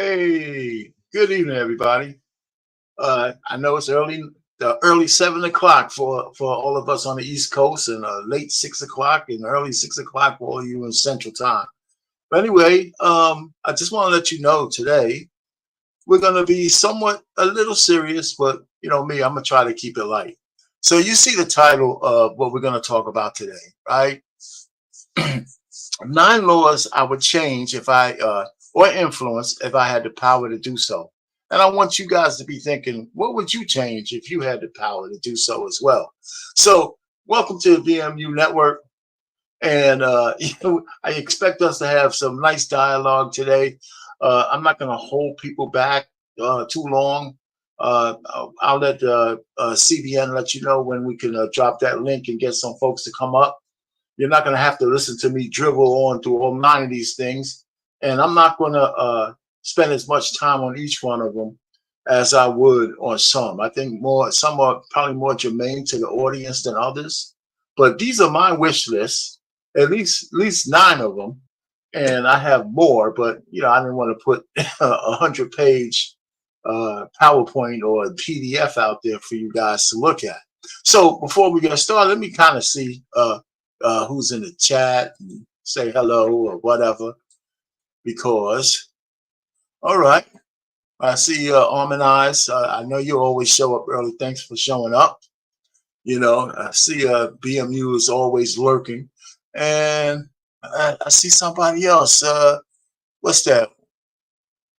Hey, good evening, everybody. I know it's early 7 o'clock for all of us on the East Coast, and late 6 o'clock and early 6 o'clock for all you in Central Time. But anyway, I just want to let you know today we're going to be somewhat a little serious, but you know me, I'm gonna try to keep it light. So you see the title of what we're going to talk about today, right? 9 laws I would change if I or influence if I had the power to do so. And I want you guys to be thinking, what would you change if you had the power to do so as well? So, welcome to the BMU Network, and I expect us to have some nice dialogue today. I'm not going to hold people back too long. I'll let CBN let you know when we can drop that link and get some folks to come up. You're not going to have to listen to me dribble on through all 9 of these things. And I'm not going to spend as much time on each one of them as I would on some. I think some are probably more germane to the audience than others. But these are my wish lists, at least 9 of them. And I have more, but I didn't want to put 100-page PowerPoint or PDF out there for you guys to look at. So before we get started, let me kind of see who's in the chat and say hello or whatever. Because, all right, I see Almond Eyes. I know you always show up early. Thanks for showing up. I see BMU is always lurking. And I see somebody else. What's that?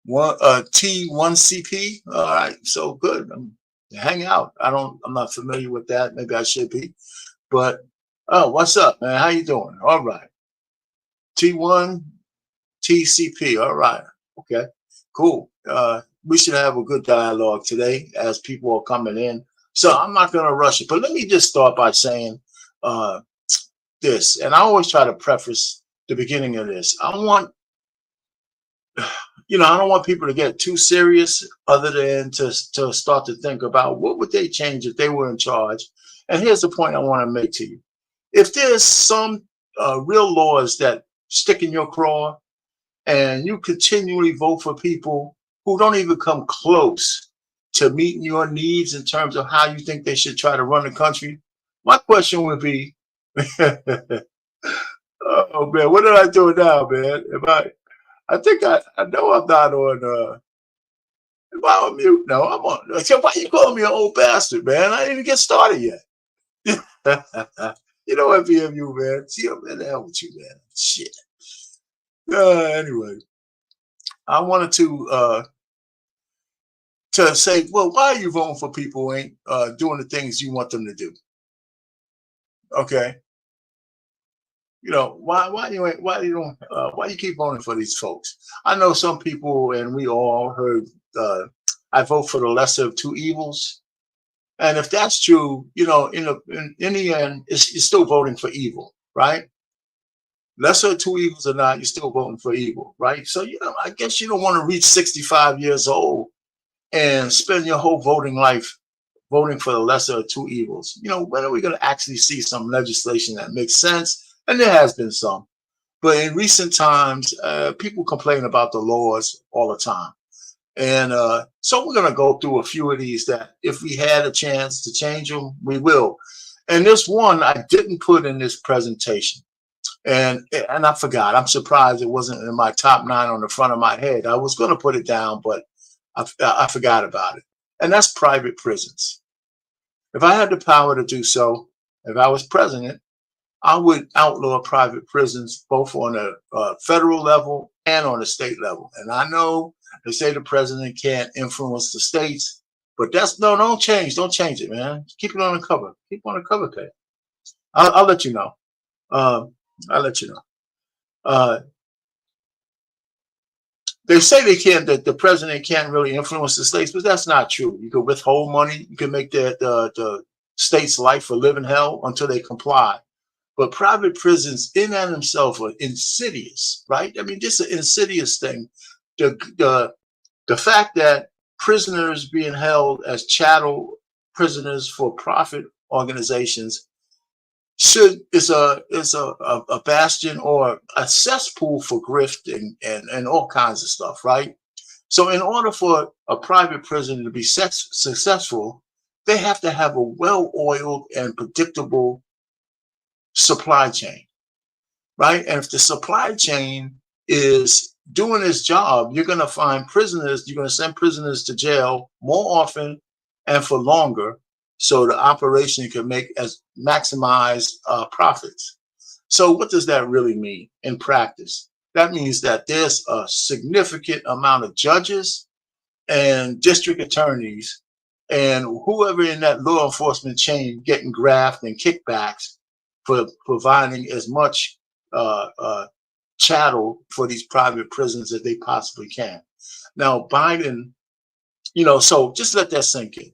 T1CP. All right, so good. Hang out. I'm not familiar with that. Maybe I should be. But what's up, man? How you doing? All right. T1 TCP. All right. Okay. Cool. We should have a good dialogue today as people are coming in. So I'm not going to rush it, but let me just start by saying this. And I always try to preface the beginning of this. I don't want people to get too serious, other than to start to think about what would they change if they were in charge. And here's the point I want to make to you. If there's some real laws that stick in your craw, and you continually vote for people who don't even come close to meeting your needs in terms of how you think they should try to run the country, my question would be, oh man, what did I do now, man? I think I know I'm not on. Am I on mute? No, I'm on. So why you calling me an old bastard, man? I didn't even get started yet. You know what, BMU, man? See, I'm in the hell with you, man. Shit. Anyway, I wanted to say, well, why are you voting for people who ain't doing the things you want them to do? Okay, why you keep voting for these folks? I know some people, and we all heard, I vote for the lesser of two evils, and if that's true, in the end, you're still voting for evil, right? Lesser of two evils or not, you're still voting for evil, right? So I guess you don't want to reach 65 years old and spend your whole voting life voting for the lesser of two evils. When are we going to actually see some legislation that makes sense? And there has been some, but in recent times, people complain about the laws all the time. And so we're going to go through a few of these that if we had a chance to change them, we will. And this one I didn't put in this presentation. And I forgot. I'm surprised it wasn't in my top 9 on the front of my head. I was going to put it down, but I forgot about it. And that's private prisons. If I had the power to do so, if I was president, I would outlaw private prisons both on a federal level and on a state level. And I know they say the president can't influence the states, but don't change it, man. Keep it on the cover. Keep on the cover page. I'll let you know. I'll let you know. They say that the president can't really influence the states, but that's not true. You can withhold money. You can make the state's life a living hell until they comply. But private prisons in and themselves are insidious, right? I mean, this is an insidious thing. The fact that prisoners being held as chattel prisoners for profit organizations is a bastion or a cesspool for grift and all kinds of stuff, right? So in order for a private prison to be successful, they have to have a well-oiled and predictable supply chain, right? And if the supply chain is doing its job, you're going to find prisoners, you're going to send prisoners to jail more often and for longer, so the operation can make as maximize profits. So what does that really mean in practice? That means that there's a significant amount of judges and district attorneys and whoever in that law enforcement chain getting graft and kickbacks for providing as much chattel for these private prisons as they possibly can. Now, Biden, so just let that sink in.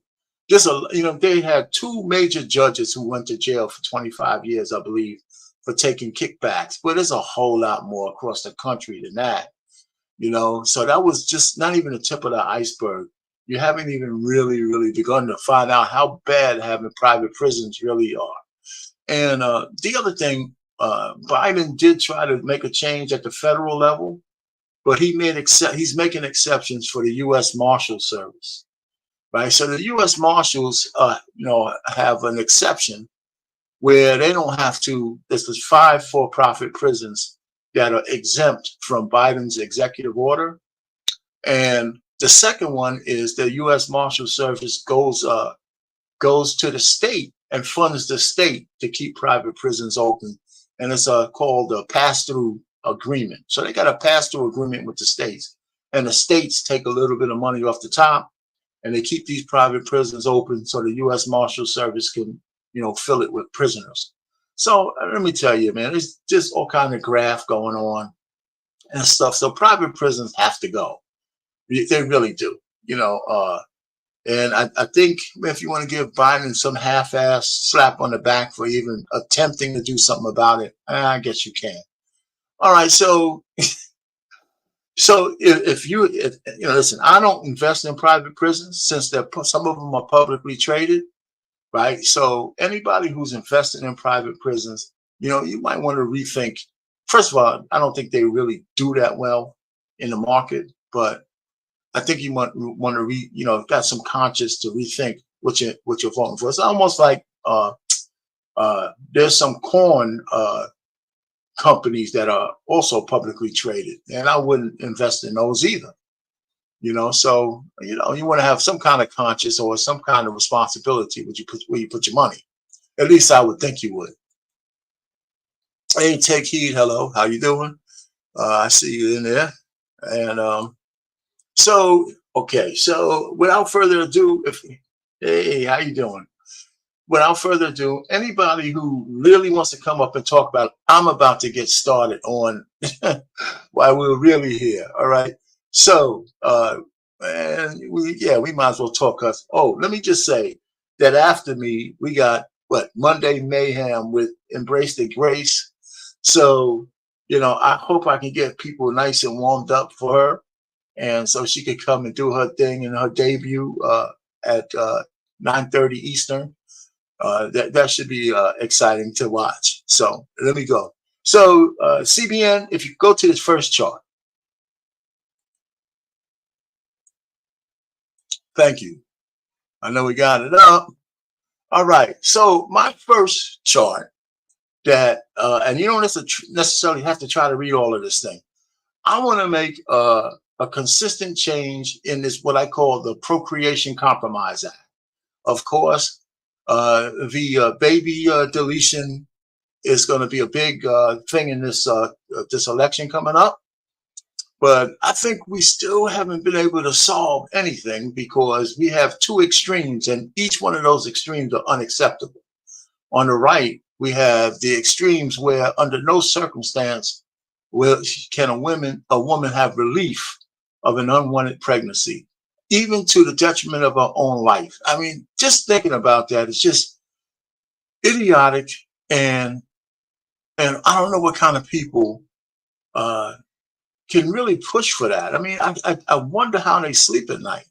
They had two major judges who went to jail for 25 years, I believe, for taking kickbacks. But there's a whole lot more across the country than that. So that was just not even the tip of the iceberg. You haven't even really begun to find out how bad having private prisons really are. And the other thing, Biden did try to make a change at the federal level, but he's making exceptions for the U.S. Marshal Service, right? So the U.S. Marshals, have an exception where they don't have to. There's 5 for-profit prisons that are exempt from Biden's executive order, and the second one is the U.S. Marshal Service goes to the state and funds the state to keep private prisons open, and it's called a pass-through agreement. So they got a pass-through agreement with the states, and the states take a little bit of money off the top, and they keep these private prisons open so the U.S. Marshal Service can, fill it with prisoners. So let me tell you, man, there's just all kind of graft going on and stuff. So private prisons have to go. They really do, and I think if you want to give Biden some half-ass slap on the back for even attempting to do something about it, I guess you can. All right, so listen, I don't invest in private prisons since some of them are publicly traded, right? So anybody who's invested in private prisons, you might want to rethink. First of all, I don't think they really do that well in the market, but I think you want to got some conscience to rethink what you're voting for. It's almost like there's some corn companies that are also publicly traded, and I wouldn't invest in those either. So you want to have some kind of conscience or some kind of responsibility where you put your money. At least I would think you would. Hey, take heed. Hello, how you doing? I see you in there, and okay. So without further ado, hey, how you doing? Without further ado, anybody who really wants to come up and talk about, I'm about to get started on while we're really here. All right. So, and we might as well talk. Let me just say that after me, we got Monday Mayhem with Embrace the Grace. So, I hope I can get people nice and warmed up for her, and so she could come and do her thing in her debut at 9:30 Eastern. That should be exciting to watch. So let me go. So CBN, if you go to this first chart. Thank you. I know we got it up. All right. So my first chart that, and you don't necessarily have to try to read all of this thing. I want to make a consistent change in this, what I call the Procreation Compromise Act. Of course, the baby deletion is going to be a big thing in this election coming up. But I think we still haven't been able to solve anything because we have two extremes, and each one of those extremes are unacceptable. On the right, we have the extremes where under no circumstance can a woman have relief of an unwanted pregnancy, even to the detriment of her own life. I mean, just thinking about that is just idiotic, and I don't know what kind of people can really push for that. I mean, I wonder how they sleep at night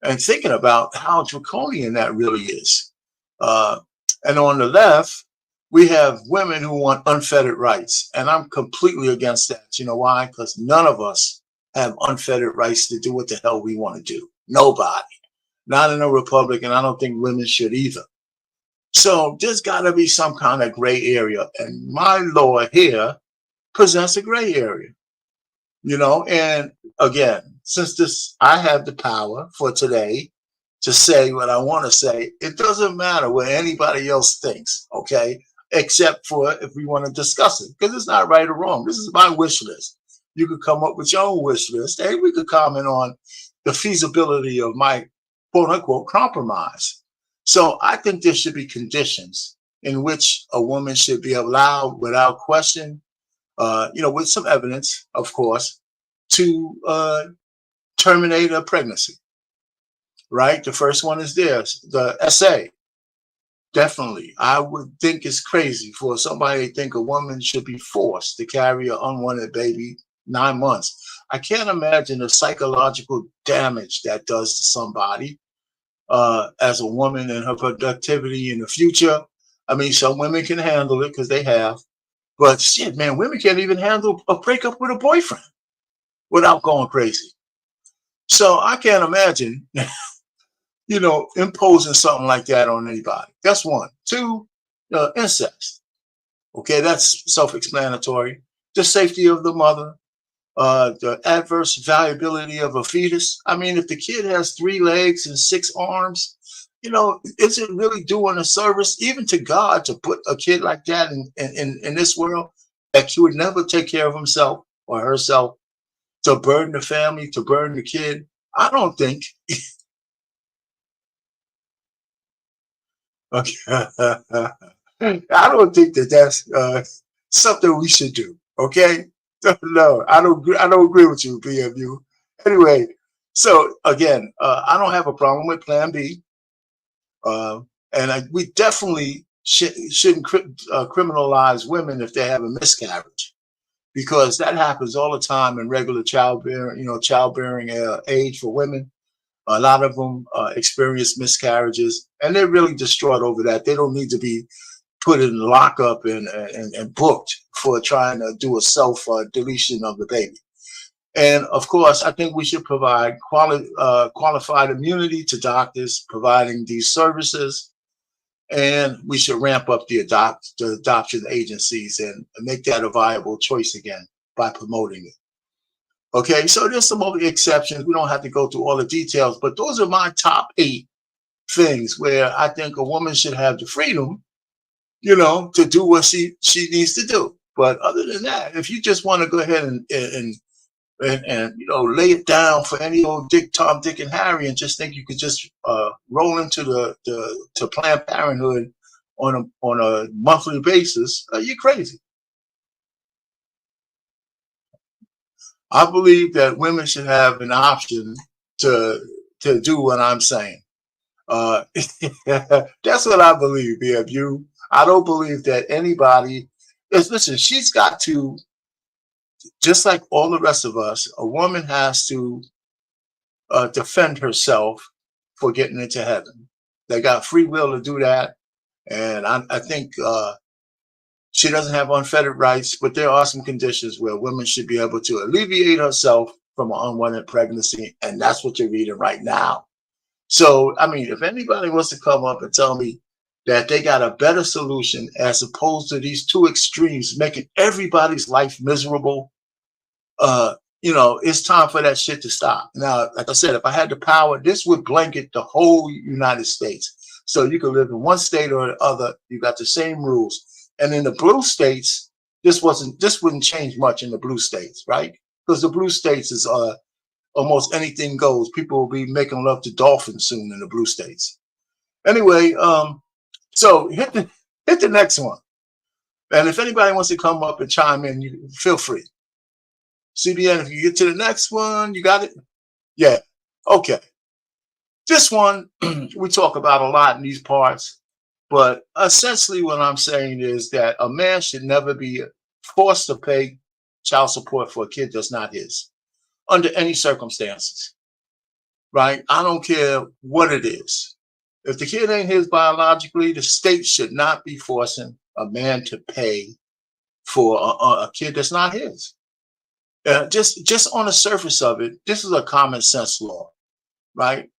and thinking about how draconian that really is. And on the left, we have women who want unfettered rights, and I'm completely against that. You know why? Because none of us have unfettered rights to do what the hell we want to do. Nobody. Not in a republic, and I don't think women should either. So there's got to be some kind of gray area. And my law here presents a gray area, and again, since this, I have the power for today to say what I want to say. It doesn't matter what anybody else thinks, okay? Except for if we want to discuss it, because it's not right or wrong. This is my wish list. You could come up with your own wish list, and we could comment on the feasibility of my quote unquote compromise. So I think there should be conditions in which a woman should be allowed without question, with some evidence, of course, to terminate a pregnancy, right? The first one is this, the SA. Definitely. I would think it's crazy for somebody to think a woman should be forced to carry an unwanted baby 9 months. I can't imagine the psychological damage that does to somebody as a woman and her productivity in the future. I mean, some women can handle it because they have, but shit, man, women can't even handle a breakup with a boyfriend without going crazy. So I can't imagine, imposing something like that on anybody. That's one. Two, incest. Okay, that's self-explanatory. The safety of the mother, the adverse viability of a fetus. I mean, if the kid has 3 legs and 6 arms, is it really doing a service even to God to put a kid like that in this world that he would never take care of himself or herself, to burden the family, to burden the kid? I don't think. Okay. I don't think that that's something we should do. Okay. No, I don't. I don't agree with you, BMU. Anyway, so again, I don't have a problem with Plan B, and we definitely shouldn't criminalize women if they have a miscarriage, because that happens all the time in regular childbearing, childbearing age for women. A lot of them experience miscarriages, and they're really distraught over that. They don't need to be put in lockup and booked for trying to do a self deletion of the baby. And of course, I think we should provide qualified immunity to doctors providing these services, and we should ramp up the adoption agencies and make that a viable choice again by promoting it. Okay, so there's some other exceptions. We don't have to go through all the details, but those are my top 8 things where I think a woman should have the freedom, to do what she needs to do. But other than that, if you just want to go ahead and lay it down for any old Tom, Dick, and Harry, and just think you could just roll into to Planned Parenthood on a monthly basis, you're crazy. I believe that women should have an option to do what I'm saying. That's what I believe, BFU. I don't believe that anybody listen, she's got to, just like all the rest of us, a woman has to defend herself for getting into heaven. They got free will to do that. And I think she doesn't have unfettered rights, but there are some conditions where women should be able to alleviate herself from an unwanted pregnancy. And that's what you're reading right now. So, I mean, if anybody wants to come up and tell me that they got a better solution as opposed to these two extremes making everybody's life miserable, it's time for that shit to stop. Now, like I said, if I had the power, this would blanket the whole United States. So you could live in one state or the other. You got the same rules. And in the blue states, this wouldn't change much in the blue states, right? Because the blue states is almost anything goes. People will be making love to dolphins soon in the blue states. Anyway, so hit the next one. And if anybody wants to come up and chime in, you feel free. CBN, if you get to the next one, you got it? Yeah. Okay. This one we talk about a lot in these parts, but essentially what I'm saying is that a man should never be forced to pay child support for a kid that's not his under any circumstances, right? I don't care what it is. If the kid ain't his biologically, the state should not be forcing a man to pay for a kid that's not his. Just on the surface of it, this is a common sense law, right?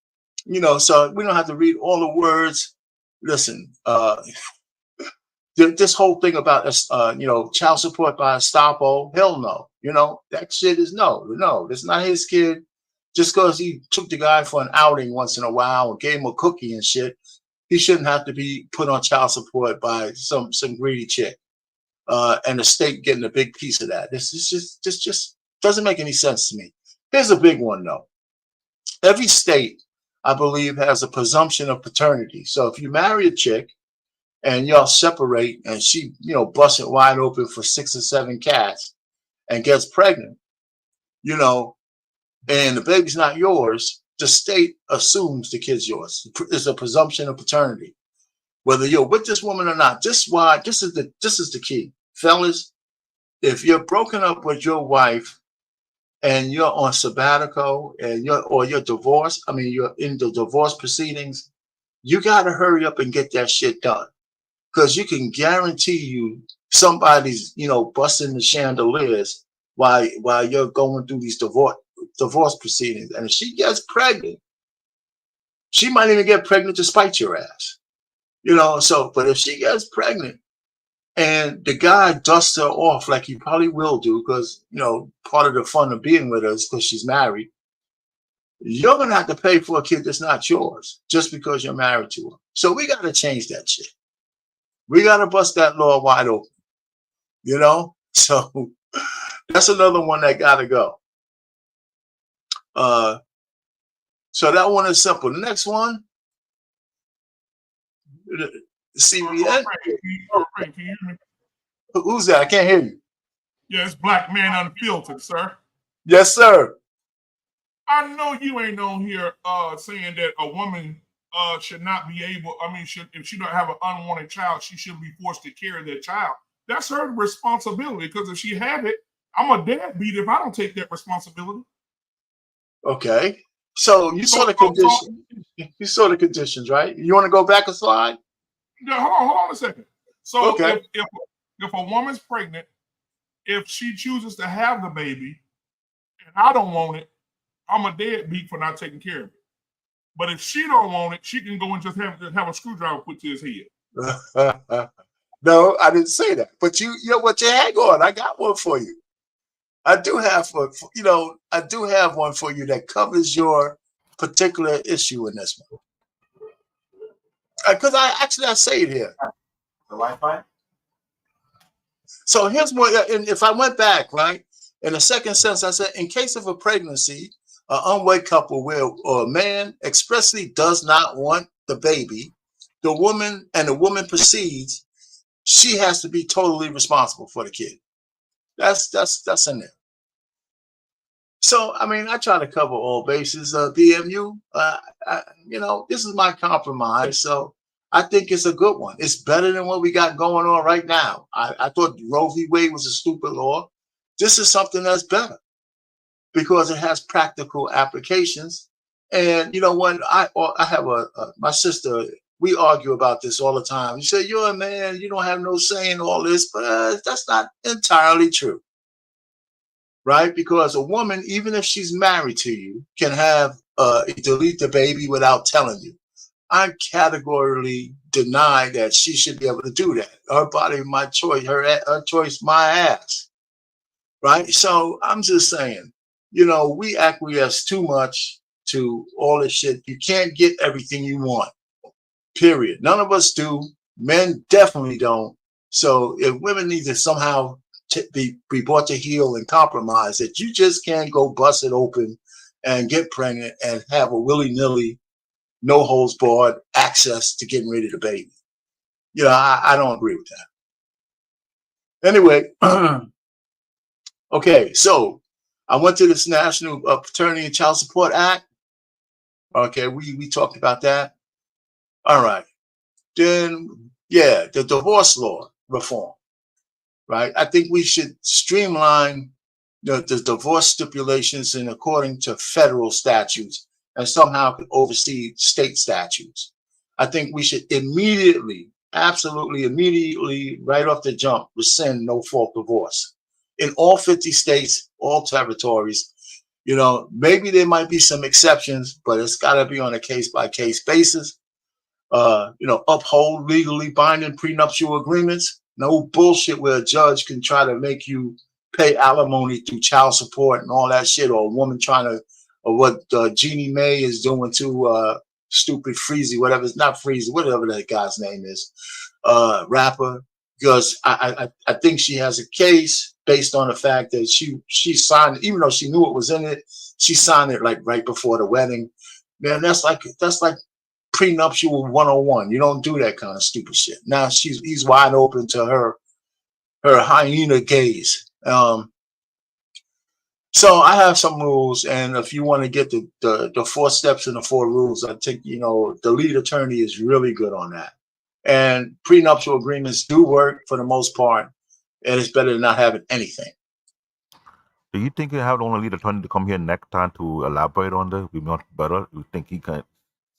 So we don't have to read all the words. Listen, this whole thing about child support by estoppel, hell no. That shit is no, no. That's not his kid. Just because he took the guy for an outing once in a while and gave him a cookie and shit, he shouldn't have to be put on child support by some greedy chick, and the state getting a big piece of that. This is just doesn't make any sense to me. Here's a big one though. Every state, I believe, has a presumption of paternity. So if you marry a chick and y'all separate and she, busts it wide open for 6 or 7 cats and gets pregnant, and the baby's not yours, the state assumes the kid's yours. It's a presumption of paternity, whether you're with this woman or not. This is the key, fellas. If you're broken up with your wife and you're on sabbatical and you're divorced, you're in the divorce proceedings, you got to hurry up and get that shit done, because you can guarantee you somebody's busting the chandeliers while you're going through these divorce proceedings. And if she gets pregnant, she might even get pregnant to spite your ass. But if she gets pregnant and the guy dusts her off, like he probably will do, because part of the fun of being with her is because she's married, you're gonna have to pay for a kid that's not yours just because you're married to her. So we gotta change that shit. We gotta bust that law wide open. So that's another one that gotta go. So that one is simple. The next one, CBN. Who's that? I can't hear you. Yeah, it's Black Man Unfiltered, sir. Yes, sir. I know you ain't on here saying that a woman should not be able, if she don't have an unwanted child, she should be forced to carry that child. That's her responsibility, because if she had it, I'm a deadbeat if I don't take that responsibility. Okay. So you saw the conditions. You saw the conditions, right? You want to go back a slide? Yeah, hold on a second. So okay. If a woman's pregnant, if she chooses to have the baby and I don't want it, I'm a deadbeat for not taking care of it. But if she don't want it, she can go and just have a screwdriver put to his head. No, I didn't say that. But you know what, you hang on. I got one for you. I do have one for you that covers your particular issue in this one. Because I say it here. The Wi-Fi. So here's what, and if I went back, right, in the second sentence, I said, in case of a pregnancy, an unwed couple where a man expressly does not want the baby, the woman proceeds, she has to be totally responsible for the kid. That's in there. So, I try to cover all bases. BMU, this is my compromise. So I think it's a good one. It's better than what we got going on right now. I thought Roe v. Wade was a stupid law. This is something that's better because it has practical applications. And when I have my sister, we argue about this all the time. You say, you're a man, you don't have no say in all this, but that's not entirely true. Right? Because a woman, even if she's married to you, can have delete the baby without telling you. I categorically deny that she should be able to do that. Her body, my choice, her choice, my ass. Right? So I'm just saying, we acquiesce too much to all this shit. You can't get everything you want. Period. None of us do. Men definitely don't. So if women need to somehow be brought to heel and compromise, that you just can't go bust it open and get pregnant and have a willy-nilly, no holds barred access to getting rid of the baby. I don't agree with that. Anyway, okay, so I went to this National Paternity and Child Support Act. Okay, we talked about that. All right. Then, yeah, the divorce law reform. Right? I think we should streamline the divorce stipulations in according to federal statutes and somehow oversee state statutes. I think we should immediately, absolutely immediately, right off the jump, rescind no-fault divorce. in all 50 states, all territories. You know, maybe there might be some exceptions, but it's got to be on a case by case basis. You know, uphold legally binding prenuptial agreements. No bullshit where a judge can try to make you pay alimony through child support and all that shit, or a woman trying to, or what Jeannie Mae is doing to stupid Freezy, whatever. It's not Freezy, whatever that guy's name is, rapper. Because I think she has a case based on the fact that she signed, even though she knew it was in it, she signed it like right before the wedding. Man, that's like prenuptial 101. You don't do that kind of stupid shit. Now he's wide open to her hyena gaze. So I have some rules, and if you want to get the 4 steps and the 4 rules, I think, you know, the lead attorney is really good on that. And prenuptial agreements do work for the most part, and it's better than not having anything. Do you think you have the only lead attorney to come here next time to elaborate on this? Be much better. You think he can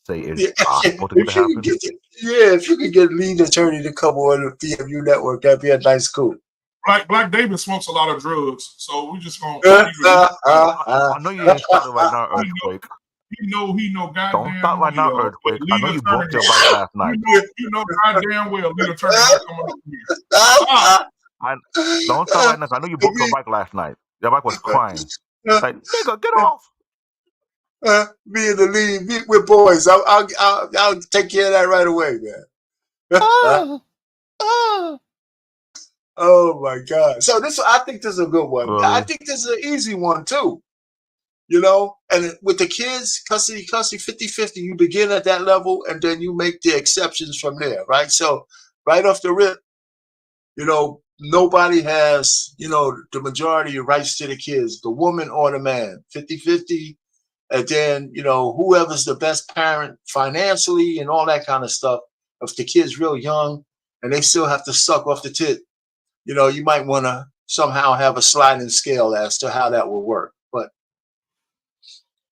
say it's possible to happen? If you could get lead attorney to come on the VMU network, that'd be a nice coup. Black David smokes a lot of drugs, so we just gonna. I know you ain't started right now, Earthquake. He know goddamn. Don't stop right now, Earthquake. I know you broke your bike last night. You know goddamn well lead attorney coming up here. Don't stop right now. I know you broke your bike last night. Your bike was crying. Like, nigga, get off. Me and the lead, we're boys. I'll take care of that right away, man. Oh my God! So I think this is a good one. I think this is an easy one too. You know, and with the kids, custody, 50-50, you begin at that level, and then you make the exceptions from there, right? So right off the rip, you know, nobody has, you know, the majority of rights to the kids, the woman or the man, 50-50. And then, you know, whoever's the best parent financially and all that kind of stuff. If the kid's real young and they still have to suck off the tit, you know, you might want to somehow have a sliding scale as to how that will work. But,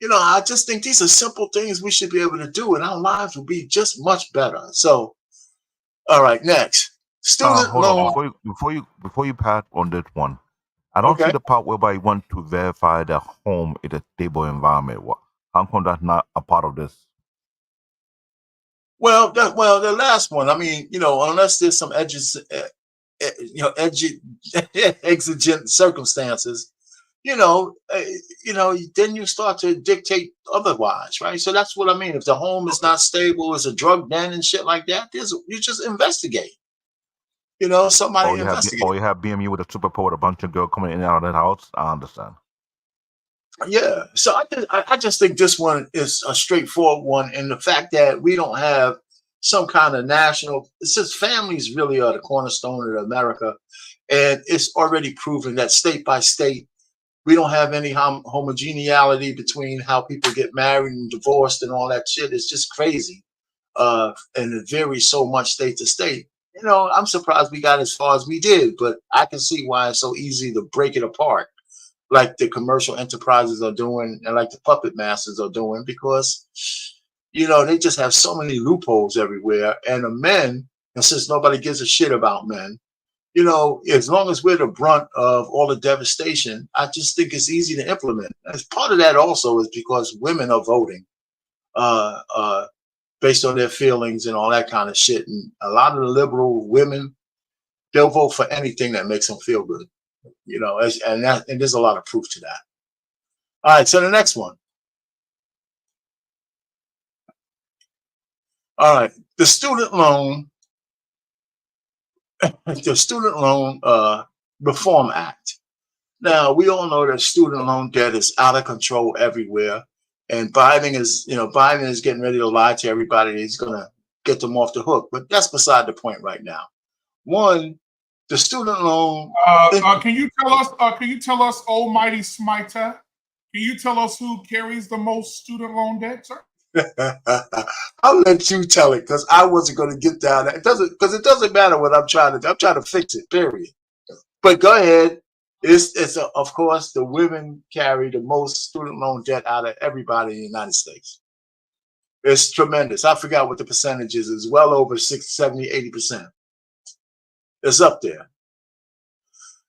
you know, I just think these are simple things we should be able to do, and our lives will be just much better. So, all right, next. Student loan. On. Before you pass on this one, I don't see the part whereby you want to verify that home is a stable environment. How come that's not a part of this? Well, the last one. I mean, you know, unless there's some exigent circumstances, you know, then you start to dictate otherwise, right? So that's what I mean. If the home is not stable, it's a drug den and shit like that, you just investigate. You know, somebody investigate. Or you have BMU with a super power with a bunch of girls coming in and out of that house. I understand. Yeah. So I just think this one is a straightforward one. And the fact that we don't have some kind of national, since families really are the cornerstone of America, and it's already proven that state by state, we don't have any homogeneity between how people get married and divorced and all that shit. It's just crazy. And it varies so much state to state. You know, I'm surprised we got as far as we did, but I can see why it's so easy to break it apart, like the commercial enterprises are doing and like the puppet masters are doing, because, you know, they just have so many loopholes everywhere. And the men, and since nobody gives a shit about men, you know, as long as we're the brunt of all the devastation, I just think it's easy to implement. As part of that also is because women are voting based on their feelings and all that kind of shit. And a lot of the liberal women, they'll vote for anything that makes them feel good. You know, and there's a lot of proof to that. All right, so the next one. All right, the student loan Reform Act. Now, we all know that student loan debt is out of control everywhere, and Biden is getting ready to lie to everybody. He's going to get them off the hook, but that's beside the point right now. One, the student loan. Can you tell us, Almighty Smiter? Can you tell us who carries the most student loan debt, sir? I'll let you tell it, because I wasn't going to get down. It doesn't matter what I'm trying to do. I'm trying to fix it. Period. But go ahead. Of course, the women carry the most student loan debt out of everybody in the United States. It's tremendous. I forgot what the percentage is. It's well over 60, 70, 80%. It's up there.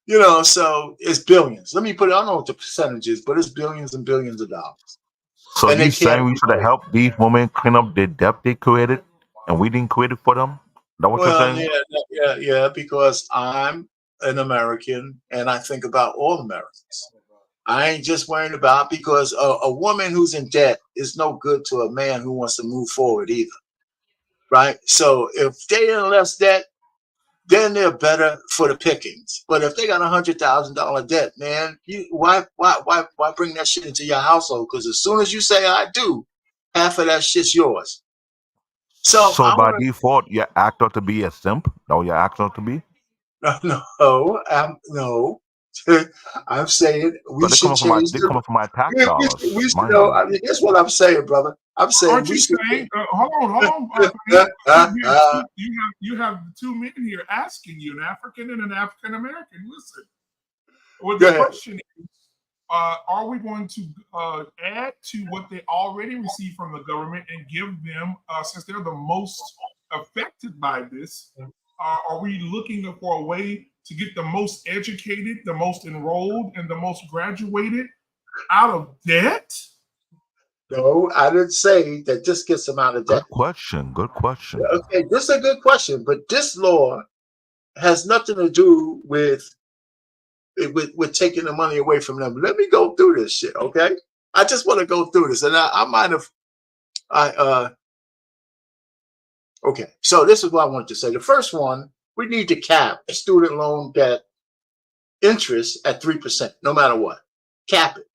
You know, so it's billions. Let me put it, I don't know what the percentage is, but it's billions and billions of dollars. So And they you can't saying we should have repay. helped these women clean up the debt they created, and we didn't create it for them? That what you're Well, saying? yeah, because I'm an American and I think about all Americans. I ain't just worrying about because a woman who's in debt is no good to a man who wants to move forward either, right? So if they in less debt, then they're better for the pickings. But if they got $100,000 debt, man, you why bring that shit into your household? Because as soon as you say I do, half of that shit's yours. So So I by want default, you act out to be a simp. That what you act out to be. to no. I'm saying we But should change they the. coming from my tax We dollars, should mind know. you. I mean, that's what I'm saying, brother. I'm saying Aren't we you should. saying? Hold on, Payne. You have the two men here asking you, an African and an African American. Listen, well, Go the ahead. question is, are we going to add to what they already receive from the government and give them, since they're the most affected by this, are we looking for a way to get the most educated, the most enrolled, and the most graduated out of debt? No, I didn't say that this gets them out of debt. Good question. Good question. Okay, this is a good question, but this law has nothing to do with taking the money away from them. Let me go through this shit, okay? I just want to go through this, and I might have. I Okay, so this is what I wanted to say. The first one, we need to cap student loan debt interest at 3%, no matter what. Cap it,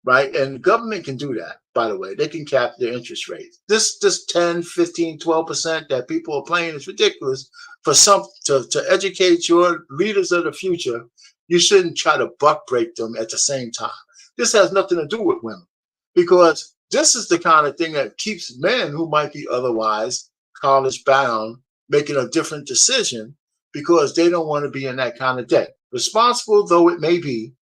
right? And the government can do that, by the way. They can cap their interest rates. This 10, 15, 12% that people are paying is ridiculous. For some to educate your leaders of the future, you shouldn't try to buck break them at the same time. This has nothing to do with women because this is the kind of thing that keeps men who might be otherwise college bound making a different decision because they don't want to be in that kind of debt. Responsible though it may be,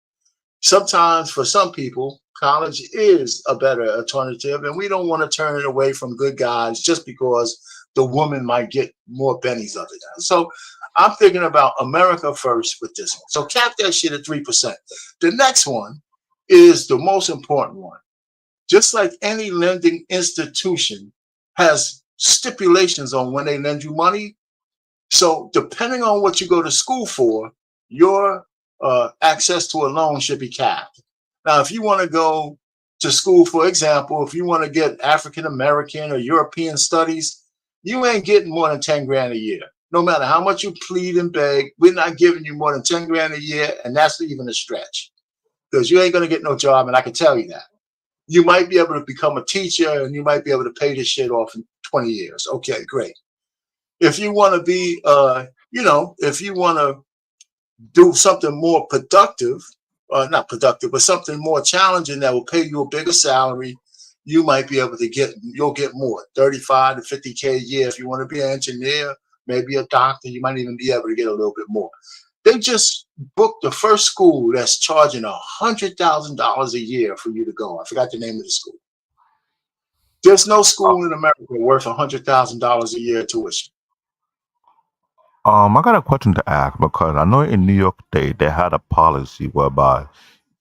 sometimes for some people, college is a better alternative, and we don't want to turn it away from good guys just because the woman might get more bennies of it. So I'm thinking about America first with this one. So cap that shit at 3%. The next one is the most important one. Just like any lending institution has stipulations on when they lend you money, so depending on what you go to school for, your access to a loan should be capped. Now, if you want to go to school, for example, if you want to get African American or European studies, you ain't getting more than 10 grand a year. No matter how much you plead and beg, we're not giving you more than 10 grand a year, and that's even a stretch because you ain't going to get no job, and I can tell you that. You might be able to become a teacher and you might be able to pay this shit off in 20 years. Okay, great. If you want to be, if you want to do something more productive, not productive, but something more challenging that will pay you a bigger salary, you might be able to you'll get more, 35 to 50K a year. If you want to be an engineer, maybe a doctor, you might even be able to get a little bit more. They just booked the first school that's charging $100,000 a year for you to go. I forgot the name of the school. There's no school in America worth $100,000 a year tuition. I got a question to ask because I know in New York State they had a policy whereby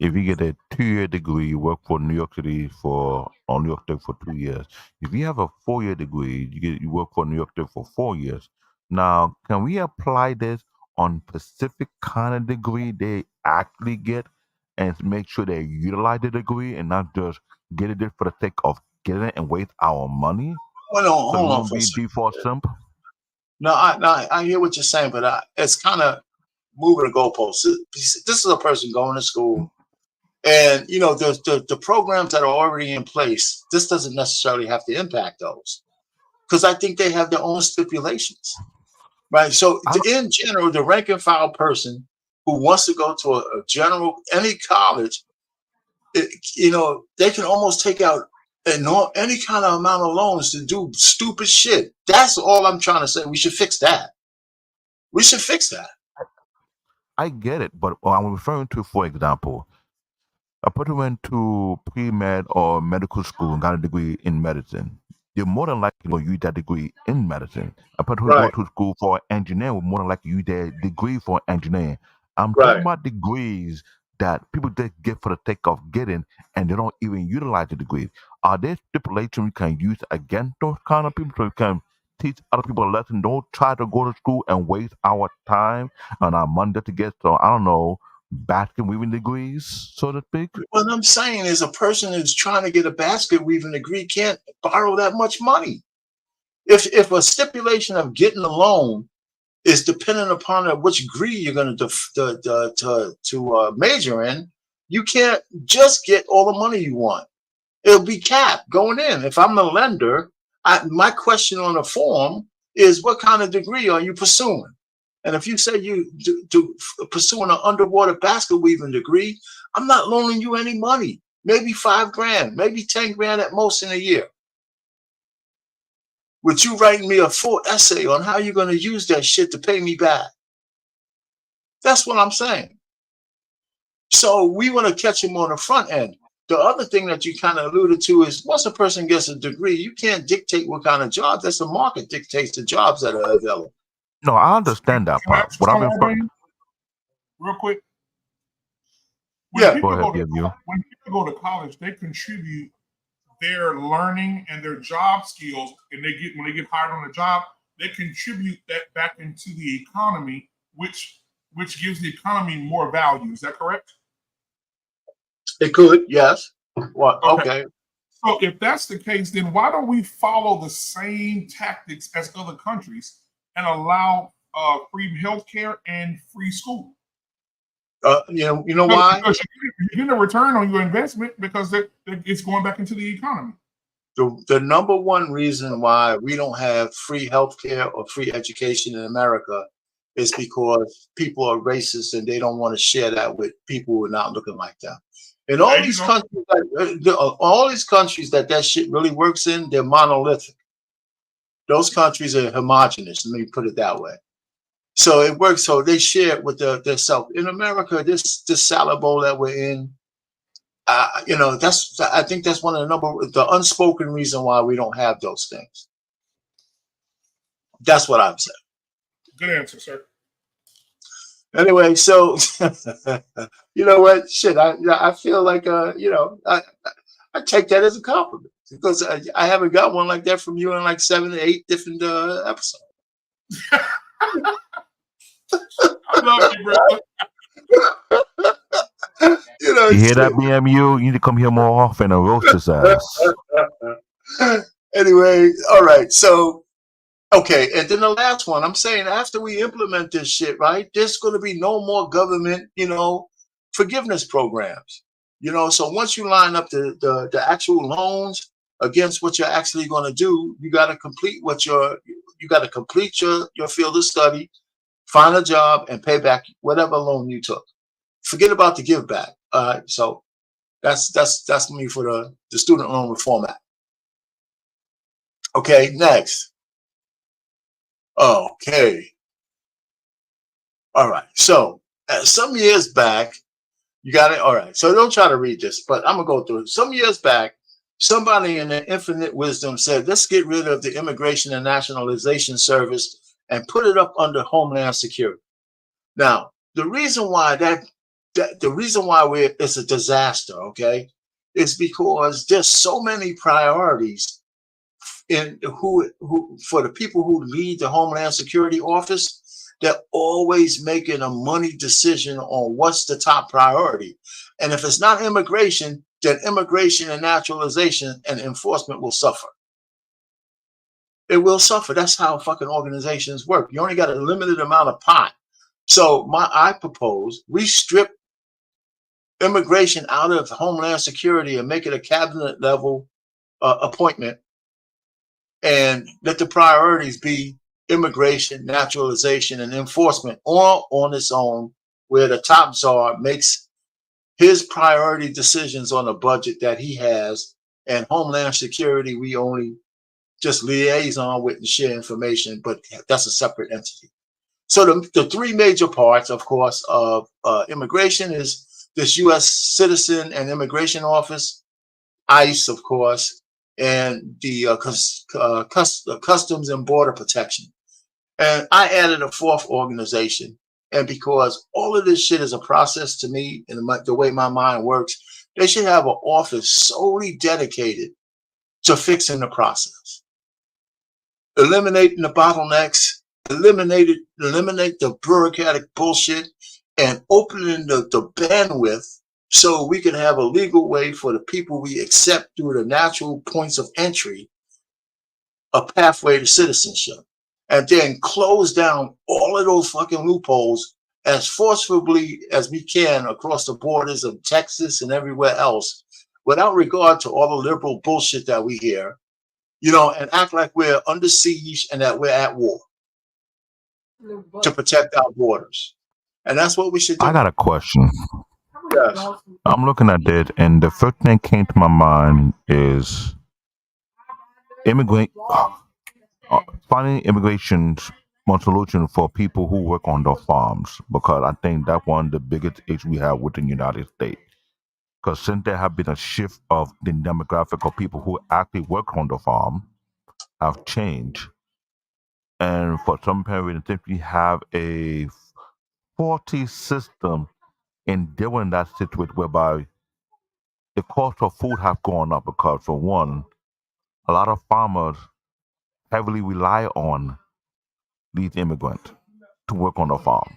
if you get a 2-year degree, you work for New York City or New York State for 2 years. If you have a 4-year degree, you work for New York State for 4 years. Now, can we apply this on specific kind of degree they actually get and make sure they utilize the degree and not just get it for the sake of getting it and waste our money? So we Hold on won't for a be second. default simp. No, I hear what you're saying, but it's kind of moving the goalposts. This is a person going to school, and the programs that are already in place. This doesn't necessarily have to impact those because I think they have their own stipulations, right? So in general, the rank and file person who wants to go to a general any college, they can almost take out any kind of amount of loans to do stupid shit. That's all I'm trying to say. We should fix that. We should fix that. I get it, but what I'm referring to, for example, a person went to pre-med or medical school and got a degree in medicine. They're more than likely going to use that degree in medicine. A person who go Right. to school for engineering will more than likely use their degree for engineering. I'm talking Right. about degrees that people just get for the sake of getting, and they don't even utilize the degree. Are there stipulations we can use against those kind of people so we can teach other people a lesson? Don't try to go to school and waste our time and our money just to get, so I don't know, basket weaving degrees, so to speak. What I'm saying is a person who's trying to get a basket weaving degree can't borrow that much money. If a stipulation of getting a loan is dependent upon which degree you're going to major in, you can't just get all the money you want. It'll be capped going in. If I'm the lender, my question on the form is, what kind of degree are you pursuing? And if you say you pursuing an underwater basket weaving degree, I'm not loaning you any money. Maybe $5,000, maybe 10 grand at most in a year. With you writing me a full essay on how you're going to use that shit to pay me back. That's what I'm saying. So we want to catch him on the front end. The other thing that you kind of alluded to is once a person gets a degree, you can't dictate what kind of jobs. That's the market dictates the jobs that are available. No, I understand that Can I part. ask you What I've something, been Albanian? Real quick. When Yeah. go people ahead, go to BMU. when people go to college, they contribute their learning and their job skills, and when they get hired on a job, they contribute that back into the economy, which gives the economy more value. Is that correct? It could, yes. What? Okay. So if that's the case, then why don't we follow the same tactics as other countries and allow free healthcare and free school? You know why? Because you're getting a return on your investment because it's going back into the economy. The number one reason why we don't have free healthcare or free education in America is because people are racist and they don't want to share that with people who are not looking like them. In all these countries, all these countries that shit really works in, they're monolithic. Those countries are homogenous. Let me put it that way. So it works. So they share it with their self. In America, this salad bowl that we're in, I think that's one of the unspoken reason why we don't have those things. That's what I'm saying. Good answer, sir. Anyway, so you know what? Shit, I feel like I take that as a compliment because I haven't got one like that from you in like 7 to 8 different episodes. I love you, brother. You hear that, BMU? You need to come here more often and roast his ass. Anyway, all right. So, okay. And then the last one, I'm saying after we implement this shit, right, there's going to be no more government, forgiveness programs. So once you line up the actual loans against what you're actually going to do, you got to complete your field of study, find a job, and pay back whatever loan you took. Forget about the give back. So that's me for the Student Loan Reform Act. Okay, next. Okay. All right. So some years back, you got it. All right. So don't try to read this, but I'm gonna go through it. Some years back, somebody in their infinite wisdom said, let's get rid of the Immigration and Nationalization Service and put it up under Homeland Security. Now, the reason why it's a disaster, okay, is because there's so many priorities in who for the people who lead the Homeland Security Office. They're always making a money decision on what's the top priority. And if it's not immigration, then immigration and naturalization and enforcement will suffer. It will suffer. That's how fucking organizations work. You only got a limited amount of pot. So I propose we strip immigration out of Homeland Security and make it a cabinet level appointment, and let the priorities be immigration, naturalization, and enforcement all on its own, where the top czar makes his priority decisions on a budget that he has, and Homeland Security we only just liaison with and share information, but that's a separate entity. So the three major parts, of course, of immigration is this U.S. Citizen and Immigration Office, ICE, of course, and the Customs and Border Protection. And I added a fourth organization, And because all of this shit is a process to me, and the way my mind works, they should have an office solely dedicated to fixing the process, eliminating the bottlenecks, eliminate the bureaucratic bullshit, and opening the bandwidth so we can have a legal way for the people we accept through the natural points of entry, a pathway to citizenship, and then close down all of those fucking loopholes as forcefully as we can across the borders of Texas and everywhere else, without regard to all the liberal bullshit that we hear, and act like we're under siege and that we're at war to protect our borders. And that's what we should do. I got a question. Yes. I'm looking at it, and the first thing that came to my mind is finding immigration's one solution for people who work on the farms, because I think that's one of the biggest issues we have within the United States. Because since there have been a shift of the demographic of people who actually work on the farm have changed, and for some period, I think we have a faulty system in dealing that situation whereby the cost of food have gone up because, for one, a lot of farmers heavily rely on these immigrants to work on the farm.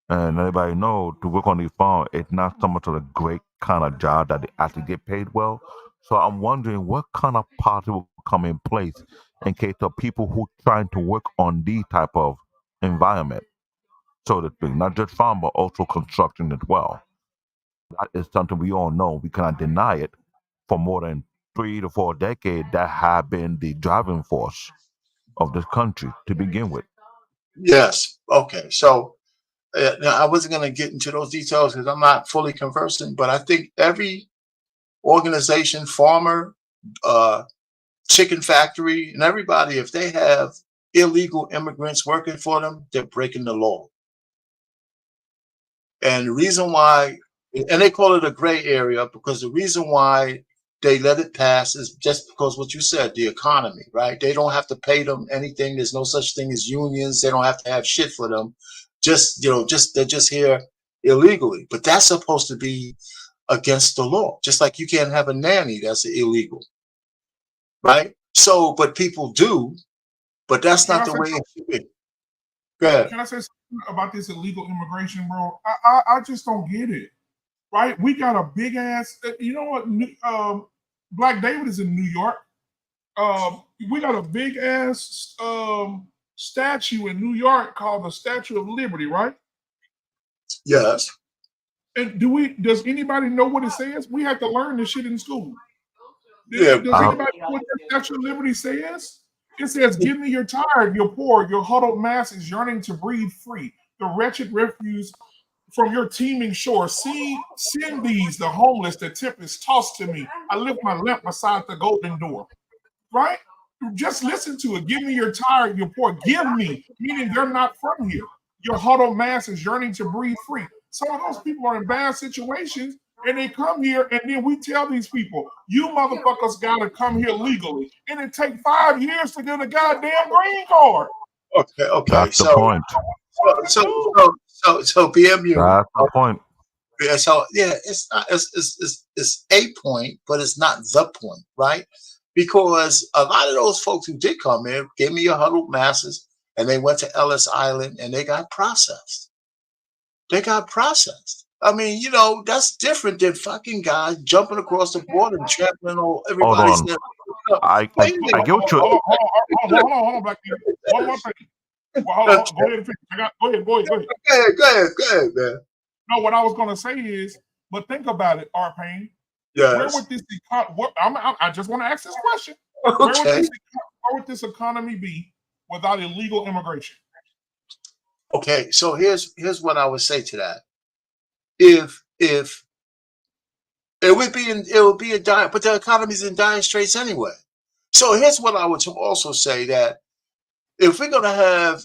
And everybody know to work on the farm, it's not so much of a great kind of job that they actually get paid well. So I'm wondering what kind of policy will come in place in case of people who trying to work on these type of environment, so to speak, not just farm but also construction as well. That is something we all know. We cannot deny it. For more than 3 to 4 decades, that have been the driving force of this country to begin with. Yes. Okay. So now I wasn't going to get into those details because I'm not fully conversant, but I think every organization, farmer, chicken factory, and everybody, if they have illegal immigrants working for them, they're breaking the law. And the reason why, and they call it a gray area, because the reason why they let it pass is just because what you said, the economy, right? They don't have to pay them anything. There's no such thing as unions. They don't have to have shit for them. They're just here illegally. But that's supposed to be against the law. Just like you can't have a nanny, that's illegal, right? So, but people do, but that's not the way it should be. Go ahead. Can I say something about this illegal immigration, bro? I just don't get it. Right? We got a big ass. You know what? Black David is in New York. We got a big ass statue in New York called the Statue of Liberty, right? Yes. And does anybody know what it says? We have to learn this shit in school. Yeah. Does anybody know what the Statue of Liberty says? It says, "Give me your tired, your poor, your huddled masses yearning to breathe free, the wretched refuse from your teeming shore. Send these, the homeless, the tempest tossed to me. I lift my lamp beside the golden door." Right? Just listen to it. Give me your tired, your poor. Give me, meaning they're not from here. Your huddled masses yearning to breathe free. Some of those people are in bad situations, and they come here, and then we tell these people, "You motherfuckers gotta come here legally." And it takes 5 years to get a goddamn green card. Okay. That's the point. So BMU. That's the point. So yeah, it's not. It's a point, but it's not the point, right? Because a lot of those folks who did come in, gave me a huddled masses, and they went to Ellis Island and they got processed. I mean, that's different than fucking guys jumping across the border and trampling on everybody's. Hold on. I get what you. Hold on, Black people. One more thing. Well, hold on. Go ahead. Go ahead, man. No, what I was going to say is, but think about it, R. Payne. Yes. Where would this I just want to ask this question. Okay. Where would this economy be without illegal immigration? Okay, so here's what I would say to that. If it would be a dire, but the economy's in dire straits anyway. So here's what I would also say, that if we're gonna have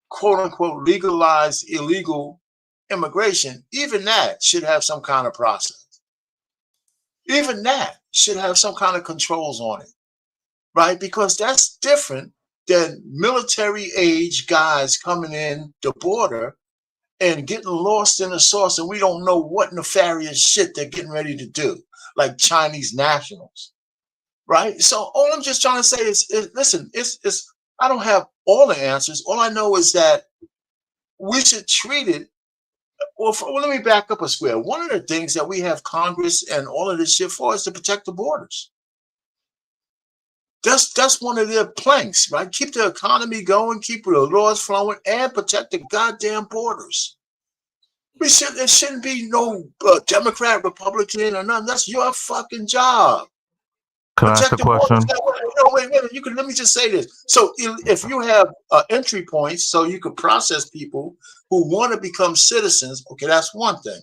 quote unquote legalized illegal immigration, even that should have some kind of process. Even that should have some kind of controls on it, right? Because that's different than military age guys coming in the border and getting lost in the sauce, and we don't know what nefarious shit they're getting ready to do, like Chinese nationals, right? So all I'm just trying to say is listen, it's I don't have all the answers. All I know is that we should treat it. Well, let me back up a square. One of the things that we have Congress and all of this shit for is to protect the borders. That's one of their planks, right? Keep the economy going, keep the laws flowing, and protect the goddamn borders. There shouldn't be no Democrat, Republican, or nothing. That's your fucking job. Can I ask Protect a the borders. question? No, wait. You can let me just say this. So if you have entry points, so you can process people who want to become citizens, okay, that's one thing.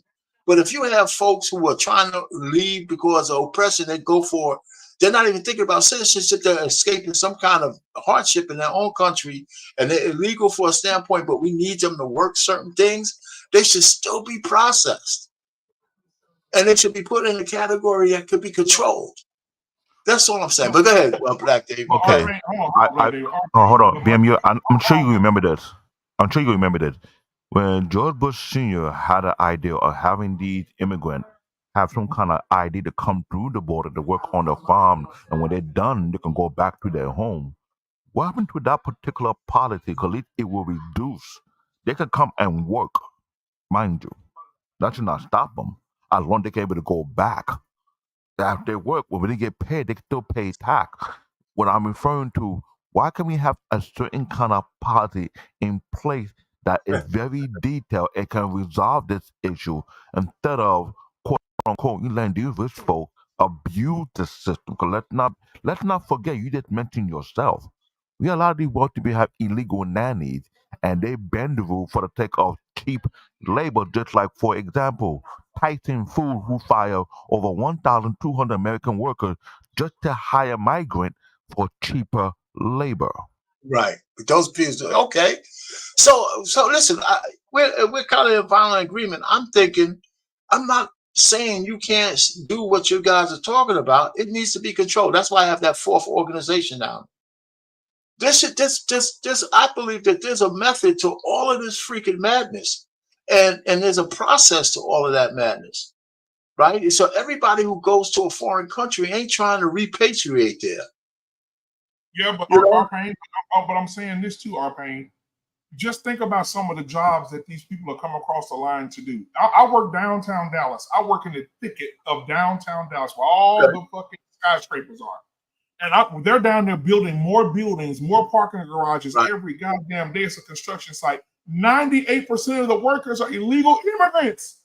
But if you have folks who are trying to leave because of oppression, they go for it. They're not even thinking about citizenship. They're escaping some kind of hardship in their own country, and they're illegal for a standpoint, but we need them to work certain things. They should still be processed. And they should be put in a category that could be controlled. That's all I'm saying. But go ahead, Black Dave. Okay. Hold on. BMU, I'm sure you remember this. I'm sure you remember this. When George Bush Sr. had an idea of having these immigrants have some kind of ID to come through the border to work on the farm, and when they're done, they can go back to their home. What happened to that particular policy? Because it will reduce. They can come and work, mind you. That should not stop them. As long as they can able to go back. After they work, when they get paid, they can still pay tax. What I'm referring to, why can we have a certain kind of policy in place that is very detailed and can resolve this issue instead of quote unquote you letting these rich folk abuse the system? Because let's not forget, you just mentioned yourself. We allow these work to be have illegal nannies and they bend the rule for the sake of cheap labor, just like for example, Tyson Foods who fire over 1,200 American workers just to hire migrants for cheaper labor. Right. But those people, okay. So listen, we're kind of in violent agreement. I'm thinking, I'm not saying you can't do what you guys are talking about. It needs to be controlled. That's why I have that fourth organization now. I believe that there's a method to all of this freaking madness, and there's a process to all of that madness, right? So everybody who goes to a foreign country ain't trying to repatriate there. Yeah, but but I'm saying this too, Arpain. Just think about some of the jobs that these people have come across the line to do. I work downtown Dallas. I work in the thicket of downtown Dallas where all the fucking skyscrapers are. And they're down there building more buildings, more parking garages every goddamn day. It's a construction site. 98% of the workers are illegal immigrants.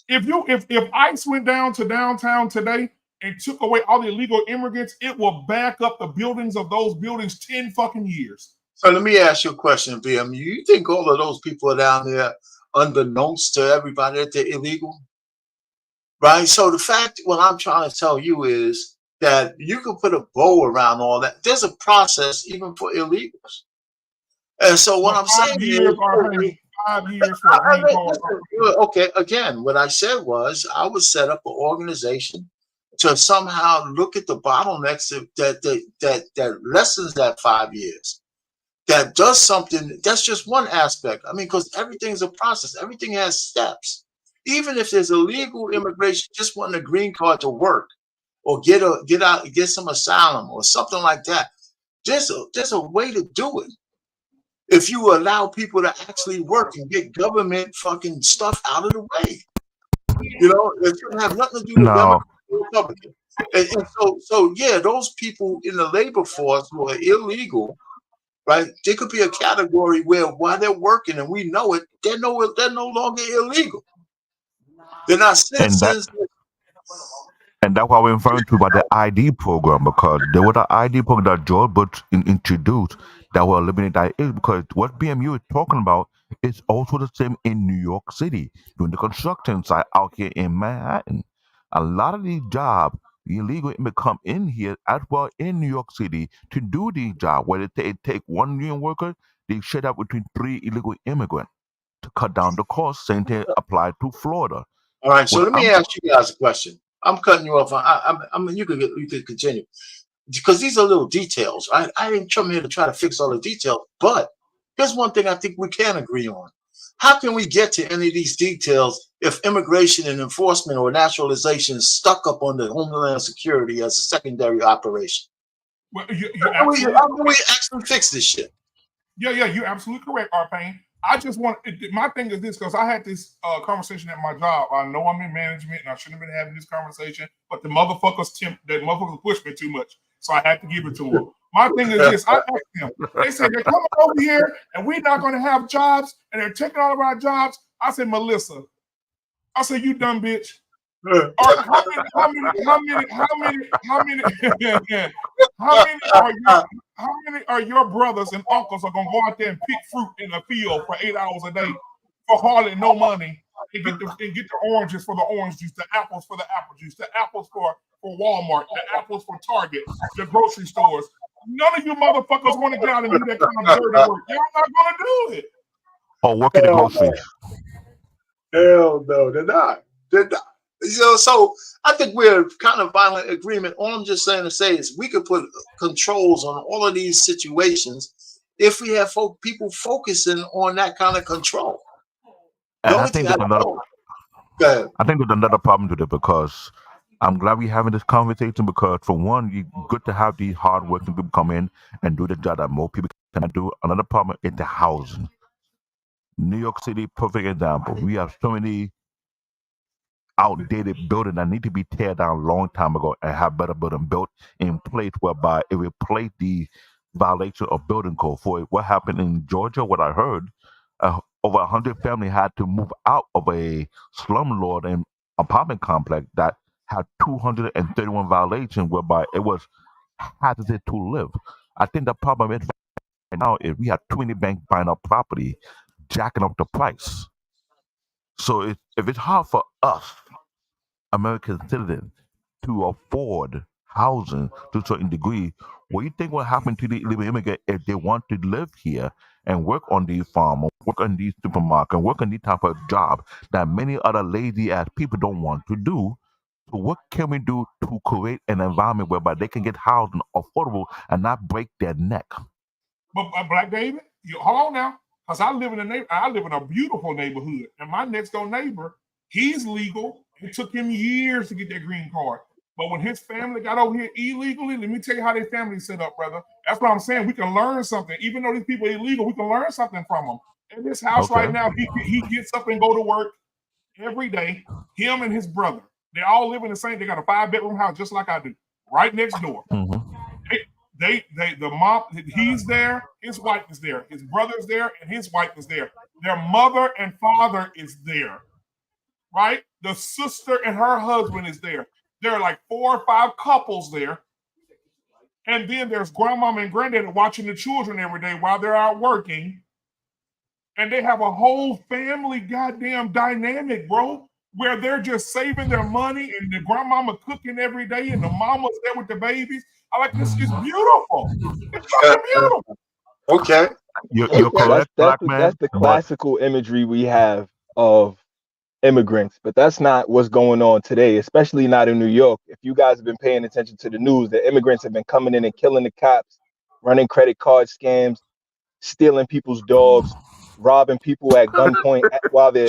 If ICE went down to downtown today and took away all the illegal immigrants, it will back up the buildings of those buildings 10 fucking years. So let me ask you a question, BM. You think all of those people are down there unbeknownst to everybody that they're illegal? Right? So the fact, what I'm trying to tell you is that you can put a bow around all that. There's a process even for illegals. And so what I'm saying is, 5 years for a green card. Okay, again, what I said was I would set up an organization to somehow look at the bottlenecks that lessens that 5 years. That does something. That's just one aspect. I mean, because everything's a process. Everything has steps. Even if there's illegal immigration, just wanting a green card to work or get some asylum or something like that. There's a way to do it. If you allow people to actually work and get government fucking stuff out of the way, you know, it shouldn't have nothing to do with Democrat or Republican. And so yeah, those people in the labor force who are illegal. Right, there could be a category where while they're working and we know it, they're no longer illegal. They're not citizens. And that's why we're referring to about the ID program, because there was an ID program that George Bush introduced that will eliminate that issue. Because what BMU is talking about is also the same in New York City, doing the construction site out here in Manhattan. A lot of these jobs, the illegal immigrants come in here as well in New York City to do these jobs. Where they take 1 million workers, they share that between 3 illegal immigrants to cut down the cost. Same thing applied to Florida. All right, so let me ask you guys a question. I'm cutting you off. I mean, you could continue because these are little details. I didn't come here to try to fix all the details, but here's one thing I think we can agree on. How can we get to any of these details if immigration and enforcement or naturalization is stuck up on the Homeland Security as a secondary operation? Well, you How absolutely. do we actually fix this shit? Yeah, you're absolutely correct, R. Payne. I just want my thing is this, because I had this conversation at my job. I know I'm in management and I shouldn't have been having this conversation, but the motherfuckers pushed me too much, so I had to give it to them. My thing is this: I asked them. They said they're coming over here and we're not going to have jobs, and they're taking all of our jobs. I said, Melissa, I said, you dumb bitch. How many are your brothers and uncles are gonna go out there and pick fruit in the field for 8 hours a day for hardly no money and get the oranges for the orange juice, the apples for the apple juice, the apples for Walmart, the apples for Target, the grocery stores? None of you motherfuckers want to get out and do that kind of dirty work. Y'all not gonna do it. Or work at the groceries. Hell no, they're not. They're not. So I think we're kind of violent agreement. All I'm just saying to say is we could put controls on all of these situations if we have people focusing on that kind of control. And I think there's another problem to it, because I'm glad we're having this conversation, because for one, you good to have these hardworking people come in and do the job that more people cannot do. Another problem is the housing. New York City, perfect example. We have so many outdated building that need to be teared down a long time ago and have better building built in place whereby it replace the violation of building code. For what happened in Georgia, what I heard, over 100 families had to move out of a slumlord and apartment complex that had 231 violations whereby it was hazardous to live. I think the problem is right now is we have 20 banks buying up property, jacking up the price. So if it's hard for us American citizens to afford housing to a certain degree, what do you think will happen to the illegal immigrant if they want to live here and work on these farms, or work on these supermarkets, and work on these type of jobs that many other lazy ass people don't want to do? So what can we do to create an environment whereby they can get housing affordable and not break their neck? But Black David, hold on now, because I live in a beautiful neighborhood, and my next door neighbor, he's legal. It took him years to get that green card. But when his family got over here illegally, let me tell you how their family set up, brother. That's what I'm saying. We can learn something. Even though these people are illegal, we can learn something from them. In this house right now, he gets up and go to work every day. Him and his brother. They all live in the same. They got a 5-bedroom house just like I do, right next door. Mm-hmm. The mom, he's there, his wife is there, his brother's there, and his wife is there. Their mother and father is there, right? The sister and her husband is there. There are like 4 or 5 couples there. And then there's grandmama and granddaddy watching the children every day while they're out working. And they have a whole family goddamn dynamic, bro, where they're just saving their money and the grandmama cooking every day and the mama's there with the babies. I like this. It's beautiful. It's fucking beautiful. Okay. You're correct, Black man. That's the classical imagery we have of immigrants, but that's not what's going on today, especially not in New York. If you guys have been paying attention to the news, the immigrants have been coming in and killing the cops, running credit card scams, stealing people's dogs, robbing people at gunpoint while they're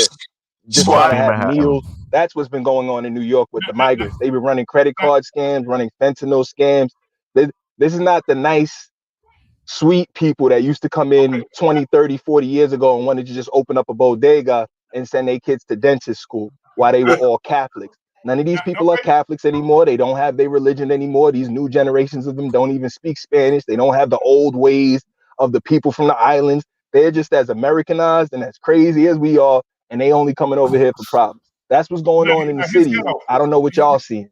just trying to have meals. That's what's been going on in New York with the migrants. They've been running credit card scams, running fentanyl scams. This is not the nice, sweet people that used to come in 20, 30, 40 years ago and wanted to just open up a bodega and send their kids to dentist school while they were all Catholics. None of these people are Catholics anymore. They don't have their religion anymore. These new generations of them don't even speak Spanish. They don't have the old ways of the people from the islands. They're just as Americanized and as crazy as we are, and they only coming over here for problems. That's what's going on in the city. I don't know what y'all seeing,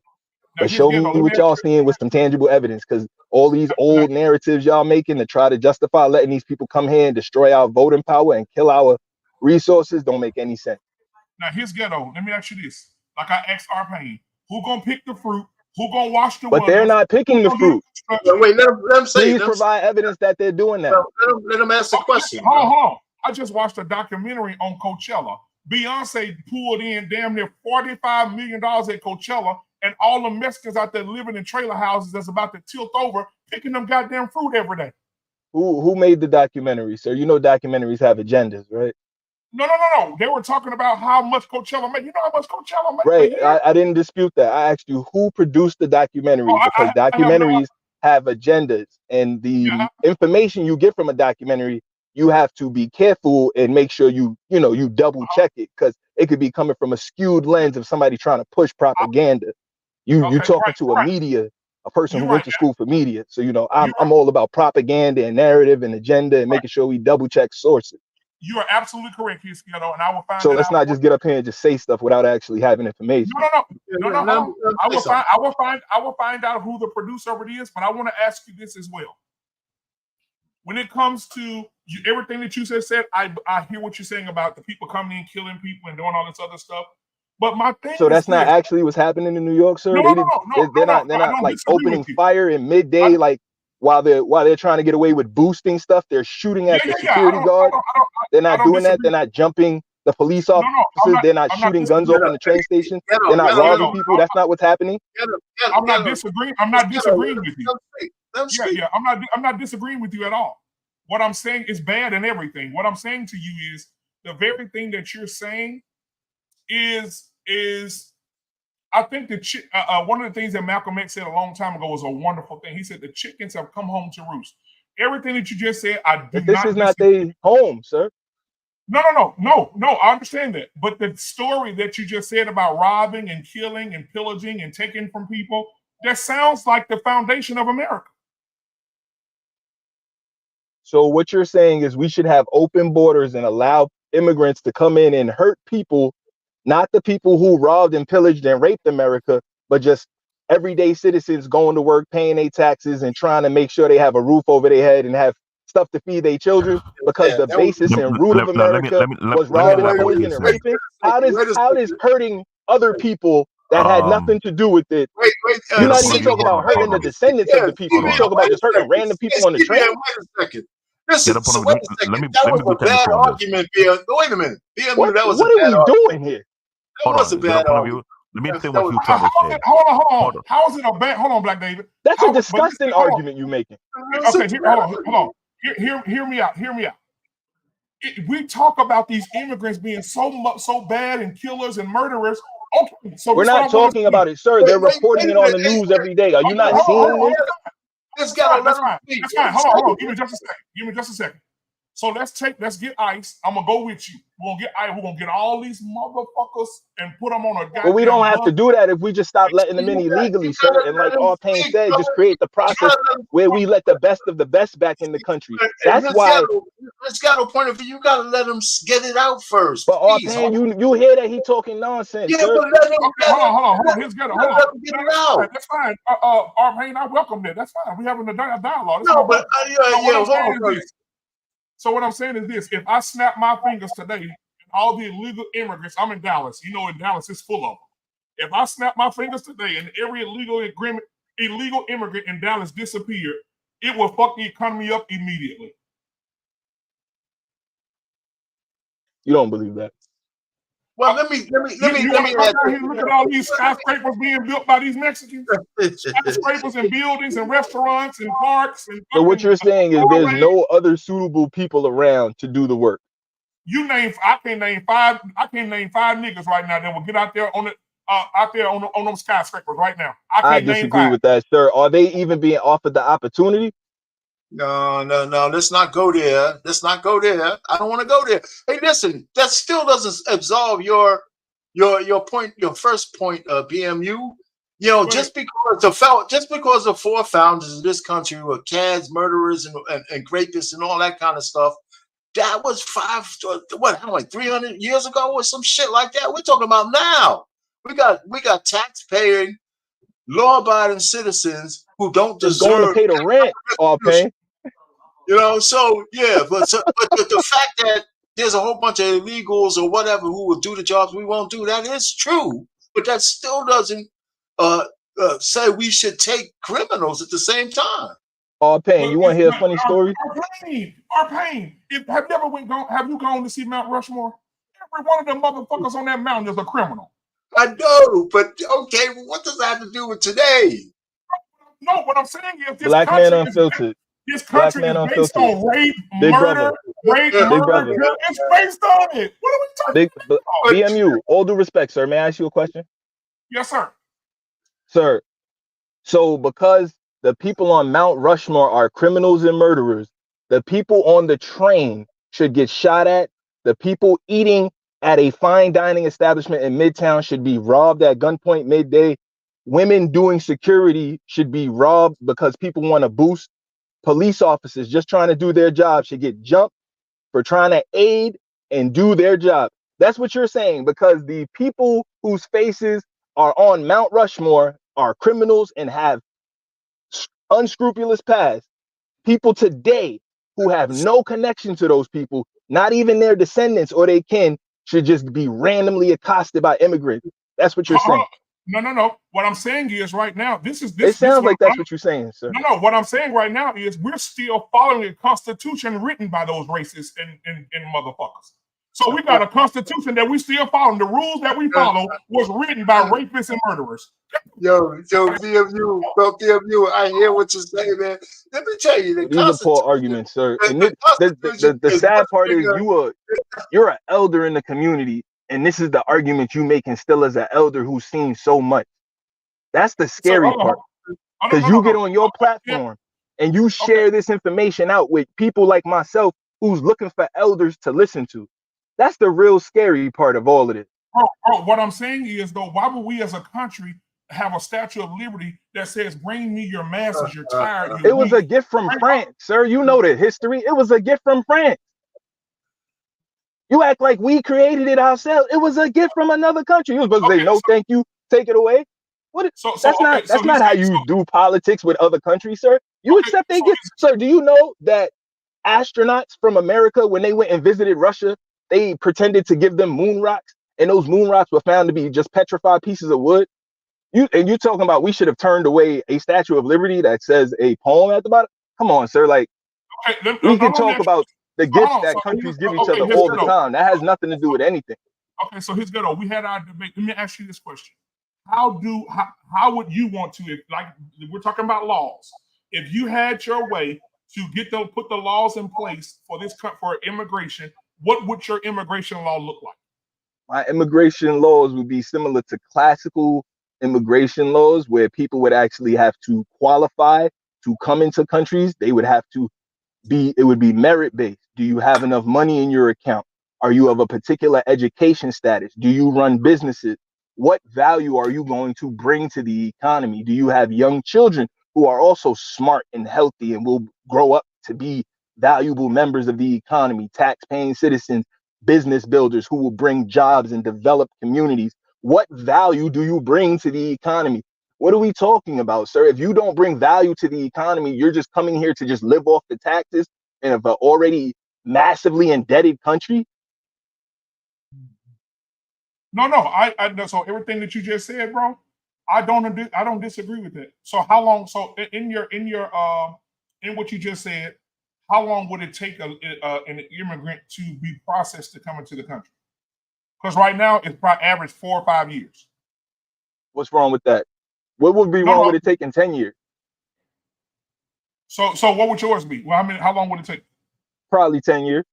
but show me what y'all seeing with some tangible evidence, because all these old narratives y'all making to try to justify letting these people come here and destroy our voting power and kill our resources don't make any sense. Now here's ghetto. Let me ask you this. Like I asked R. Payne, who gonna pick the fruit? Who gonna wash the But they're not picking the fruit. Wait, let them say. Please provide evidence that they're doing that. Let them ask the question. Hold on. I just watched a documentary on Coachella. Beyonce pulled in damn near $45 million at Coachella, and all the Mexicans out there living in trailer houses that's about to tilt over, picking them goddamn fruit every day. Who made the documentary, sir? You know documentaries have agendas, right? No. They were talking about how much Coachella made. You know how much Coachella made? Right. I didn't dispute that. I asked you who produced the documentary because documentaries have agendas, and the information you get from a documentary, you have to be careful and make sure you double check it, because it could be coming from a skewed lens of somebody trying to push propaganda. You talking to a person who went to school for media. So I'm all about propaganda and narrative and agenda and making sure we double check sources. You are absolutely correct, Kiskino, and I will find. So let's not just get up here and just say stuff without actually having information. No. I will find out who the producer of it is, but I want to ask you this as well. When it comes to everything that you said, I hear what you're saying about the people coming in, killing people, and doing all this other stuff. But my thing. So that's not actually what's happening in New York, sir. They're not like opening fire in midday, like. While they're trying to get away with boosting stuff, they're shooting at the security guard. They're not doing that. They're not jumping the police officers. They're not shooting guns off in the train station. They're not robbing people. That's not what's happening. I'm not disagreeing. I'm not disagreeing with you. I'm not disagreeing with you at all. What I'm saying is bad and everything. What I'm saying to you is the very thing that you're saying is. I think one of the things that Malcolm X said a long time ago was a wonderful thing. He said the chickens have come home to roost. Everything that you just said, this is not their home, sir. No. I understand that, but the story that you just said about robbing and killing and pillaging and taking from people, that sounds like the foundation of America. So what you're saying is we should have open borders and allow immigrants to come in and hurt people. Not the people who robbed and pillaged and raped America, but just everyday citizens going to work, paying their taxes, and trying to make sure they have a roof over their head and have stuff to feed their children, because the basis and root of America was robbing, pillaging, and raping. How does hurting other people that had nothing to do with it? You're not even talking about hurting the descendants of the people. You talk about just hurting random people on the train. Wait a second. Listen, so wait a second. That was a bad argument, Bill. Wait a minute. What are we doing here? That was a bad argument. Let me say what you trying to say. Hold on. How is it a bad? Hold on, Black David. That's a disgusting argument you're making. Okay, hold on. Hear me out. We talk about these immigrants being so bad and killers and murderers. Okay, so we're not talking about it, sir. They're reporting it on the news every day. Are you not seeing this? That's fine. Hold on. Give me just a second. So let's get ICE. I'm gonna go with you. We're gonna get ICE. We're gonna get all these motherfuckers and put them on a goddamn. But we don't have to do that if we just stop letting them in illegally, sir. And like Payne said, just create the process where we let the best of the best back in the country. That's why. It's got a point of view. You gotta let them get it out first. But Payne, you hear that he talking nonsense? Yeah, sir. but let him hold on. Here's good. Hold on. Get it out. That's fine. Payne, I welcome that. That's fine. We're having a dialogue. No, but hold on. So what I'm saying is this: if I snap my fingers today, and all the illegal immigrants, I'm in Dallas. You know, in Dallas, it's full of them. If I snap my fingers today and every illegal immigrant in Dallas disappeared, it will fuck the economy up immediately. You don't believe that? Well, let me look at all these skyscrapers being built by these Mexicans. Skyscrapers and buildings and restaurants and parks. And so what you're saying is there's no other suitable people around to do the work. I can't name five niggas right now that will get out there on them skyscrapers right now. I disagree with that, sir. Are they even being offered the opportunity? No. Let's not go there. I don't want to go there. Hey, listen, that still doesn't absolve your point, your first point, BMU. You know, just because the four founders of this country were cads, murderers, and rapists and all that kind of stuff, that was 300 years ago or some shit like that. We're talking about now. We got tax-paying, law-abiding citizens who don't deserve going to pay the rent. Payne. You know, so yeah, but the fact that there's a whole bunch of illegals or whatever who will do the jobs we won't do, that is true. But that still doesn't say we should take criminals at the same time. Payne, you want to hear a funny story? Payne, have you gone to see Mount Rushmore? Every one of them motherfuckers on that mountain is a criminal. I know, but okay, what does that have to do with today? No, what I'm saying is this Black Man Unfiltered. This country is based on rape, murder, rape, murder, it's based on it. What are we talking about? BMU, all due respect, sir. May I ask you a question? Yes, sir. Sir, so because the people on Mount Rushmore are criminals and murderers, the people on the train should get shot at. The people eating at a fine dining establishment in Midtown should be robbed at gunpoint midday. Women doing security should be robbed because people want to boost. Police officers just trying to do their job should get jumped for trying to aid and do their job. That's what you're saying, because the people whose faces are on Mount Rushmore are criminals and have unscrupulous past. People today who have no connection to those people, not even their descendants or they kin, should just be randomly accosted by immigrants. That's what you're saying. No. What I'm saying is right now, this. It sounds like that's what you're saying, sir. No. What I'm saying right now is we're still following a constitution written by those racists and motherfuckers. So we got a constitution that we still following. The rules that we follow was written by rapists and murderers. Yo, BMU, I hear what you're saying, man. Let me tell you, these are poor arguments, sir. And the sad part is you're an elder in the community, and this is the argument you making still as an elder who's seen so much. That's the scary part, because you get on your platform and you share this information out with people like myself who's looking for elders to listen to. That's the real scary part of all of this. Bro, what I'm saying is, though, why would we as a country have a Statue of Liberty that says, bring me your masses, you're tired. It was a gift from France, sir. You know the history. It was a gift from France. You act like we created it ourselves. It was a gift from another country. You was supposed to say, no, thank you, take it away. That's not how you do politics with other countries, sir. You accept they gifts. Sir, do you know that astronauts from America, when they went and visited Russia, they pretended to give them moon rocks, and those moon rocks were found to be just petrified pieces of wood? You're talking about we should have turned away a Statue of Liberty that says a poem at the bottom? Come on, sir. Like, we can talk about the gifts that countries give each other all the time. That has nothing to do with anything. Okay, so here's good. We had our debate. Let me ask you this question: How would you want to, if, like, we're talking about laws, if you had your way to put the laws in place for immigration, what would your immigration law look like? My immigration laws would be similar to classical immigration laws, where people would actually have to qualify to come into countries. They would have to it would be merit-based. Do you have enough money in your account? Are you of a particular education status? Do you run businesses? What value are you going to bring to the economy? Do you have young children who are also smart and healthy and will grow up to be valuable members of the economy, tax-paying citizens, business builders who will bring jobs and develop communities? What value do you bring to the economy? What are we talking about, sir? If you don't bring value to the economy, you're just coming here to just live off the taxes in an already massively indebted country. No. So everything that you just said, bro, I don't disagree with it. So how long? So in what you just said, how long would it take an immigrant to be processed to come into the country? Because right now it's probably average 4 or 5 years. What's wrong with that? What would be wrong with it taking 10 years? So what would yours be? Well, how long would it take? Probably 10 years.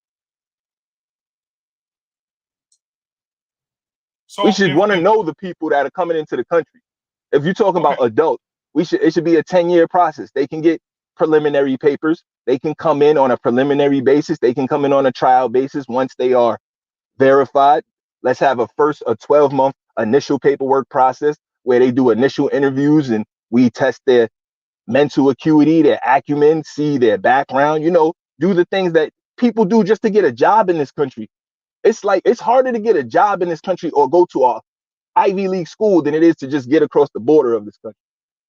So we should want to know the people that are coming into the country. If you're talking about adults, it should be a 10-year process. They can get preliminary papers. They can come in on a preliminary basis. They can come in on a trial basis once they are verified. Let's have a 12-month initial paperwork process where they do initial interviews and we test their mental acuity, their acumen, see their background, do the things that people do just to get a job in this country. It's harder to get a job in this country or go to a Ivy League school than it is to just get across the border of this country.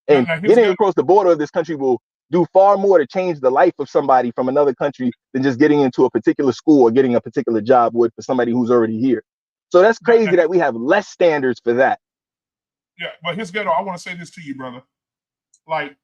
And getting across the border of this country will do far more to change the life of somebody from another country than just getting into a particular school or getting a particular job would for somebody who's already here. So that's crazy that we have less standards for that. Yeah, but here's ghetto. I want to say this to you, brother. Like,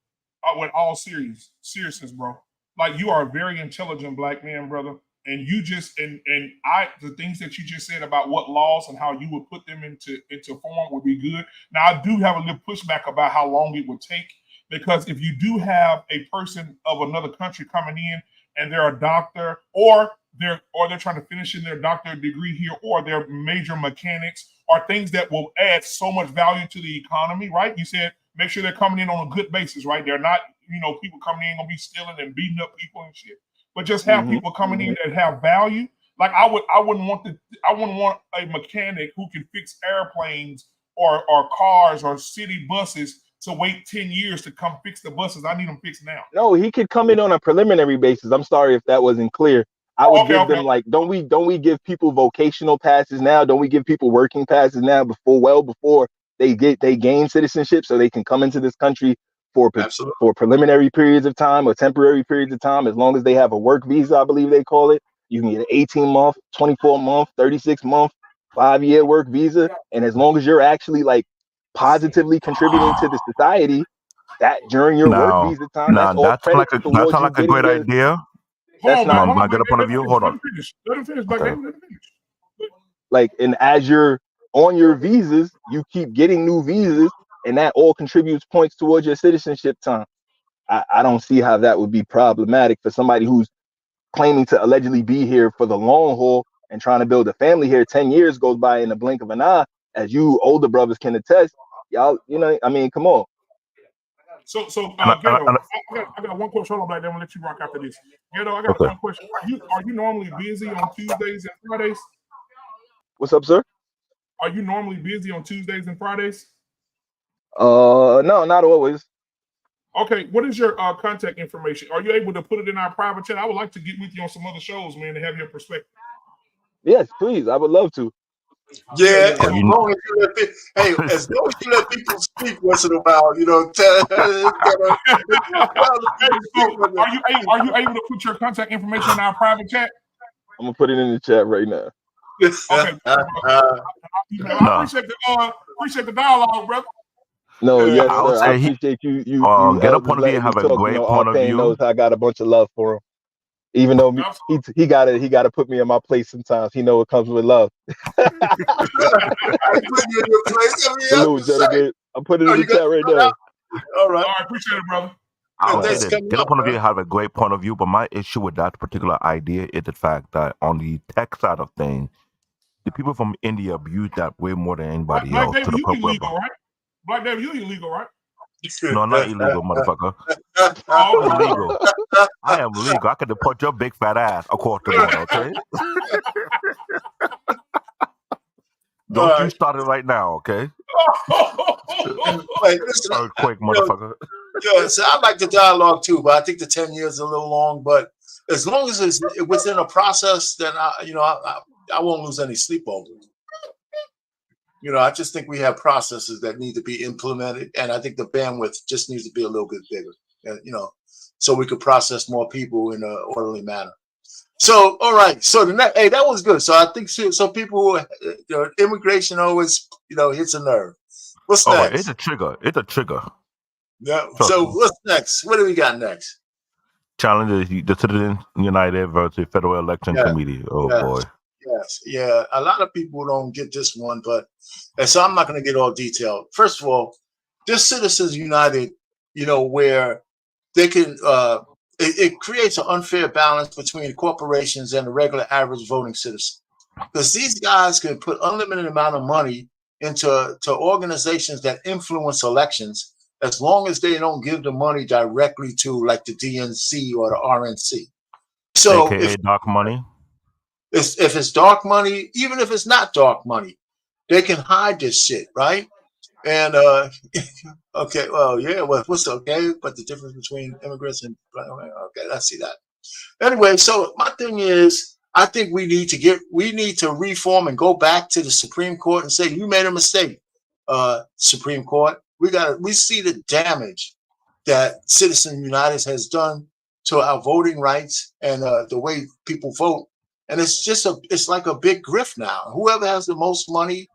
with all seriousness, bro. Like, you are a very intelligent black man, brother. And you just the things that you just said about what laws and how you would put them into form would be good. Now, I do have a little pushback about how long it would take, because if you do have a person of another country coming in and they're a doctor, or they're trying to finish in their doctorate degree here, or they're major mechanics, or things that will add so much value to the economy, right? You said make sure they're coming in on a good basis, right? They're not, people coming in gonna be stealing and beating up people and shit. But just have people coming in that have value. Like I wouldn't want a mechanic who can fix airplanes or cars or city buses to wait 10 years to come fix the buses. I need them fixed now. No, he could come in on a preliminary basis. I'm sorry if that wasn't clear. I would give them like, don't we give people vocational passes now? Don't we give people working passes now before they gain citizenship so they can come into this country for preliminary periods of time or temporary periods of time, as long as they have a work visa, I believe they call it. You can get an 18-month, 24-month, 36-month, 5-year work visa. And as long as you're actually like positively contributing to the society, that during your work visa time, that's all credit towards you getting great idea. That's not. Hold on, get up on the view. Hold on. Let him finish. Let him finish. Like, and as you're on your visas, you keep getting new visas, and that all contributes points towards your citizenship time. I don't see how that would be problematic for somebody who's claiming to allegedly be here for the long haul and trying to build a family here. 10 years goes by in the blink of an eye, as you older brothers can attest. Y'all, I mean, come on. So, Ghetto, I got one question. Hold on, Black. Then we'll let you rock after this. Ghetto, I got one question. Are you normally busy on Tuesdays and Fridays? What's up, sir? Are you normally busy on Tuesdays and Fridays? No, not always. Okay, what is your contact information? Are you able to put it in our private chat? I would like to get with you on some other shows, man, to have your perspective. Yes, please. I would love to. Yeah, as long as you let people speak once in a while, Are you able to put your contact information in our private chat? I'm gonna put it in the chat right now. Okay. I appreciate the dialogue, brother. No, yes, sir. I appreciate you. Get up on the view and have a great point of view. Knows I got a bunch of love for him. Even though he gotta put me in my place sometimes. He know it comes with love. I put you in your place. I'm putting it in the chat right now. All right. I appreciate it, brother. Get up on the view and have a great point of view. But my issue with that particular idea is the fact that on the tech side of things, the people from India abuse that way more than anybody else. Black David, you illegal, right? Black David, you illegal, right? No, I'm not illegal, motherfucker. I'm legal. I am legal. I can deport your big fat ass across the border, okay? Don't you start it right now, okay? Earthquake, motherfucker. So I like the dialogue too, but I think the 10 years is a little long. But as long as it's within a process, then I won't lose any sleep over it. I just think we have processes that need to be implemented, and I think the bandwidth just needs to be a little bit bigger, so we could process more people in an orderly manner. So, all right. So that was good. So I think so. People who immigration always hits a nerve. What's next? It's a trigger. It's a trigger. Yeah. So what's next? What do we got next? Challenge the Citizens United versus Federal Election Committee. Oh boy. Yes, yeah. A lot of people don't get this one, and so I'm not going to get all detailed. First of all, this Citizens United, where they can, it creates an unfair balance between corporations and the regular average voting citizen, because these guys can put unlimited amount of money into organizations that influence elections, as long as they don't give the money directly to like the DNC or the RNC. So, AKA dark money. If it's dark money, even if it's not dark money, they can hide this shit, right? And okay, well, yeah, what's okay? But the difference between immigrants and okay, let's see that. Anyway, so my thing is, I think we need to reform and go back to the Supreme Court and say you made a mistake, Supreme Court. We see the damage that Citizens United has done to our voting rights and the way people vote. And it's like a big grift now. Whoever has the most money,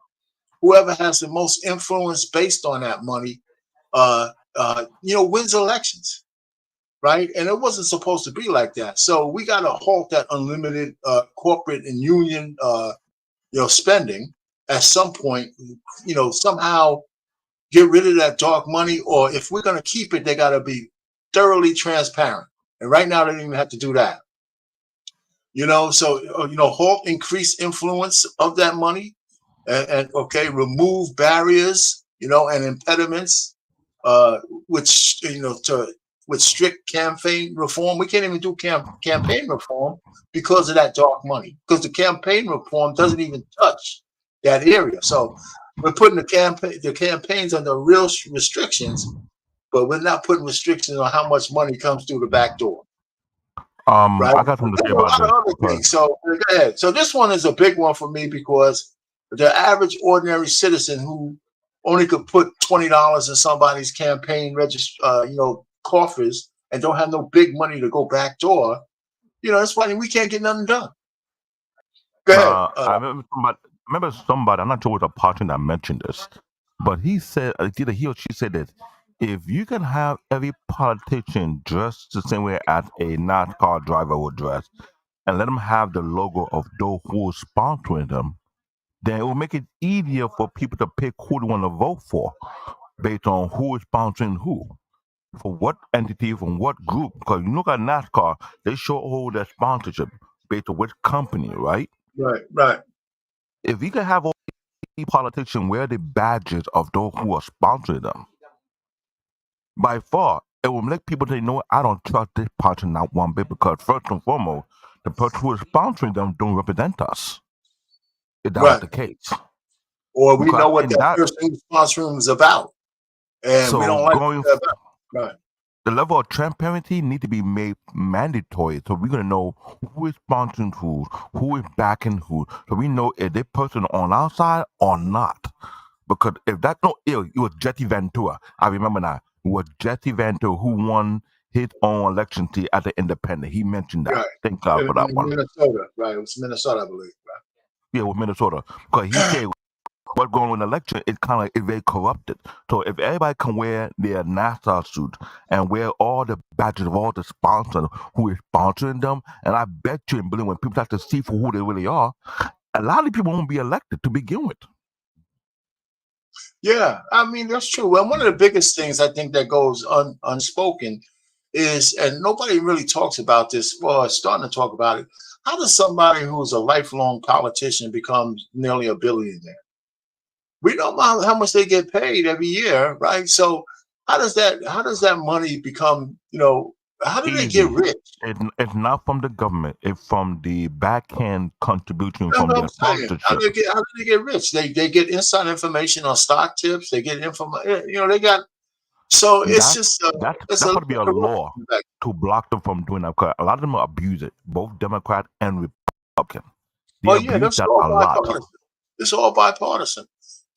whoever has the most influence based on that money, wins elections, right? And it wasn't supposed to be like that. So we got to halt that unlimited corporate and union, spending at some point. Somehow get rid of that dark money, or if we're going to keep it, they got to be thoroughly transparent. And right now, they don't even have to do that. So halt increase influence of that money, and okay, remove barriers, and impediments, which with strict campaign reform. We can't even do campaign reform because of that dark money, because the campaign reform doesn't even touch that area. So we're putting the campaigns under real restrictions, but we're not putting restrictions on how much money comes through the back door. Right. I got something to say There's a about lot this. of other things. So go ahead. So this one is a big one for me because the average ordinary citizen who only could put $20 in somebody's campaign coffers and don't have no big money to go back door, it's funny we can't get nothing done. Go ahead. I remember somebody, I'm not sure what the party that mentioned this, but he said, either he or she said that if you can have every politician dressed the same way as a NASCAR driver would dress and let them have the logo of those who are sponsoring them, then it will make it easier for people to pick who they want to vote for based on who is sponsoring who. For what entity, from what group. Because you look at NASCAR, they show all their sponsorship based on which company, right? Right. If we can have all these politicians wear the badges of those who are sponsoring them, by far, it will make people say, no, I don't trust this person not one bit, because first and foremost, the person who is sponsoring them don't represent us. If that was the case. Or we Because know what that person who's sponsoring is about. And so we don't like that about. Right. The level of transparency need to be made mandatory, so we're gonna know who is sponsoring who is backing who, so we know if this person on our side or not. Because if that's no ill, it was Jesse Ventura. I remember now. It was Jesse Ventura who won his own election seat as an independent. He mentioned that. Right. Thank God for that one. Minnesota, right? It was Minnesota, I believe. Right. Yeah, it was Minnesota. Because he said what's going on in the election is kind of like very corrupted. So if everybody can wear their NASA suit and wear all the badges of all the sponsors who is sponsoring them, and I bet you and believe when people start to see for who they really are, a lot of people won't be elected to begin with. Yeah, I mean, that's true. Well, one of the biggest things I think that goes unspoken is, and nobody really talks about this, well, starting to talk about it, how does somebody who's a lifelong politician become nearly a billionaire? We don't know how much they get paid every year, right? So how does that money become, how do they get rich? It's not from the government. It's from the backhand contribution That's from what their I'm saying. sponsorship. How do they get rich? They get inside information on stock tips. They get information. They got. So it's just that's going to be a law to block them from doing that. Because a lot of them abuse it, both Democrat and Republican. They abuse that a lot. It's all bipartisan.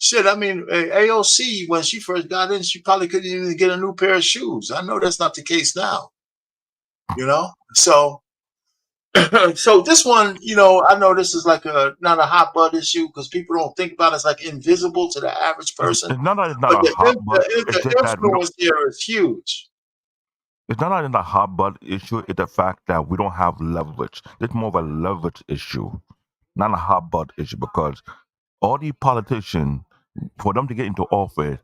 Shit, I mean, AOC, when she first got in, she probably couldn't even get a new pair of shoes. I know that's not the case now. So so this one, I know this is like not a hot button issue because people don't think about it as like invisible to the average person. It's not a hot button. The influence here is huge. It's not even a hot button issue. It's the fact that we don't have leverage. It's more of a leverage issue, not a hot button issue, because all these politicians, for them to get into office,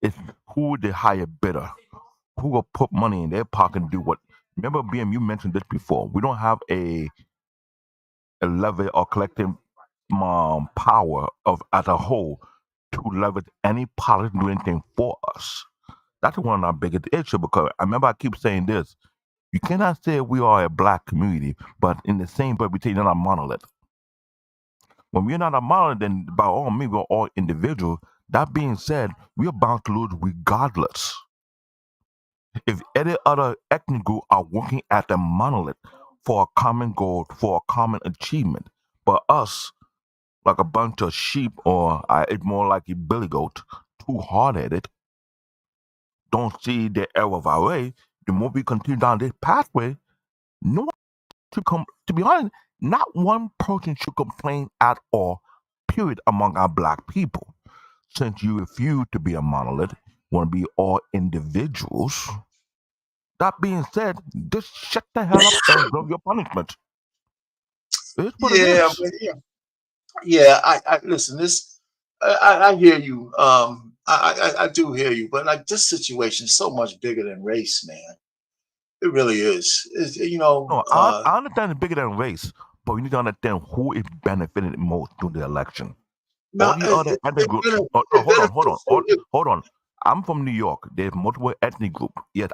it's who the higher bidder, who will put money in their pocket and do what. Remember, BM, you mentioned this before. We don't have a level or collective power of as a whole to leverage any policy to do anything for us. That's one of our biggest issues, because I remember I keep saying this. You cannot say we are a black community, but in the same breath, we say you're not a monolith. When we're not a monolith, then by all means, we're all individuals. That being said, we're bound to lose regardless. If any other ethnic group are working at the monolith for a common goal, for a common achievement, but us, like a bunch of sheep, or it's more like a billy goat, too hard-headed, don't see the error of our way, the more we continue down this pathway, no one should come, to be honest, not one person should complain at all, period, among our black people. Since you refuse to be a monolith, want to be all individuals, that being said, just shut the hell up and absorb your punishment. It's what it is. Yeah. I listen. This, I hear you. I do hear you, but like this situation is so much bigger than race, man. It really is. No, I understand it's bigger than race, but you need to understand who is benefiting most through the election. no, All the other ethnic groups. Oh, it hold benefits. on, hold on. I'm from New York. There's multiple ethnic groups. Yes,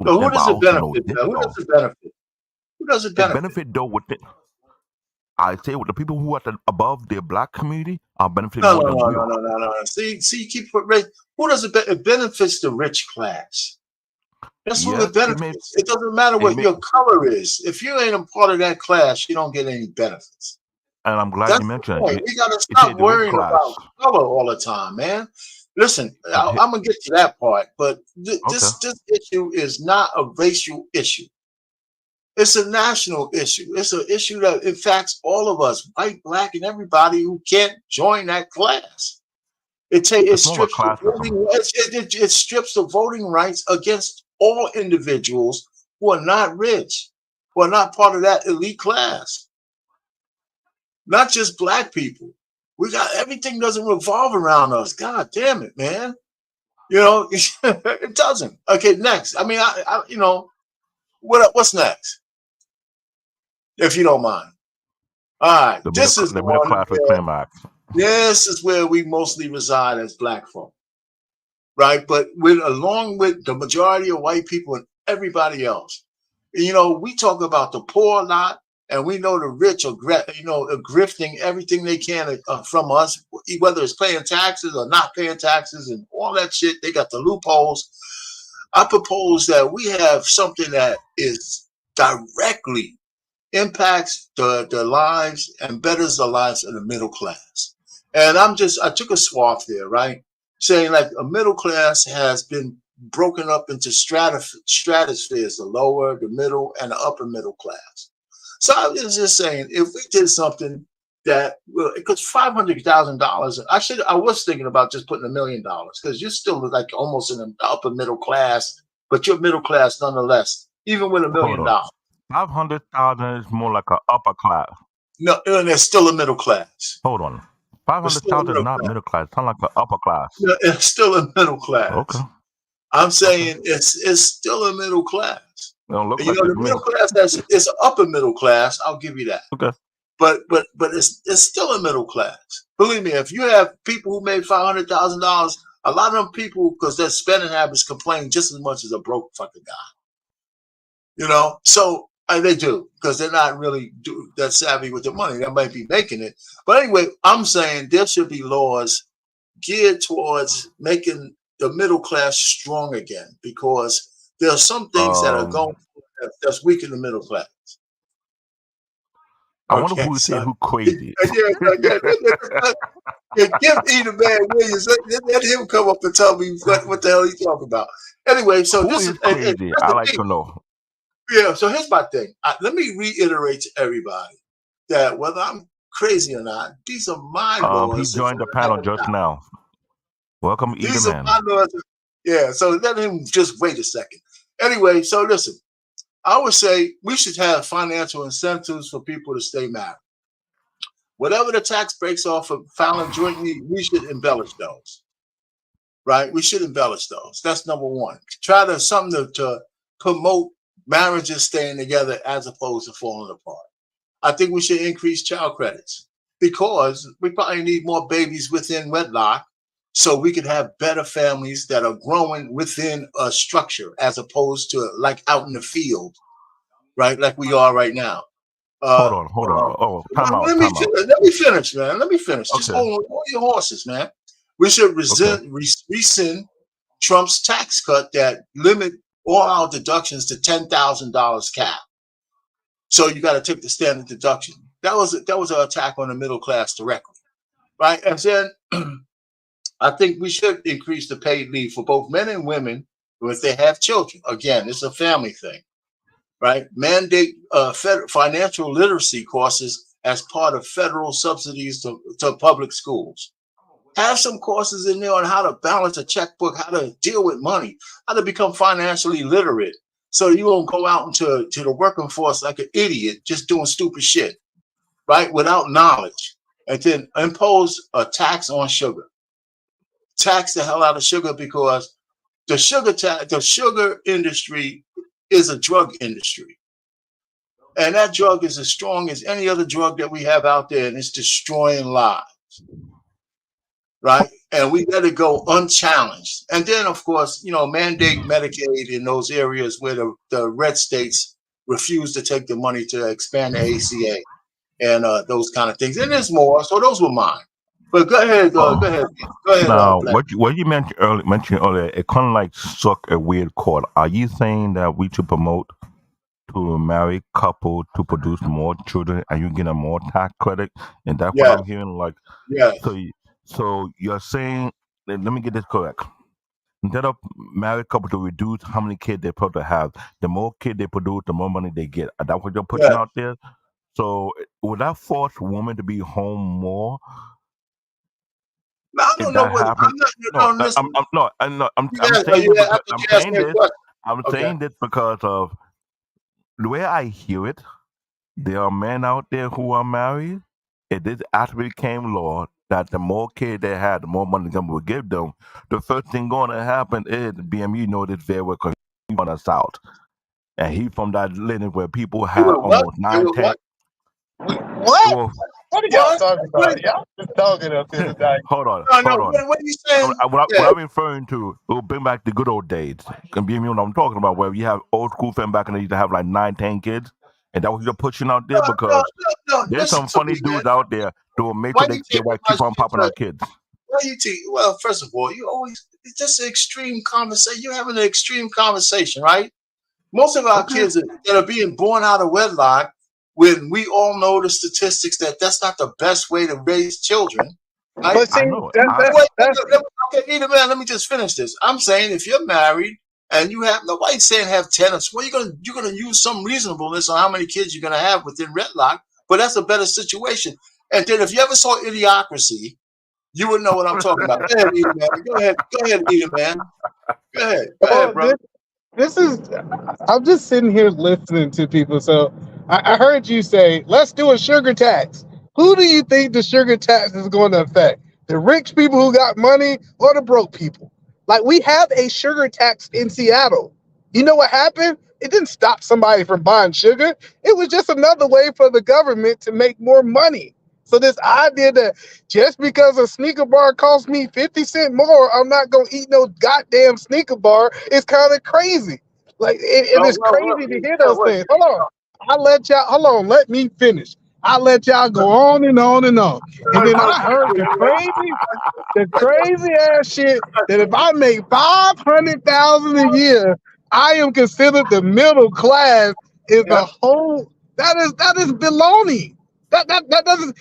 But who but I does it also know benefit? this Who does though. it benefit? Who does it It benefit? benefit though within. I say with the people who are above the black community are benefiting No, more no, than no, we no, are. no, no, no. See, you keep who does it benefits the rich class. That's who Yes, it it may. benefits. It doesn't matter It what may. your color is. If you ain't a part of that class, you don't get any benefits. And I'm glad you That's the mentioned point. it. We gotta It stop said the rich worrying class. about color all the time, man. Listen, Okay. I'm gonna get to that part, but Okay. this issue is not a racial issue. It's a national issue. It's an issue that affects all of us, white, black, and everybody who can't join that class. It It's more of a strips the classism. voting. It strips the voting rights against all individuals who are not rich, who are not part of that elite class. Not just black people. We got everything doesn't revolve around us. God damn it, man. It doesn't. Okay, next. I mean, what's next? If you don't mind. All right, this is the The middle one class where reclaim act. this is where we mostly reside as black folk, right? But along with the majority of white people and everybody else, we talk about the poor a lot, and we know the rich are grifting everything they can from us, whether it's paying taxes or not paying taxes and all that shit. They got the loopholes. I propose that we have something that is directly impacts the lives and betters the lives of the middle class. And I took a swath there, right? Saying like a middle class has been broken up into stratospheres, the lower, the middle, and the upper middle class. So I was just saying, if we did something that, well, it costs $500,000. I was thinking about just putting $1,000,000 because you're still like almost in the upper middle class, but you're middle class nonetheless, even with $1 Hold million. on. 500,000 is more like an upper class. No, and it's still a middle class. Hold on. It's still a 500,000 is middle not class. middle class. It's not like an upper class. No, it's still a middle Okay. class. I'm Okay. saying it's still a middle class. It don't look And, like it the to me. middle class it's an upper middle class. I'll give you that. Okay. But it's still a middle class. Believe me, if you have people who made $500,000, a lot of them people, because their spending habits, complain just as much as a broke fucking guy. So they do, because they're not really that savvy with their money. They might be making it, but anyway, I'm saying there should be laws geared towards making the middle class strong again, because there are some things that are going that's weakening the middle class. I wonder Okay, who would say so who crazy. give Edie Man Williams. Let him come up and tell me what the hell he's talking about. Anyway, so Who this is is crazy? that's I the like thing. to know. Yeah, so here's my thing. Let me reiterate to everybody that whether I'm crazy or not, these are my He laws. joined the panel just now. Welcome, These Eda are Man. my laws. Yeah, so let him just wait a second. Anyway, so listen, I would say we should have financial incentives for people to stay married. Whatever the tax breaks off of filing jointly, we should embellish those. Right? We should embellish those. That's number one. Try to something to promote marriages staying together as opposed to falling apart. I think we should increase child credits because we probably need more babies within wedlock so we could have better families that are growing within a structure as opposed to like out in the field, right? Like we are right now. Hold on. Oh, time out. Let me finish, man. Let me finish. Just Okay. hold your horses, man. We should rescind Trump's tax cut that limit all our deductions to $10,000 cap. So you got to take the standard deduction. That was an attack on the middle class directly, right? And then I think we should increase the paid leave for both men and women if they have children. Again, it's a family thing, right? Mandate financial literacy courses as part of federal subsidies to public schools. Have some courses in there on how to balance a checkbook, how to deal with money, how to become financially literate, so you won't go out into the working force like an idiot just doing stupid shit, right? Without knowledge. And then impose a tax on sugar. Tax the hell out of sugar because the sugar industry is a drug industry. And that drug is as strong as any other drug that we have out there, and it's destroying lives. Right? And we let it go unchallenged. And then, of course, mandate Medicaid in those areas where the red states refuse to take the money to expand the ACA and those kind of things. And there's more. So those were mine. But go ahead. Go ahead. Now, Black. what you mentioned earlier, it kind of like struck a weird chord. Are you saying that we should promote to a married couple to produce more children and you get a more tax credit? And that's what I'm hearing. Like, so you're saying, let me get this correct. Instead of married couple to reduce how many kids they're supposed to have, the more kids they produce, the more money they get. Is that what you're putting out there? So would that force women to be home more? I don't know what I'm saying this because of the way I hear it. There are men out there who are married. If this actually became law that the more kids they had, the more money the government would give them, the first thing going to happen is BMU know this very well because he want us out. And he from that lineage where people had almost 9, 10. What? What are y'all talking about? Y'all just talking up here tonight. Hold on. What are you saying? What I'm referring to, it will bring back the good old days. And BMU know what I'm talking about, where you have old school family back in the day to have like 9, 10 kids. And that what you're pushing out there? Because there's some funny dudes out there that will make sure they wife keep on popping out kids. Well, first of all, it's just an extreme conversation. You're having an extreme conversation, right? Most of our kids that are being born out of wedlock, when we all know the statistics that's not the best way to raise children. Right? But see, okay, either man, let me just finish this. I'm saying if you're married and you have nobody's saying have 10 or 12, you're gonna use some reasonableness on how many kids you're gonna have within wedlock, but that's a better situation. And then if you ever saw Idiocracy, you would know what I'm talking about. Go ahead, Edie, man. Go ahead, Edie, man. Go ahead, bro. I'm just sitting here listening to people. So I heard you say, let's do a sugar tax. Who do you think the sugar tax is going to affect? The rich people who got money or the broke people? Like, we have a sugar tax in Seattle. You know what happened? It didn't stop somebody from buying sugar. It was just another way for the government to make more money. So this idea that just because a sneaker bar costs me 50 cents more, I'm not going to eat no goddamn sneaker bar is kind of crazy. Like, it is crazy to hear those things. Hold on, let me finish. I'll let y'all go on and on and on. And then I heard the crazy ass shit that if I make $500,000 a year, I am considered the middle class. Is the whole that is baloney. That doesn't.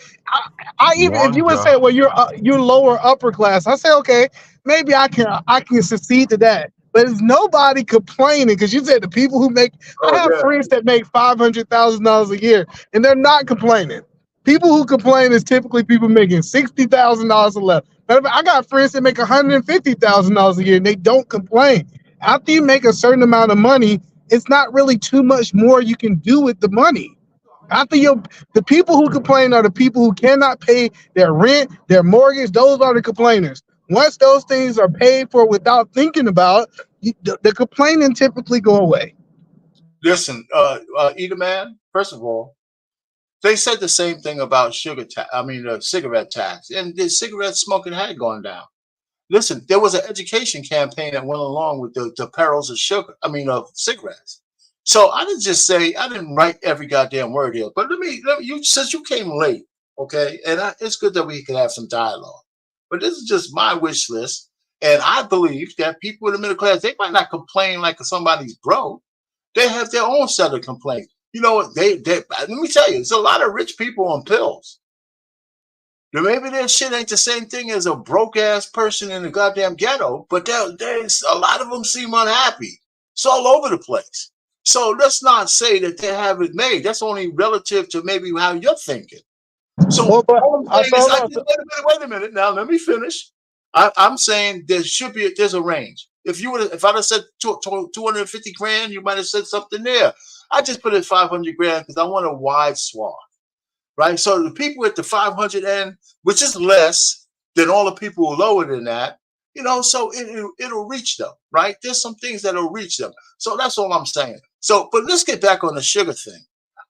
I even if you would say, well, you're lower upper class, I say, okay, maybe I can succeed to that. But there's nobody complaining because you said the people who make. I have friends that make $500,000 a year, and they're not complaining. People who complain is typically people making $60,000 or less. I got friends that make $150,000 a year, and they don't complain. After you make a certain amount of money, it's not really too much more you can do with the money. The people who complain are the people who cannot pay their rent, their mortgage. Those are the complainers. Once those things are paid for without thinking about, the complaining typically go away. Listen, Edie, man, first of all, they said the same thing about cigarette tax, and the cigarette smoking had gone down. Listen, there was an education campaign that went along with the perils of of cigarettes. So I didn't write every goddamn word here, but let me since you came late, okay, and it's good that we can have some dialogue. But this is just my wish list, and I believe that people in the middle class, they might not complain like somebody's broke. They have their own set of complaints. You know what? They let me tell you, there's a lot of rich people on pills. Maybe their shit ain't the same thing as a broke ass person in the goddamn ghetto, but there's a lot of them seem unhappy. It's all over the place. So let's not say that they have it made. That's only relative to maybe how you're thinking. So wait a minute. Now let me finish. I'm saying there's a range. If I'd have said 250 grand, you might have said something there. I just put it 500 grand because I want a wide swath. Right, so the people at the 500 end, which is less than all the people who are lower than that, so it'll reach them, right? There's some things that'll reach them. So that's all I'm saying. So, but let's get back on the sugar thing.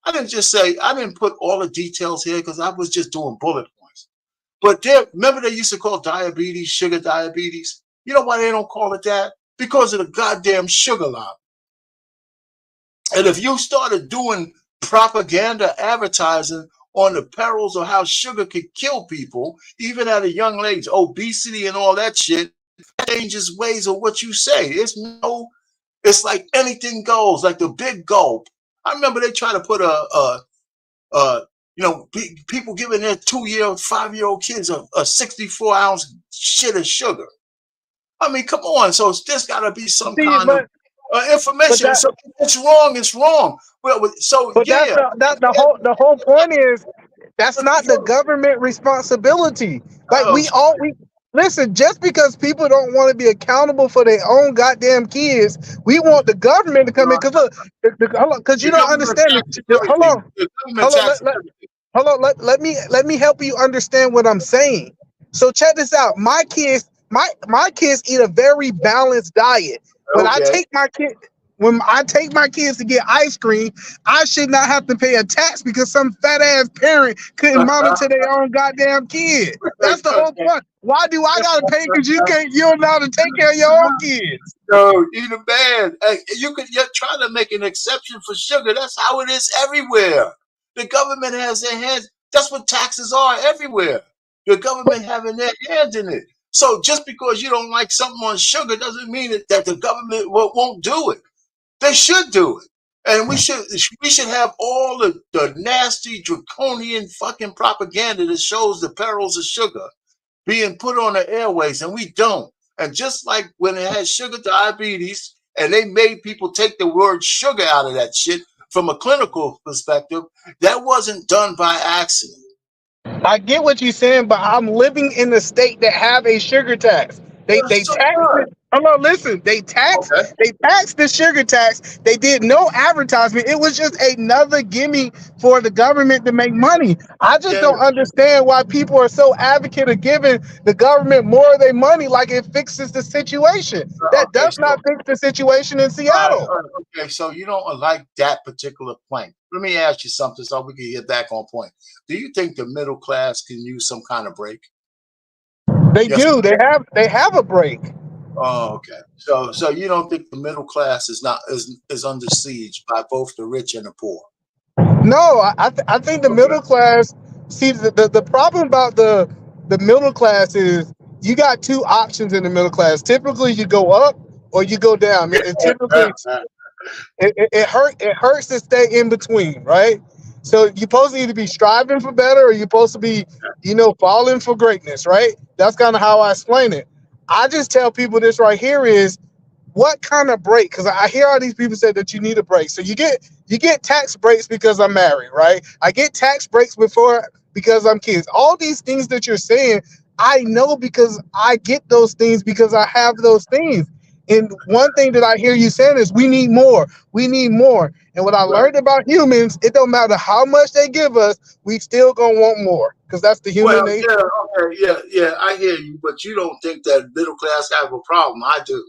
I didn't put all the details here because I was just doing bullet points. But remember they used to call diabetes sugar diabetes? You know why they don't call it that? Because of the goddamn sugar lobby. And if you started doing propaganda advertising on the perils of how sugar could kill people, even at a young age, obesity and all that shit, changes ways of what you say. It's like anything goes, like the big gulp. I remember they try to put people giving their 2-year-old, 5-year-old kids a 64-ounce shit of sugar. I mean, come on. So there's got to be some kind of information. So it's wrong. It's wrong. That's the whole point is that's not the government responsibility. Like we listen, just because people don't want to be accountable for their own goddamn kids, we want the government to come in. Because look, because you don't understand it. Hold on. Let me help you understand what I'm saying. So check this out. My kids eat a very balanced diet. When I take my kids to get ice cream, I should not have to pay a tax because some fat ass parent couldn't monitor their own goddamn kid. That's the whole point. Why do I gotta pay? Because you don't know how to take care of your own kids. No, you're the man. You're trying to make an exception for sugar. That's how it is everywhere. The government has their hands. That's what taxes are everywhere. The government having their hands in it. So just because you don't like something on sugar doesn't mean that the government won't do it. They should do it. And we should have all the nasty, draconian fucking propaganda that shows the perils of sugar being put on the airways, and we don't. And just like when they had sugar diabetes and they made people take the word sugar out of that shit from a clinical perspective, that wasn't done by accident. I get what you're saying, but I'm living in a state that have a sugar tax. They tax it. Hello, listen. They tax the sugar tax. They did no advertisement. It was just another gimme for the government to make money. I just don't understand why people are so advocate of giving the government more of their money like it fixes the situation. That does not fix the situation in Seattle. Okay, so you don't like that particular point. Let me ask you something so we can get back on point. Do you think the middle class can use some kind of break? They do. They have a break. Oh, okay. So you don't think the middle class is under siege by both the rich and the poor? No, I think the middle class. See, the problem about the middle class is you got two options in the middle class. Typically, you go up or you go down. Typically, it hurts to stay in between, right? So you're supposed to either be striving for better or you're supposed to be, falling for greatness, right? That's kind of how I explain it. I just tell people this right here is what kind of break? Because I hear all these people say that you need a break. So you get tax breaks because I'm married, right? I get tax breaks because I'm kids. All these things that you're saying, I know because I get those things because I have those things. And one thing that I hear you saying is we need more. We need more. And what I learned about humans, it don't matter how much they give us, we still gonna want more because that's the human nature. Yeah, I hear you, but you don't think that middle class have a problem. I do.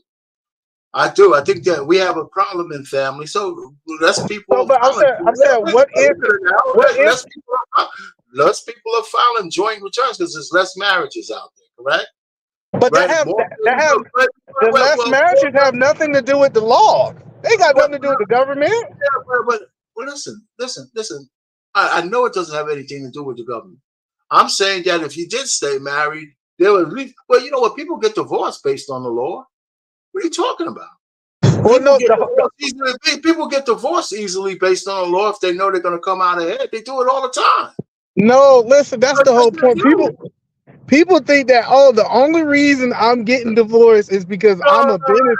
I think that we have a problem in family. So less people. I'm saying, less people are filing joint returns because there's less marriages out there, correct? But the less marriages have nothing to do with the law. They got nothing to do with the government. Yeah, but listen. I know it doesn't have anything to do with the government. I'm saying that if you did stay married, there would be. Well, you know what? People get divorced based on the law. What are you talking about? Well, people get divorced easily based on the law if they know they're going to come out ahead. They do it all the time. No, listen, that's the whole point. People think that, the only reason I'm getting divorced is because I'm a business.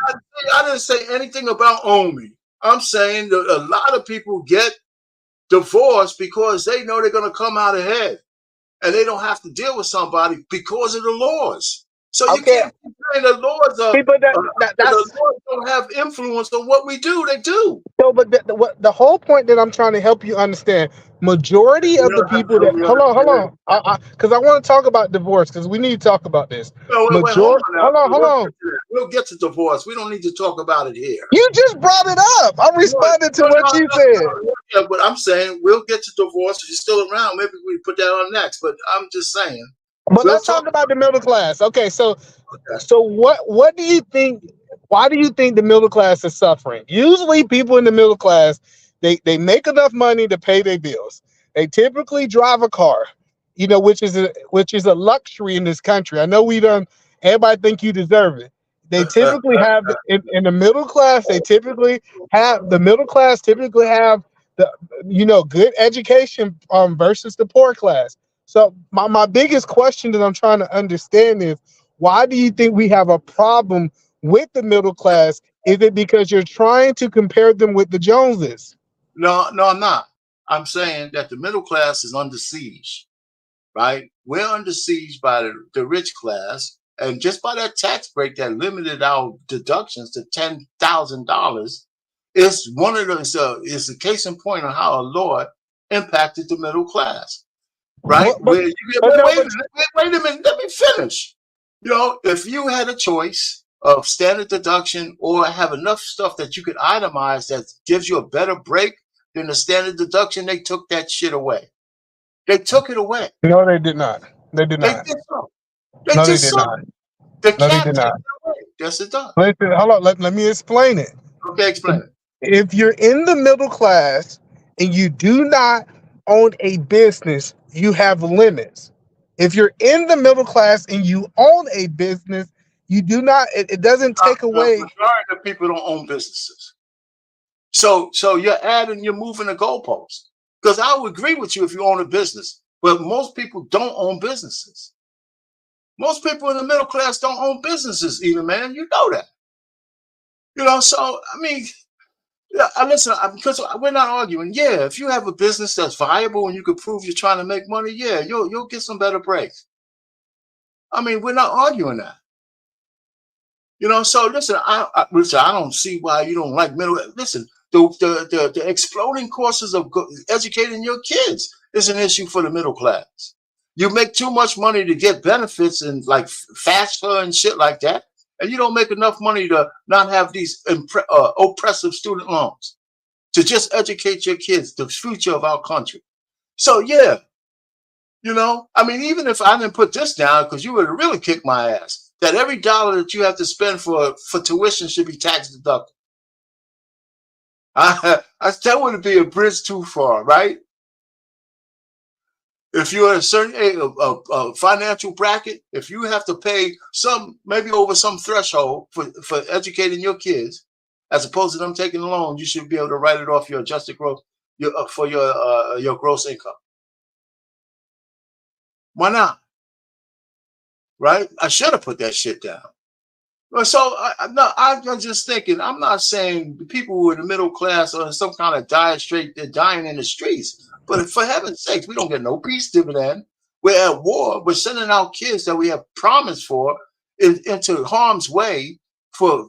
I didn't say anything about Omi. I'm saying that a lot of people get divorced because they know they're going to come out ahead and they don't have to deal with somebody because of the laws. So you can't complain the laws the laws don't have influence on what we do. They do. So, but the whole point that I'm trying to help you understand, Majority of the people that hold on, because I want to talk about divorce because we need to talk about this. No, wait, hold Majority, on now. hold on. We'll get to divorce. We don't need to talk about it here. You just brought it up. I'm responding to what you said. Yeah, but I'm saying we'll get to divorce. If you're still around, maybe we put that on next. But I'm just saying. But let's talk about the middle class. Okay, so what do you think? Why do you think the middle class is suffering? Usually, people in the middle class they make enough money to pay their bills. They typically drive a car, which is a luxury in this country. I know we don't. Everybody think you deserve it. They typically have in the middle class. The middle class typically have the good education versus the poor class. So my biggest question that I'm trying to understand is, why do you think we have a problem with the middle class? Is it because you're trying to compare them with the Joneses? No, I'm not. I'm saying that the middle class is under siege, right? We're under siege by the rich class. And just by that tax break that limited our deductions to $10,000 is one of those, is the case in point on how a law impacted the middle class. Right? Wait a minute, let me finish. If you had a choice of standard deduction or have enough stuff that you could itemize that gives you a better break than the standard deduction, they took that shit away. They took it away. No, they did not. They did not. They did so. They no, just they did so. not. The No, they cap did took not. it away. Yes, it does. Listen, hold on. Let me explain it. Okay, explain it. If you're in the middle class and you do not own a business, you have limits. If you're in the middle class and you own a business, you do not. It doesn't take away. The majority of people don't own businesses. So you're moving the goalposts. Because I would agree with you if you own a business, but most people don't own businesses. Most people in the middle class don't own businesses either, man. You know that. So I mean, listen, because we're not arguing. Yeah, if you have a business that's viable and you can prove you're trying to make money, yeah, you'll get some better breaks. I mean, we're not arguing that. So listen, I don't see why you don't like middle. Listen, the exploding courses of educating your kids is an issue for the middle class. You make too much money to get benefits and like FAFSA and shit like that, and you don't make enough money to not have these oppressive student loans to just educate your kids, the future of our country. So yeah, I mean, even if I didn't put this down, because you would have really kicked my ass, that every dollar that you have to spend for tuition should be tax deductible. That wouldn't be a bridge too far, right? If you're in a certain financial bracket, if you have to pay maybe over some threshold for educating your kids, as opposed to them taking a loan, you should be able to write it off your adjusted growth for your gross income. Why not? Right? I should have put that shit down. So I'm just thinking. I'm not saying the people who are in the middle class are in some kind of dire strait. They're dying in the streets. But for heaven's sakes, we don't get no peace dividend. We're at war. We're sending our kids that we have promised for into harm's way for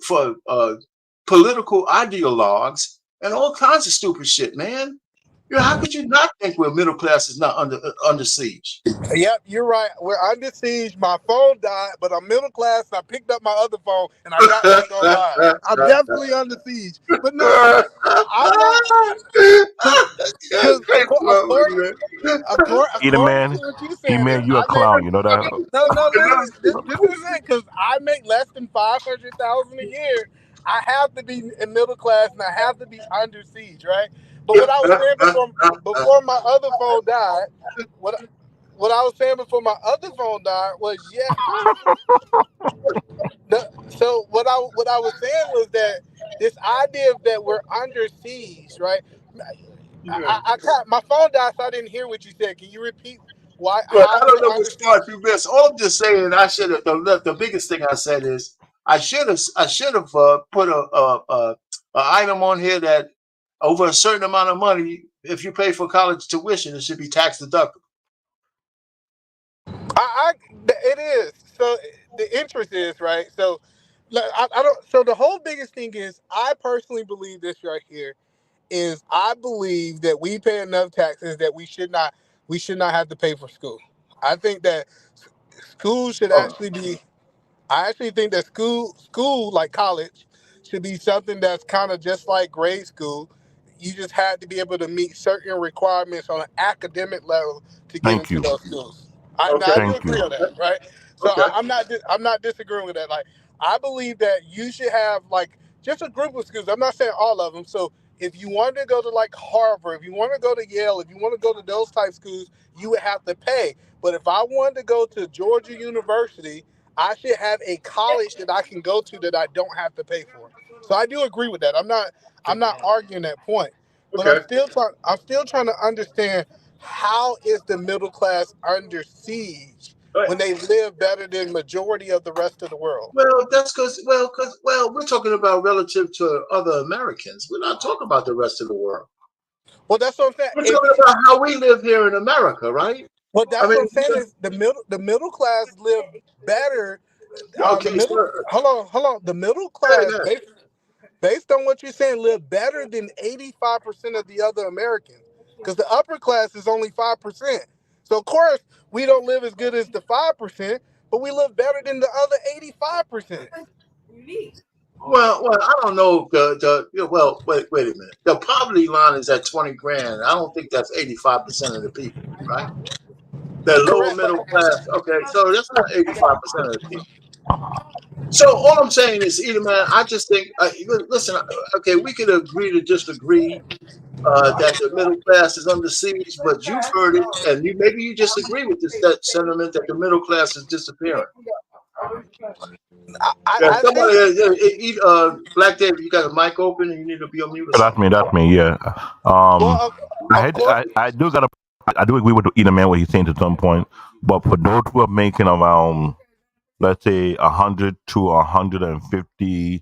political ideologues and all kinds of stupid shit, man. How could you not think we're middle class is not under siege? Yep, you're right. We're under siege. My phone died, but I'm middle class. And I picked up my other phone, and I got back online. I'm definitely under siege. But no, I'm not. According to what you said, E-Man, you a clown. You know that? No, listen. This is it, because I make less than $500,000 a year. I have to be in middle class, and I have to be under siege, right? But what I was saying before my other phone died, what I was saying before my other phone died was, so what I was saying was that this idea that we're under siege, right? My phone died, so I didn't hear what you said. Can you repeat why? I don't know which part you missed. All I'm just saying, I should have. The biggest thing I said is I should have put a item on here that over a certain amount of money, if you pay for college tuition, it should be tax deductible. It is. So the interest is right. So I don't. So the whole biggest thing is, I personally believe this right here is I believe that we pay enough taxes that we should not have to pay for school. I think that school should Oh, actually be. I actually think that school like college should be something that's kind of just like grade school. You just had to be able to meet certain requirements on an academic level to get Thank into you. those schools. okay, I do Thank agree you. on that, right? So okay. I'm not disagreeing with that. Like I believe that you should have like just a group of schools. I'm not saying all of them. So if you wanted to go to like Harvard, if you want to go to Yale, if you want to go to those type schools, you would have to pay. But if I wanted to go to Georgia University, I should have a college that I can go to that I don't have to pay for. So I do agree with that. I'm not arguing that point. But Okay. I'm still trying to understand how is the middle class under siege Right. when they live better than majority of the rest of the world? Well, that's because we're talking about relative to other Americans. We're not talking about the rest of the world. Well, that's what I'm saying. We're talking about how we live here in America, right? Well, I that's mean, what I'm saying is the middle class live better. okay, sir. Hold on. The middle Wait a class, minute. based on what you're saying, live better than 85% of the other Americans. Because the upper class is only 5%. So of course we don't live as good as the 5%, but we live better than the other 85%. Well, I don't know. Well, wait a minute. The poverty line is at 20 grand. I don't think that's 85% of the people, right? The lower Correct. middle class. Okay, so that's not 85% of the people. So all I'm saying is, either man, I just think. Listen, okay, we could agree to disagree that the middle class is under siege, but you've heard it, and maybe you disagree with that sentiment that the middle class is disappearing. Yeah, I somebody, think Black David, you got a mic open and you need to be on mute or That's something. me. That's me. Yeah. Um, well of course I do agree with either man what he's saying to some point, but for those who are making around, let's say, 100 to 150,000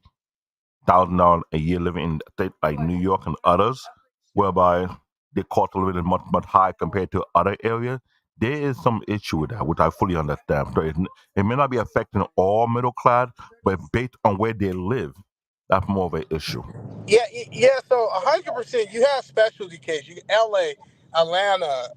dollars a year living in a state like New York and others, whereby the cost of living is much higher compared to other areas, there is some issue with that, which I fully understand. So it may not be affecting all middle class, but based on where they live, that's more of an issue. yeah. So 100%, you have specialty cases. L.A., Atlanta,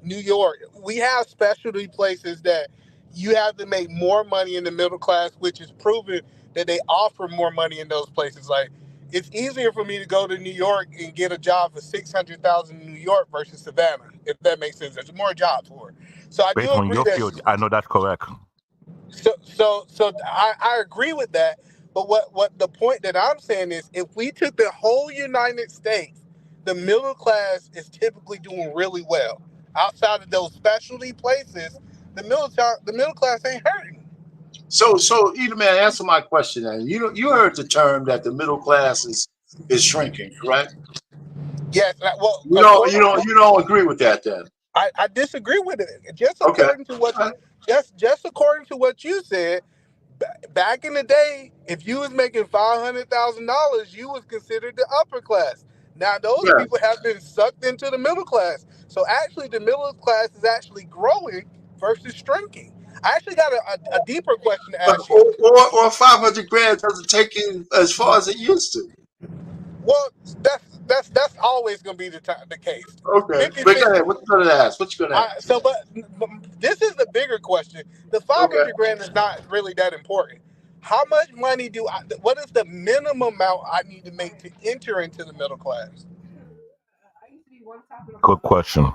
New York. We have specialty places that you have to make more money in the middle class, which is proven that they offer more money in those places. Like it's easier for me to go to New York and get a job for 600,000 in New York versus Savannah, if that makes sense. There's more jobs for it. So I do Based on agree your field, I know that's correct. So I agree with that. But what the point that I'm saying is, if we took the whole United States, the middle class is typically doing really well. Outside of those specialty places, the middle class ain't hurting. So either man, answer my question. And you heard the term that the middle class is shrinking, correct? Yes. Well, You don't agree with that then? I disagree with it. Just Okay. according to what just according to what you said. Back in the day, if you was making $500,000, you was considered the upper class. Now those Yes. people have been sucked into the middle class. So actually, the middle class is actually growing versus shrinking. I actually got a deeper question to ask you. Or 500 grand doesn't take you as far as it used to. Well, that's always going to be the case. Okay. 50, But go ahead. What you gonna ask? but this is the bigger question. The 500 grand is not really that important. How much money what is the minimum amount I need to make to enter into the middle class? Good question.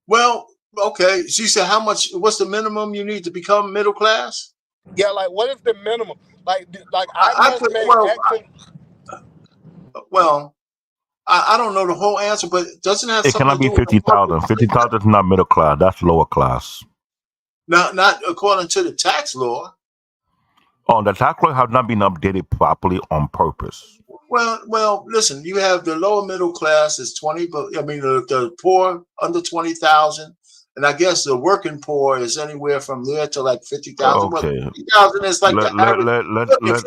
Well, okay. She said, what's the minimum you need to become middle class? Yeah, like what is the minimum? Like I must make I don't know the whole answer, but doesn't have It something cannot to be do with 50,000. 50,000 is not middle class. That's lower class. not according to the tax law. Oh, the tax law have not been updated properly on purpose. Well, listen, you have the lower middle class is 20, but I mean the poor under 20,000, and I guess the working poor is anywhere from there to like 50,000. Well, Okay. 50,000 is like the average.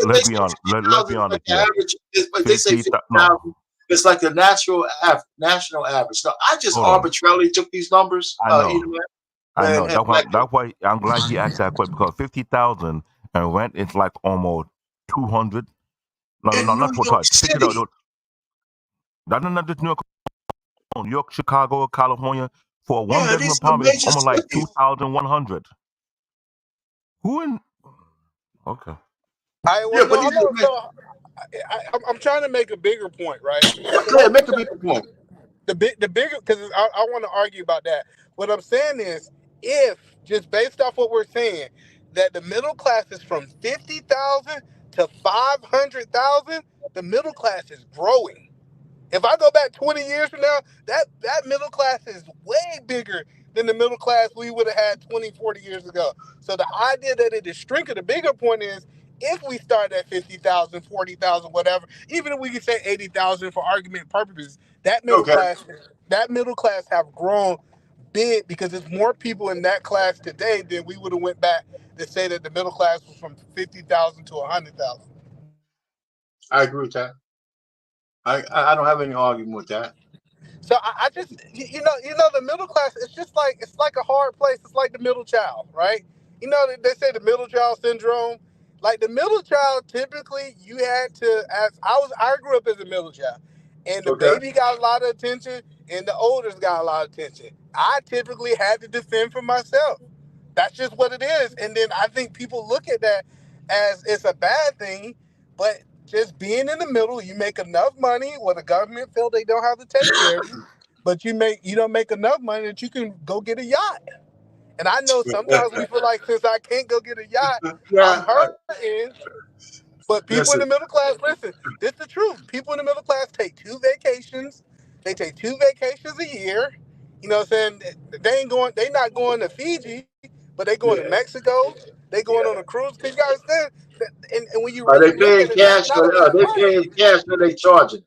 Let's be honest. Let's be honest here. But they say 50,000 is like the national average. So I just arbitrarily took these numbers. I know. That's why I'm glad he asked that question, because 50,000 and rent is like almost 200. No, not 400. That's not just New York, Chicago, California. For a one Yeah, bedroom these are apartment, it's major almost like cities. 2,100. Who in? Okay. Yeah, but these are So I'm trying to make a bigger point, right? So yeah, make a bigger point. the bigger, because I want to argue about that. What I'm saying is, if just based off what we're saying, that the middle class is from 50,000 to 500,000, the middle class is growing. If I go back 20 years from now, that middle class is way bigger than the middle class we would have had 20, 40 years ago. So the idea that it is shrinking, the bigger point is, if we start at 50,000, 40,000, whatever, even if we can say 80,000 for argument purposes, Okay. that middle class have grown big because there's more people in that class today than we would have went back to say that the middle class was from 50,000 to 100,000. I agree with that. I don't have any argument with that. So I just the middle class, it's like a hard place. It's like the middle child, right? They say the middle child syndrome. Like the middle child, typically you had to I grew up as a middle child, and the Okay. baby got a lot of attention and the oldest got a lot of attention. I typically had to defend for myself. That's just what it is. And then I think people look at that as it's a bad thing, but just being in the middle, you make enough money where the government feel they don't have to take care of you, but you don't make enough money that you can go get a yacht. And I know sometimes we feel like, since I can't go get a yacht, I'm Yeah, hurting. But people in listen. the middle class, listen, this is the truth. People in the middle class take 2 vacations. They take 2 vacations a year. You know what I'm saying? They not going to Fiji, but they going to Yeah, Mexico. They going yeah. on a cruise. Because you got to understand, and when you Are they really look paying at it, that's cash not a or lot are of they money. paying cash or they charging?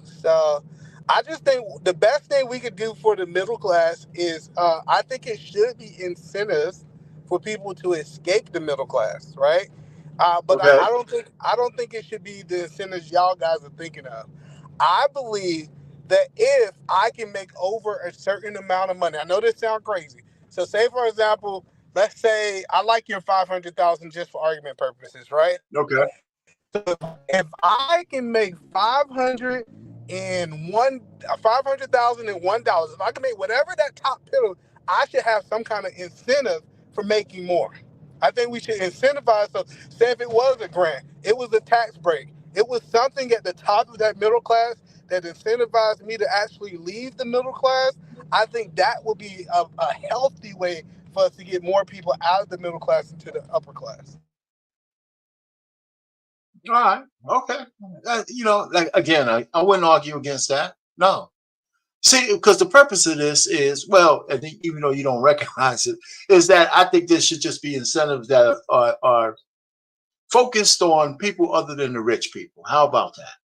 So I just think the best thing we could do for the middle class is, I think it should be incentives for people to escape the middle class, right? But Okay. I don't think it should be the incentives y'all guys are thinking of. I believe that if I can make over a certain amount of money, I know this sounds crazy. So say for example, let's say I like your 500,000 just for argument purposes, right? Okay. If I can make 500,001 dollars, if I can make whatever that top pillar, I should have some kind of incentive for making more. I think we should incentivize. So, say if it was a grant, it was a tax break, it was something at the top of that middle class that incentivized me to actually leave the middle class. I think that would be a healthy way for us to get more people out of the middle class into the upper class. All right. Okay. Like again, I wouldn't argue against that. No. See, because the purpose of this is, well, and even though you don't recognize it, is that I think there should just be incentives that are focused on people other than the rich people. How about that?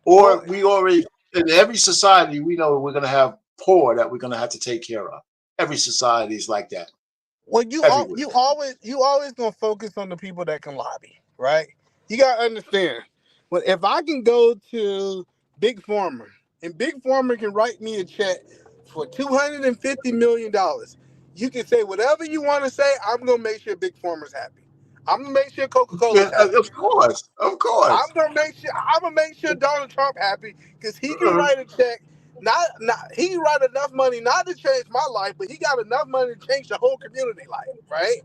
Well, Or we already, in every society, we know we're going to have poor that we're going to have to take care of. Every society is like that. Well, Everywhere. you always gonna focus on the people that can lobby, right? You gotta understand. But if I can go to Big Pharma and Big Pharma can write me a check for $250 million, you can say whatever you want to say. I'm gonna make sure Big Pharma's happy. I'm gonna make sure Yeah, Coca-Cola's happy. of course. Of course. I'm gonna make sure Donald Trump happy because he can write a check. Not he can write enough money not to change my life, but he got enough money to change the whole community life, right?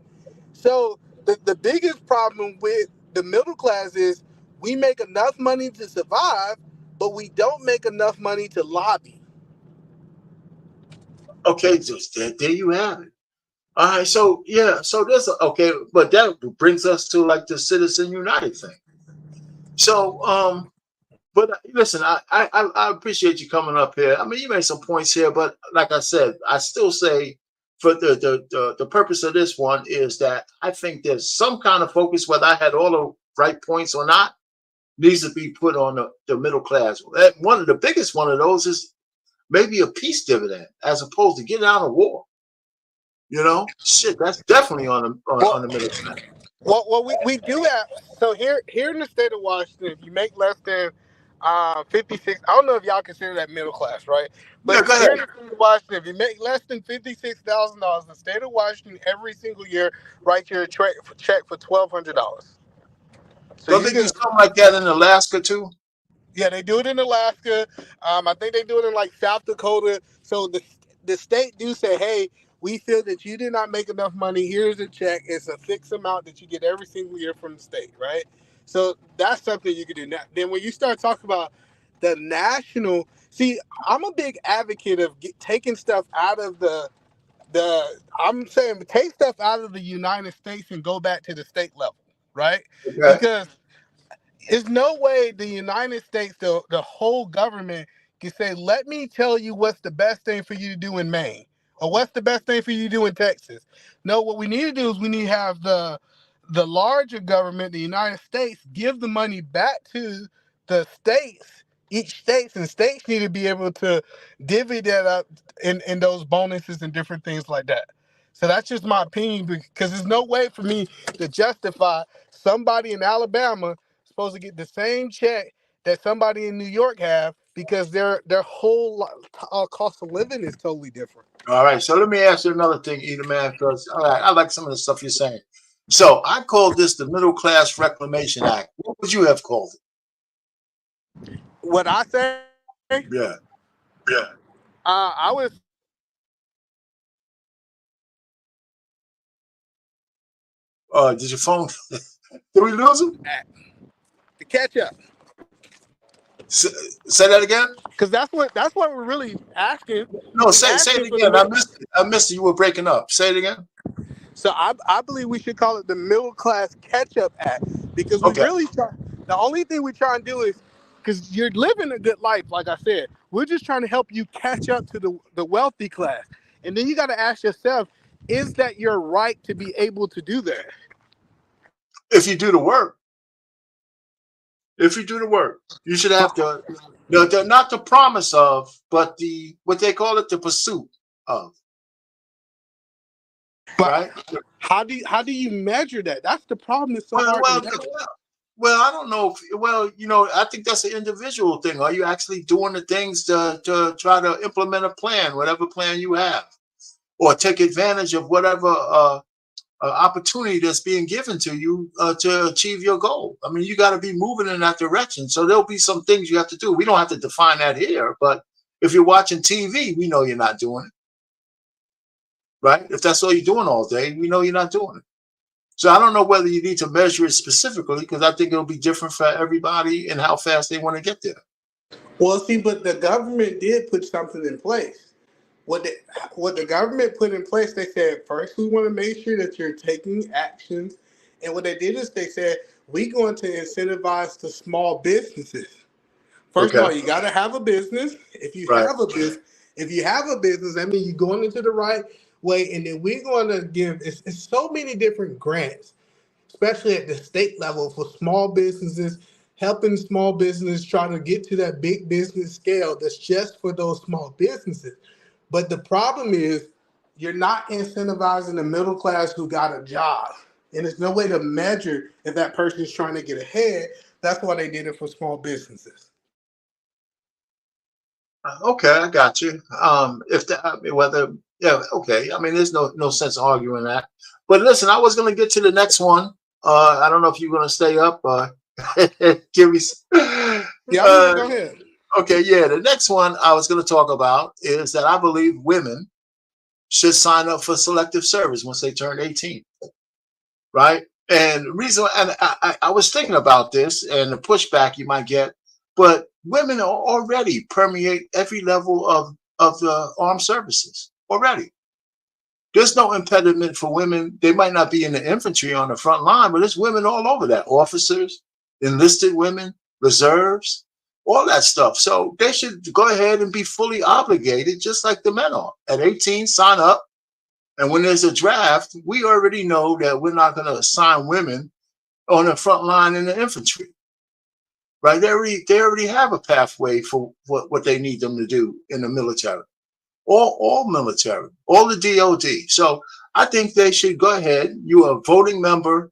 So the biggest problem with the middle class is we make enough money to survive, but we don't make enough money to lobby. Okay, just there you have it. All right, so yeah, so there's okay, but that brings us to like the Citizen United thing. So but listen, I appreciate you coming up here. I mean, you made some points here, but like I said, I still say for the purpose of this one is that I think there's some kind of focus, whether I had all the right points or not, needs to be put on the middle class. One of the biggest one of those is maybe a peace dividend as opposed to getting out of war. Shit, that's definitely on Well, the middle class. we do have, so here in the state of Washington, if you make less than 56, I don't know if y'all consider that middle class, right? Yeah, But go here in ahead. the state of Washington, if you make less than $56,000, the state of Washington every single year writes you a check for $1,200. So Don't you they do can, something like that in Alaska too? Yeah, they do it in Alaska. I think they do it in like South Dakota. So the state do say, hey, we feel that you did not make enough money. Here's a check. It's a fixed amount that you get every single year from the state, right? So that's something you can do. Now, then when you start talking about the national, see, I'm a big advocate of taking stuff out of I'm saying take stuff out of the United States and go back to the state level, right? Okay. Because there's no way the United States, the whole government, can say, let me tell you what's the best thing for you to do in Maine or what's the best thing for you to do in Texas. No, what we need to do is we need to have the larger government, the United States, give the money back to the states, each states, and states need to be able to divvy that up in those bonuses and different things like that. So that's just my opinion because there's no way for me to justify somebody in Alabama supposed to get the same check that somebody in New York have because their whole cost of living is totally different. All right. So let me ask you another thing, Edom, man, because I like some of the stuff you're saying. So I call this the Middle Class Reclamation Act. What would you have called What I say, it? Yeah. I was Did your phone? Did we lose him? to catch up Say that again. because that's what we're really asking. No, say Asking it for the again. I middle. missed it. I missed it. You were breaking up. Say it again. So I believe we should call it the Middle Class Catch Up Act because we Okay. really try. The only thing we try and do is because you're living a good life, like I said, we're just trying to help you catch up to the wealthy class, and then you got to ask yourself, is that your right to be able to do that? If you do the work, you should have to. Not the promise of, but what they call it, the pursuit of. But Right. how do you measure that? That's the problem. It's so Well, hard to well, measure. well, I don't know. I think that's an individual thing. Are you actually doing the things to try to implement a plan, whatever plan you have, or take advantage of whatever opportunity that's being given to you to achieve your goal? I mean, you got to be moving in that direction. So there'll be some things you have to do. We don't have to define that here, but if you're watching TV, we know you're not doing it, right? If that's all you're doing all day, we know you're not doing it. So I don't know whether you need to measure it specifically because I think it'll be different for everybody and how fast they want to get there. Well, see, but the government did put something in place. What the government put in place, they said first we want to make sure that you're taking actions, and what they did is they said we're going to incentivize the small businesses. First of Okay. all, you got to have a business. Right. If you have a business, that means you're going into the right way, and then we're going to give. It's so many different grants, especially at the state level for small businesses, helping small business try to get to that big business scale that's just for those small businesses. But the problem is you're not incentivizing the middle class who got a job. And there's no way to measure if that person is trying to get ahead. That's why they did it for small businesses. Okay, I got you. If the, I mean, whether yeah, okay. I mean, there's no sense arguing that. But listen, I was going to get to the next one. I don't know if you're going to stay up. Give me. Yeah, I'm here. Go ahead. Okay, yeah. The next one I was going to talk about is that I believe women should sign up for selective service once they turn 18, right? And the reason, and I was thinking about this and the pushback you might get, but women are already permeate every level of the armed services already. There's no impediment for women. They might not be in the infantry on the front line, but there's women all over that. Officers, enlisted women, reserves, all that stuff. So they should go ahead and be fully obligated, just like the men are. At 18, sign up. And when there's a draft, we already know that we're not going to assign women on the front line in the infantry, right? They already have a pathway for what they need them to do in the military. All military, all the DOD. So I think they should go ahead. You are a voting member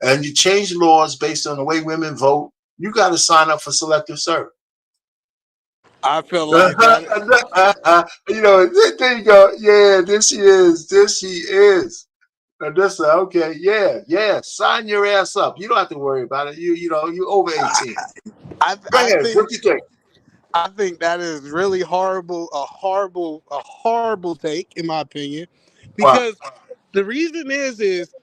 and you change laws based on the way women vote. You got to sign up for selective service. I feel like that. There you go. Yeah, there she is. There she is. And this, okay, yeah. Sign your ass up. You don't have to worry about it. You over 18. Go I ahead. think What you think? I think that is really horrible take, in my opinion, Wow. because the reason is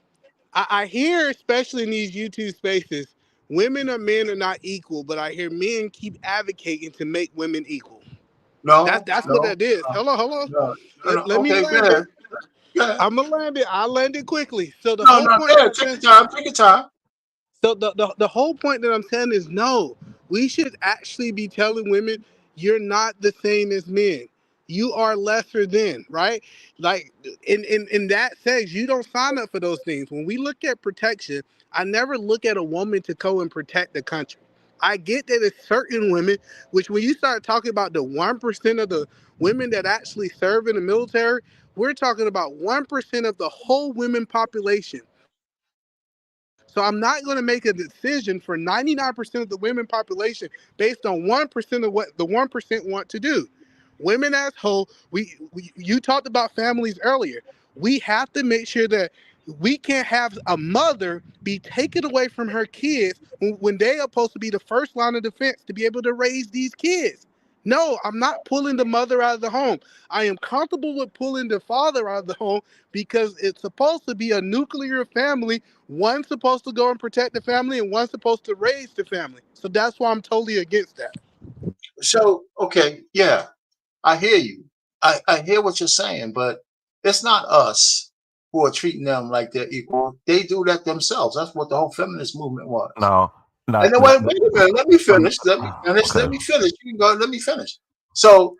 I hear, especially in these YouTube spaces, women or men are not equal, but I hear men keep advocating to make women equal. No, That's what no, that is. no, Hello, hello. no, no, no. Let me Okay, go land it. ahead. Go ahead. I'm gonna land it. I'll land it quickly. So the No, whole no, point go that ahead. I'm Take saying, your time. Take your time. so the whole point that I'm saying is no, we should actually be telling women you're not the same as men. You are lesser than, right? Like in that sense, you don't sign up for those things. When we look at protection, I never look at a woman to go and protect the country. I get that it's certain women, which when you start talking about the 1% of the women that actually serve in the military, we're talking about 1% of the whole women population. So I'm not going to make a decision for 99% of the women population based on 1% of what the 1% want to do. Women as whole, you talked about families earlier. We have to make sure that we can't have a mother be taken away from her kids when they are supposed to be the first line of defense to be able to raise these kids. No, I'm not pulling the mother out of the home. I am comfortable with pulling the father out of the home because it's supposed to be a nuclear family. One's supposed to go and protect the family and one's supposed to raise the family. So that's why I'm totally against that. So, okay, yeah, I hear you. I hear what you're saying, but it's not us who are treating them like they're equal. They do that themselves. That's what the whole feminist movement was. Now, now, And then now, wait a minute. Let me um, finish. Let me finish. okay. Let me finish. You can go. Let me finish. So,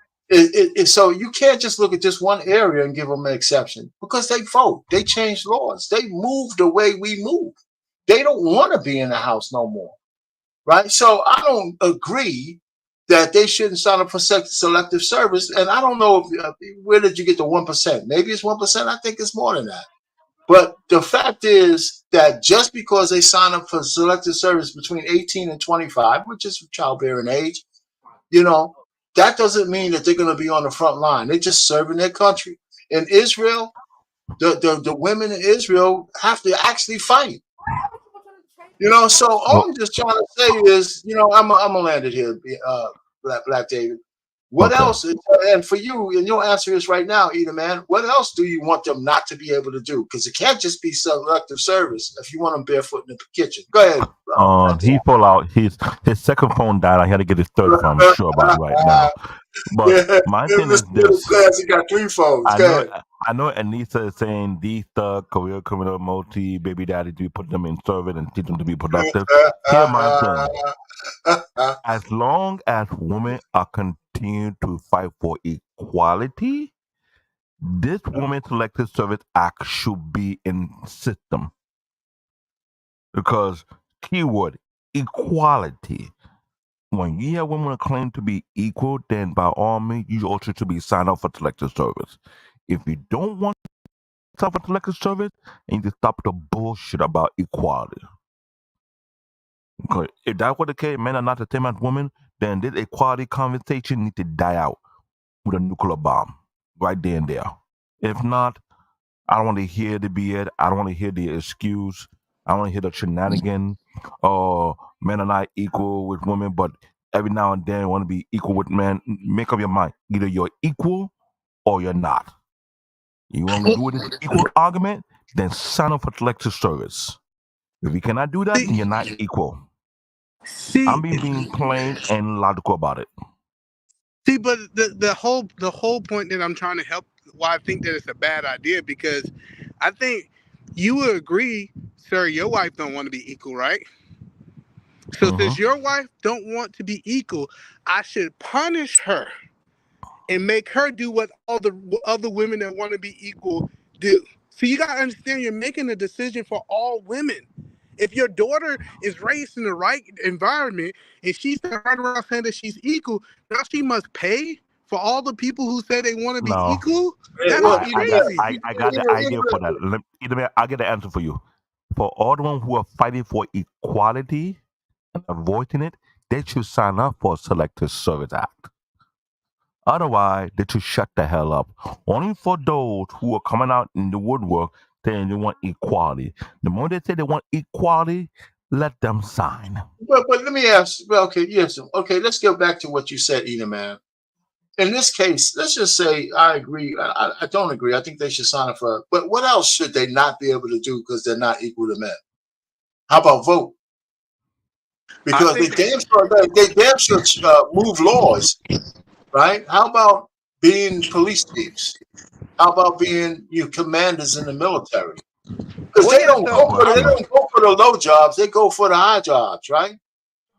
so you can't just look at this one area and give them an exception because they vote. They change laws. They move the way we move. They don't want to be in the house no more, right? So I don't agree that they shouldn't sign up for selective service. And I don't know if where did you get the 1%? Maybe it's 1%. I think it's more than that. But the fact is that just because they sign up for selective service between 18 and 25, which is childbearing age, you know, that doesn't mean that they're going to be on the front line. They're just serving their country. In Israel, the women in Israel have to actually fight. So all Well, I'm just trying to say is, I'm gonna land it here, Black David. What okay. else? And for you, and your answer is right now, Either man. What else do you want them not to be able to do? Because it can't just be selective service if you want them barefoot in the kitchen. Go ahead, Black He fall out. His second phone died. I had to get his third phone. I'm sure about it right now. But Yeah, my thing Mr. is Middle this: Class, he got 3 phones. I Go know, ahead. I know. Anissa is saying these career criminal, multi baby daddy, do put them in service and teach them to be productive. Here, my thing: as long as women are continuing to fight for equality, this Women Selective Service Act should be in system because keyword equality. When you hear women claim to be equal, then by all means, you also should be signed up for selective service. If you don't want to sign up for selective service, then you need to stop the bullshit about equality. Because if that were the case, men are not the same as women, then this equality conversation need to die out with a nuclear bomb right there and there. If not, I don't want to hear the BS. I don't want to hear the excuse. I don't want to hear the shenanigan. Oh, men are not equal with women, but every now and then want to be equal with men. Make up your mind. Either you're equal or you're not. You want to do this equal argument? Then sign up for selective service. If you cannot do that, then you're not equal. I'm See, being plain and logical about it. see, but the whole point that I'm trying to help, why I think that it's a bad idea, because I think you would agree, sir, your wife don't want to be equal, right? So Hmm. since your wife don't want to be equal, I should punish her and make her do what all the other women that want to be equal do. So you gotta understand, you're making a decision for all women. If your daughter is raised in the right environment and she's running around saying that she's equal, now she must pay for all the people who say they want to be No, equal? Hey, That is well, crazy. I got the idea for that. Either way, I'll get the answer for you. For all the ones who are fighting for equality and avoiding it, they should sign up for a Selective Service Act. Otherwise, they should shut the hell up. Only for those who are coming out in the woodwork saying they want equality. The moment they say they want equality, Let them sign. But let me ask. Well, okay, yes, okay. Let's get back to what you said, Ina, man. In this case, let's just say I agree. I don't agree. I think they should sign up for. But what else should they not be able to do because they're not equal to men? How about vote? Because they damn sure move laws, right? How about being police chiefs? How about being commanders in the military? Because Well, they yeah. don't So go for they don't go for the low jobs. They go for the high jobs, right?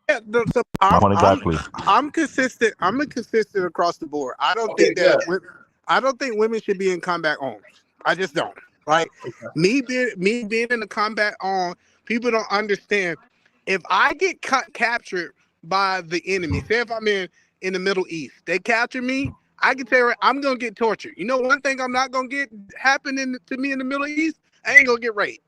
yeah, so That one exactly. I'm consistent. I'm a consistent across the board. I don't Okay, think that I don't think women should be in combat arms. I just don't. Right? okay. Me being in the combat arm, people don't understand. If I get captured by the enemy, say if I'm in the Middle East, they capture me. I can tell you, I'm gonna get tortured. You know, one thing I'm not gonna get happening to me in the Middle East, I ain't gonna get raped.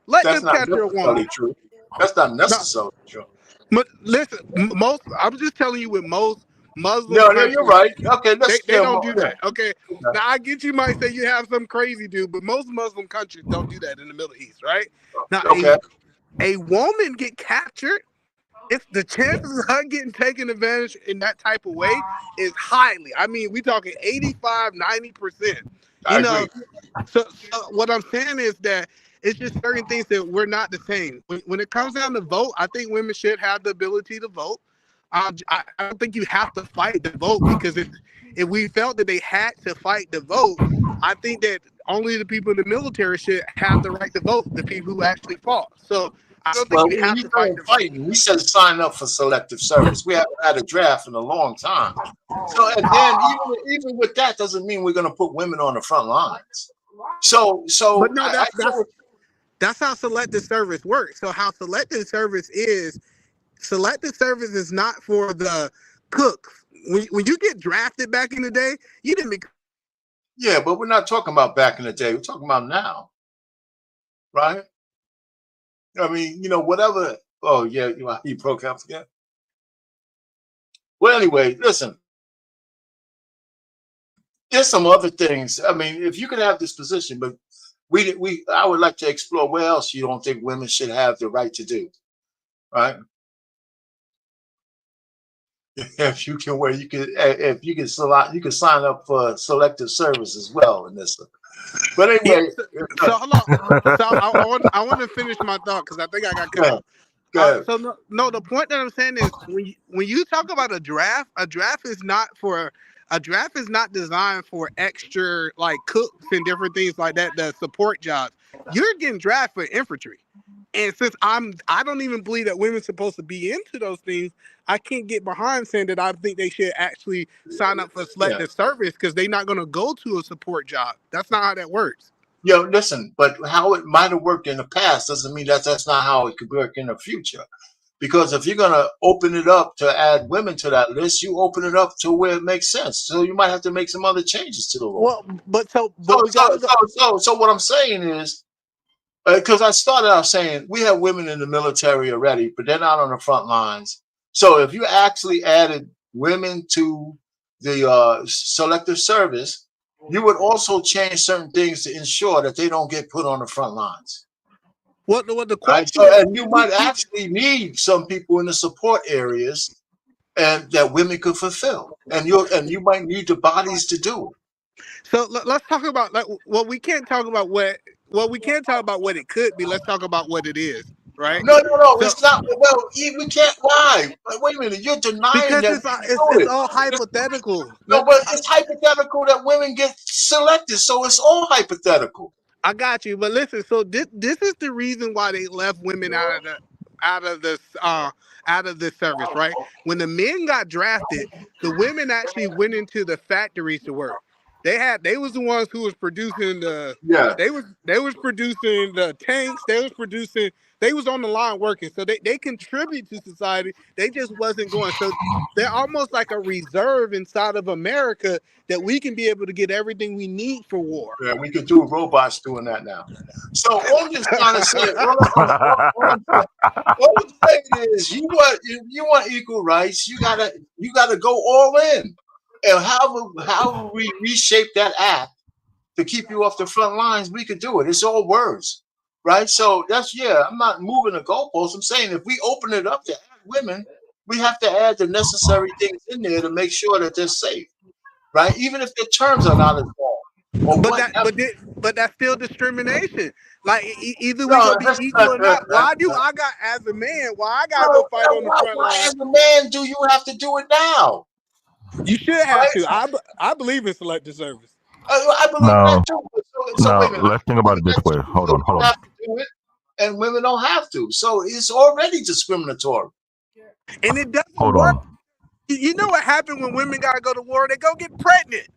Let That's them not capture a woman. necessarily true. That's not No, necessarily true. but listen, most I'm just telling you with most Muslim No, you're countries, right. Okay, they don't do that. Okay. Okay. Now I get you might say you have some crazy dude, but most Muslim countries don't do that in the Middle East, right? Now Okay. a woman get captured, if the chances of her getting taken advantage in that type of way is highly. I mean, we talking 85, 90%. I You know, agree. so what I'm saying is that it's just certain things that we're not the same. When it comes down to vote, I think women should have the ability to vote. I don't think you have to fight the vote because if we felt that they had to fight the vote, I think that only the people in the military should have the right to vote, the people who actually fought. So I don't think Well, you have we to fight don't the vote. fighting. We said sign up for selective service. We haven't had a draft in a long time. So, and then even with that doesn't mean we're going to put women on the front lines. But So no, I get that's how selective service works. So how selective service is not for the cooks. When you get drafted back in the day, you didn't become. yeah, but we're not talking about back in the day. We're talking about now, right? I mean, whatever. Oh yeah, you broke up again. Well, anyway, listen. There's some other things. I mean, if you can have this position, but I would like to explore where else you don't think women should have the right to do, right? If you can, where you can, if you can select, you can sign up for selective service as well in this. But Yeah. anyway, So hold on. So I want to finish my thought because I think I got cut off. go So no, the point that I'm saying is when you talk about a draft is not for a draft is not designed for extra like cooks and different things like that, the support jobs. You're getting drafted for infantry. And since I don't even believe that women's supposed to be into those things, I can't get behind saying that I think they should actually sign up for yeah. selective service because they're not gonna go to a support job. That's not how that works. Listen, but how it might have worked in the past doesn't mean that's not how it could work in the future. Because if you're going to open it up to add women to that list, you open it up to where it makes sense. So you might have to make some other changes to the law. Well, but So, we so, gotta go. so what I'm saying is, because I started out saying we have women in the military already, but they're not on the front lines. So if you actually added women to the selective service, you would also change certain things to ensure that they don't get put on the front lines. What the Right. question So, is? and you might actually need some people in the support areas and that women could fulfill. And you might need the bodies to do it. So let's talk about like we can't talk about we can't talk about what it could be. Let's talk about what it is, right? No, So it's not. Well, we can't lie. Wait a minute, you're denying because that we can do it's it. all It's, hypothetical. no, but it's hypothetical that women get selected, so it's all hypothetical. I got you, but listen. So this is the reason why they left women out of this out of this service, right? When the men got drafted, the women actually went into the factories to work. They was the ones who was producing Yeah, they was producing the tanks. They was on the line working. So they contribute to society. They just wasn't going. So they're almost like a reserve inside of America that we can be able to get everything we need for war. yeah, we could do robots doing that now. So all I'm just trying to say, all I'm saying is, you want equal rights. You gotta go all in. And how we reshape that act to keep you off the front lines, we could do it. It's all words. right? So that's, yeah, I'm not moving the goalposts. I'm saying if we open it up to add women, we have to add the necessary things in there to make sure that they're safe, right? Even if their terms are not involved or But whatever. but that's still discrimination. Like either we No, gonna be equal or not. Why do I got as a man? Why I gotta go fight on the front why line? as a man do you have to do it now? You should have to. I believe in selective service. I believe that Now, too. So wait a minute. let's think about it this way. Hold on, You hold on. have to do it, and women don't have to. So it's already discriminatory. And it doesn't Hold work. on. You know what happened when women gotta go to war? They go get pregnant.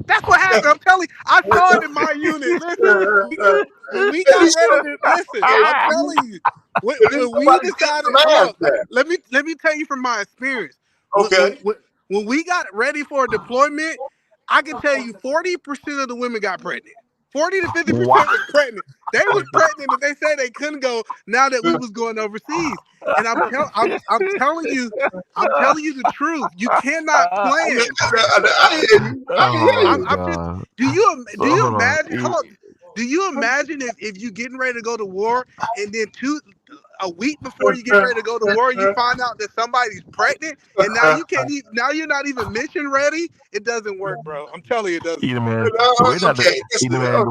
That's what happened. I'm telling you, I saw it in my unit. Listen, when we got ready to listen, I'm telling you, when we decided, hold on, let me tell you from my experience. Okay. When we got ready for a deployment, I can tell you 40% of the women got pregnant. 40 to 50% was pregnant. They was pregnant and they said they couldn't go now that we was going overseas. And I'm telling you the truth. You cannot plan. Do you imagine? Hold on. Do you imagine if you getting ready to go to war and then a week before you get ready to go to war, you find out that somebody's pregnant and now you can't even, now you're not even mission ready? It doesn't work, bro. I'm telling you, it doesn't. Either man, the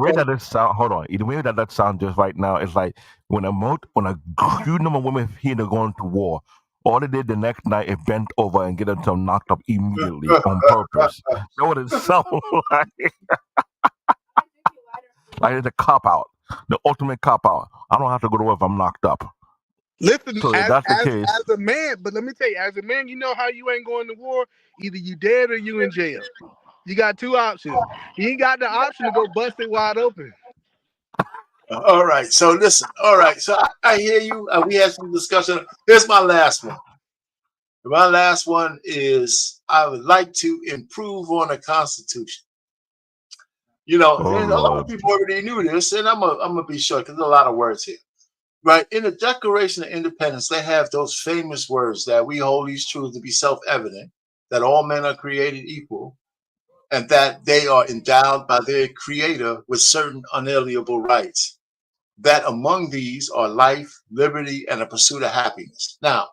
way that this sound, hold on. The way that sounds just right now is like when a huge number of women here are going to war, all they did the next night is bent over and get themselves knocked up immediately on purpose. That's what it sounds like. Like it's a cop out, the ultimate cop out. I don't have to go to war if I'm knocked up. Listen, so if that's the case, as a man, but let me tell you, as a man, you know how you ain't going to war? Either you dead or you in jail. You got two options. You ain't got the option to go bust it wide open. All right. So listen. All right. So I hear you. We had some discussion. Here's my last one. My last one is I would like to improve on the Constitution. You know, there's a lot of people already knew this, and I'm gonna be short because there's a lot of words here. Right. In the Declaration of Independence, they have those famous words that we hold these truths to be self-evident, that all men are created equal, and that they are endowed by their creator with certain unalienable rights. That among these are life, liberty, and a pursuit of happiness. Now,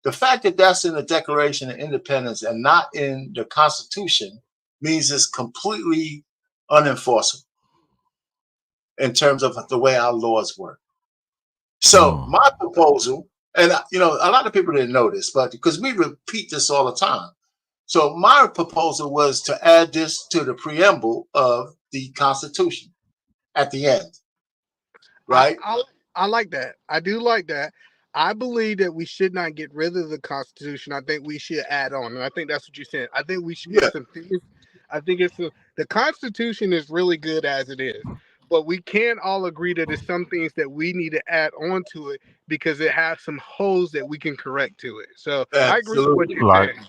the fact that that's in the Declaration of Independence and not in the Constitution means it's completely unenforceable in terms of the way our laws work. So my proposal, and you know, a lot of people didn't know this, but because we repeat this all the time. So my proposal was to add this to the preamble of the Constitution at the end. Right? I like that. I do like that. I believe that we should not get rid of the Constitution. I think we should add on, and I think that's what you're saying. I think we should get some things. I think the Constitution is really good as it is, but we can all agree that there's some things that we need to add on to it because it has some holes that we can correct to it. So I agree with what you're saying.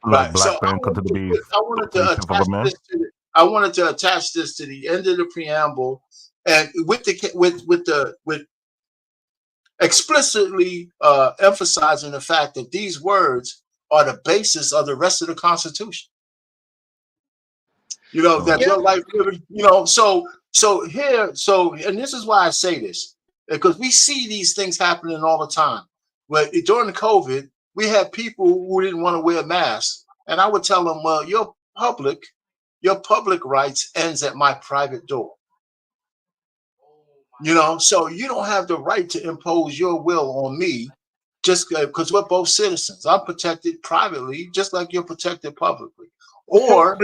Like black men come to the beef. I wanted to attach this to the end of the preamble, and with explicitly emphasizing the fact that these words are the basis of the rest of the Constitution. You know, that your life, you know, so here, and this is why I say this, because we see these things happening all the time. But during the COVID, we had people who didn't want to wear masks, and I would tell them, well, your public rights ends at my private door. You know, so you don't have the right to impose your will on me just because we're both citizens. I'm protected privately, just like you're protected publicly. Or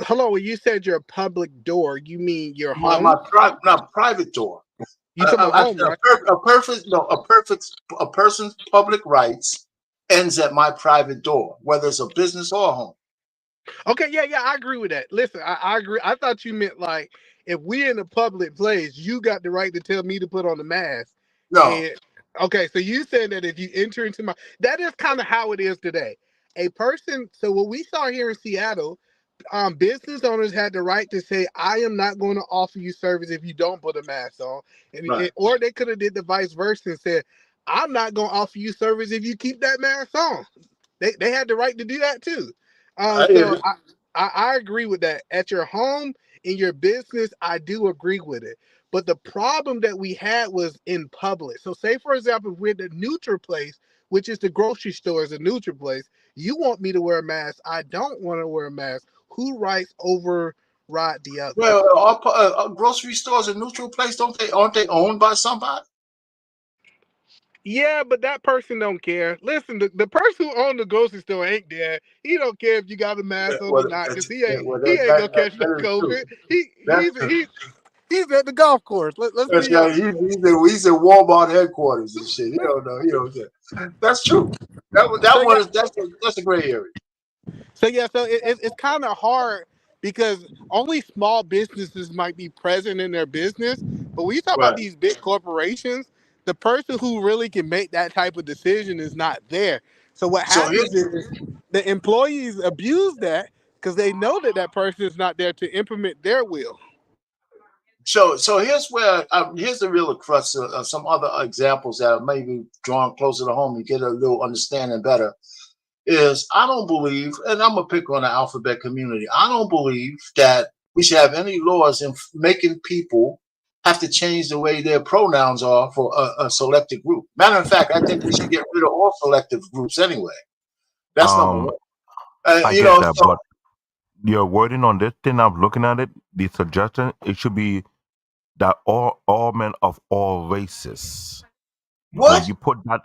hello, when you said your public door, you mean your home? Not private door. You talking about home, right? A person's public rights ends at my private door, whether it's a business or a home. Okay, yeah, I agree with that. Listen, I agree. I thought you meant like if we're in a public place, you got the right to tell me to put on the mask. No. And, okay, so you said that if you enter into that is kind of how it is today. A person, so what we saw here in Seattle, business owners had the right to say, I am not going to offer you service if you don't put a mask on. Or they could have did the vice versa and said, I'm not going to offer you service if you keep that mask on. They had the right to do that too. So I agree with that. At your home, in your business, I do agree with it. But the problem that we had was in public. So say, for example, if we're at the neutral place, which is the grocery store is a neutral place, you want me to wear a mask. I don't want to wear a mask. Who rights override the other? Well, grocery stores a neutral place, don't they? Aren't they owned by somebody? Yeah, but that person don't care. Listen, the person who owned the grocery store ain't there. He don't care if you got a Yeah, mask on or well, not, because he ain't gonna that catch no is true. COVID. That's true. He's at the golf course. Let's That's be right. honest. He's in Walmart headquarters and shit. He don't know. He don't care. That's true. So yeah, That's a gray area. so it's kind of hard because only small businesses might be present in their business, but when you talk about Right. these big corporations, the person who really can make that type of decision is not there. So what So here, happens is the employees abuse that because they know that that person is not there to implement their will. so here's where here's the real crux of some other examples that are maybe drawn closer to home. You get a little understanding better. Is I don't believe, and I'm gonna pick on the alphabet community. I don't believe that we should have any laws in making people have to change the way their pronouns are for a selected group. Matter of fact, I think we should get rid of all selective groups anyway. That's number one. I get that, but your wording on this thing, I'm looking at it. The suggestion it should be that all men of all races. What? When you put that,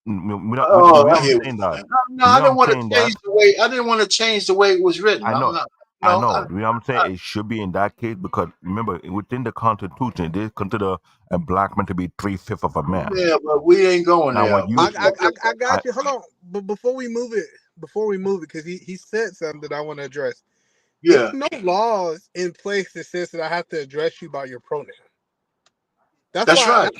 we Oh, I don't hear what saying you're that. saying. No, I didn't want to change That. the way. I didn't want to change the way it was written. I know. I'm not. I No, know. You know what I'm saying? It should be in that case because remember, within the Constitution, they consider a black man to be 3/5 of a man. yeah, but we ain't going Now, there. when you, I got you. Hold on, but before we move it, because he said something that I want to address. Yeah, There's no laws in place that says that I have to address you by your pronoun. that's right.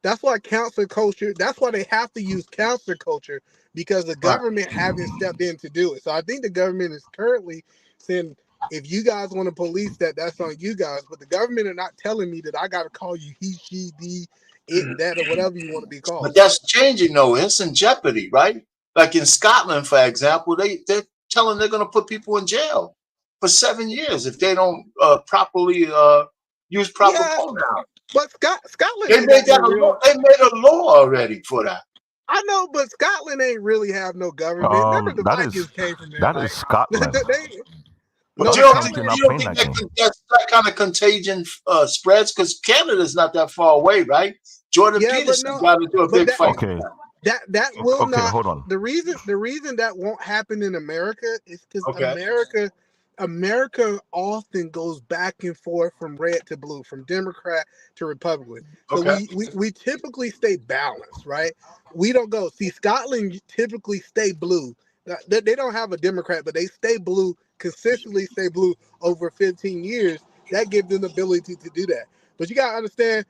That's why counselor culture. That's why they have to use counselor culture because the Right. government haven't stepped in to do it. So I think the government is currently saying, if you guys want to police that, that's on you guys. But the government are not telling me that I got to call you he, she, thee, it, that, or whatever you want to be called. But that's changing though. It's in jeopardy, right? Like in Scotland, for example, they're telling they're going to put people in jail for 7 years if they don't properly use proper Yeah, pronouns. but Scotland They ain't made got that no a law. real. They made a law already for that. I know, but Scotland ain't really have no government. Remember, the Vikings came from there. that Like, is Scotland. But no, you don't Scotland think did not you don't play think that game. that kind of contagion spreads because Canada's not that far away, right? Jordan Yeah, but Peterson no, got to do a but big fight. Okay. that will Okay. not. Hold on. The reason that won't happen in America is because Okay. America often goes back and forth from red to blue, from Democrat to Republican. So Okay. we typically stay balanced, right? We don't go. See, Scotland typically stay blue. They don't have a Democrat, but they stay blue, consistently stay blue over 15 years. That gives them the ability to do that. But you gotta understand,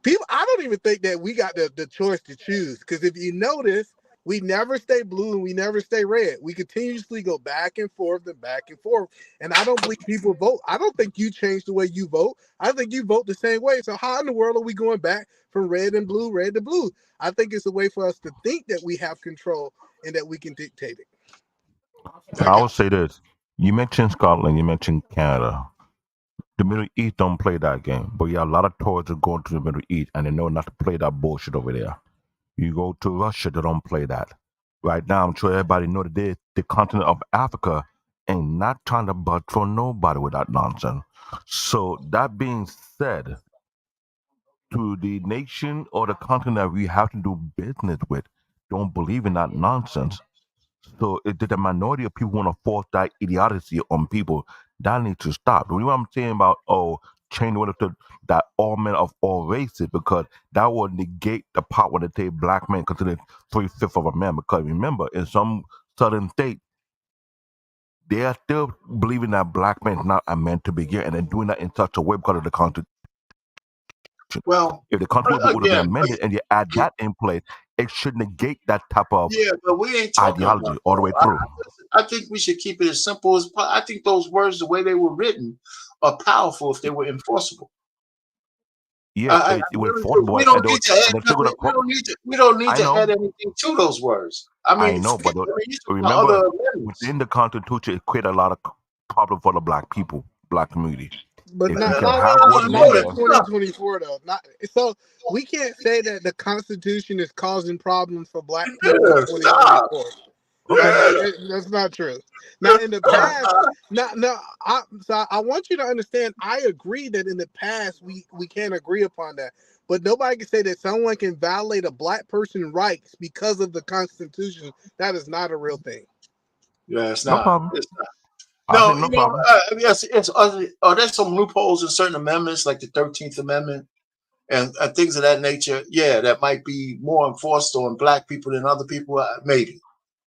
people, I don't even think that we got the choice to choose, because if you notice, we never stay blue and we never stay red. We continuously go back and forth and back and forth. And I don't believe people vote. I don't think you change the way you vote. I think you vote the same way. So how in the world are we going back from red to blue? I think it's a way for us to think that we have control and that we can dictate it. I will say this. You mentioned Scotland, you mentioned Canada. The Middle East don't play that game. But yeah, a lot of tourists are going to the Middle East and they know not to play that bullshit over there. You go to Russia, they don't play that. Right now, I'm sure everybody know that the continent of Africa ain't not trying to budge for nobody with that nonsense. So that being said, to the nation or the continent that we have to do business with, don't believe in that nonsense. So it did the minority of people want to force that idiocy on people. That needs to stop. You know what I'm saying about change the way to that all men of all races, because that would negate the part where they say black men considered 3/5 of a man. Because remember, in some southern state, they are still believing that black man is not a man to begin, and they're doing that in such a way because of the Constitution. Well, If the Constitution would have been again, amended and you add that in place, it should negate that type of yeah, but we ain't talking about ideology all the way that. through. I think we should keep it as simple as I think those words, the way they were written, are powerful if they were enforceable. Yeah, it would really afford do. more. We don't need to add nothing. We don't need I to know. add anything to those words. I I mean, know, but you talk about remember, other amendments. within the Constitution, it created a lot of problem for the black people. black community. But If you not can not have one not in leader, 2024 though. Not so we can't say that the Constitution is causing problems for black people in Stop. 2024. okay. That's not true. Now, in the past, I want you to understand. I agree that in the past we can't agree upon that, but nobody can say that someone can violate a black person's rights because of the Constitution. That is not a real thing. Yeah, it's No not. problem. It's not. I No, said no problem. yes, it's other. There's some loopholes in certain amendments, like the 13th Amendment and things of that nature. Yeah, that might be more enforced on black people than other people. Maybe,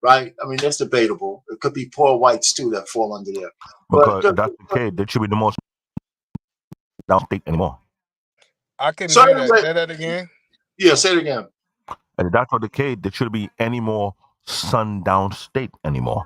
right? I mean, that's debatable. It could be poor whites too that fall under there. But Because if that's the case, they should be the most downstate anymore. I couldn't so hear that. anyway, Say that again. yeah, say it again. And if that's not the case, there shouldn't be any more sundown state anymore.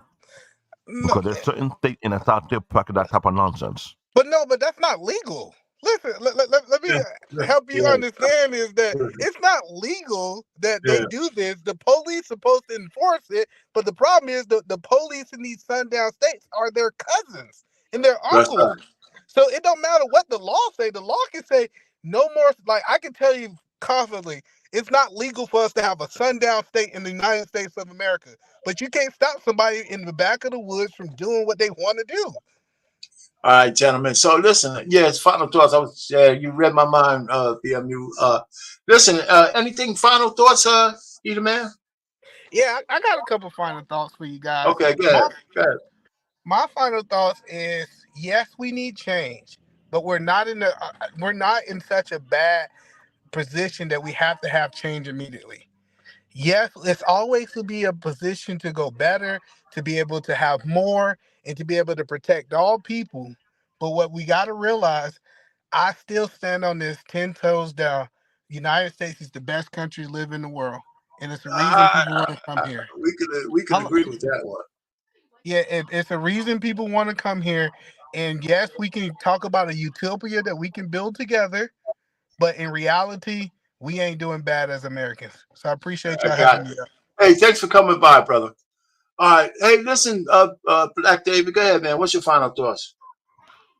No, Because there's certain states in the South that practice that type of nonsense. but that's not legal. Listen, let me Yeah, help you yeah, understand is that yeah, it's not legal that they yeah, do this. The police supposed to enforce it, but the problem is the police in these sundown states are their cousins and their that's uncles. right. So it don't matter what the law say. The law can say no more. Like I can tell you confidently, it's not legal for us to have a sundown state in the United States of America. But you can't stop somebody in the back of the woods from doing what they want to do. All right, gentlemen. So listen, yes, final thoughts. You read my mind, BMU. Listen, anything final thoughts, either man? Yeah, I got a couple final thoughts for you guys. Okay, go ahead. Go ahead. My final thoughts is yes, we need change, but we're not in such a bad position that we have to have change immediately. Yes, it's always to be a position to go better, to be able to have more, and to be able to protect all people. But what we got to realize, I still stand on this 10 toes down. United States is the best country to live in the world, and it's the reason people want to come here. We can agree with that one. Yeah, it's a reason people want to come here. And yes, we can talk about a utopia that we can build together, but in reality, we ain't doing bad as Americans. So I appreciate I y'all got having it. me up. Hey, thanks for coming by, brother. All right. Hey, listen, Black David, go ahead, man. What's your final thoughts?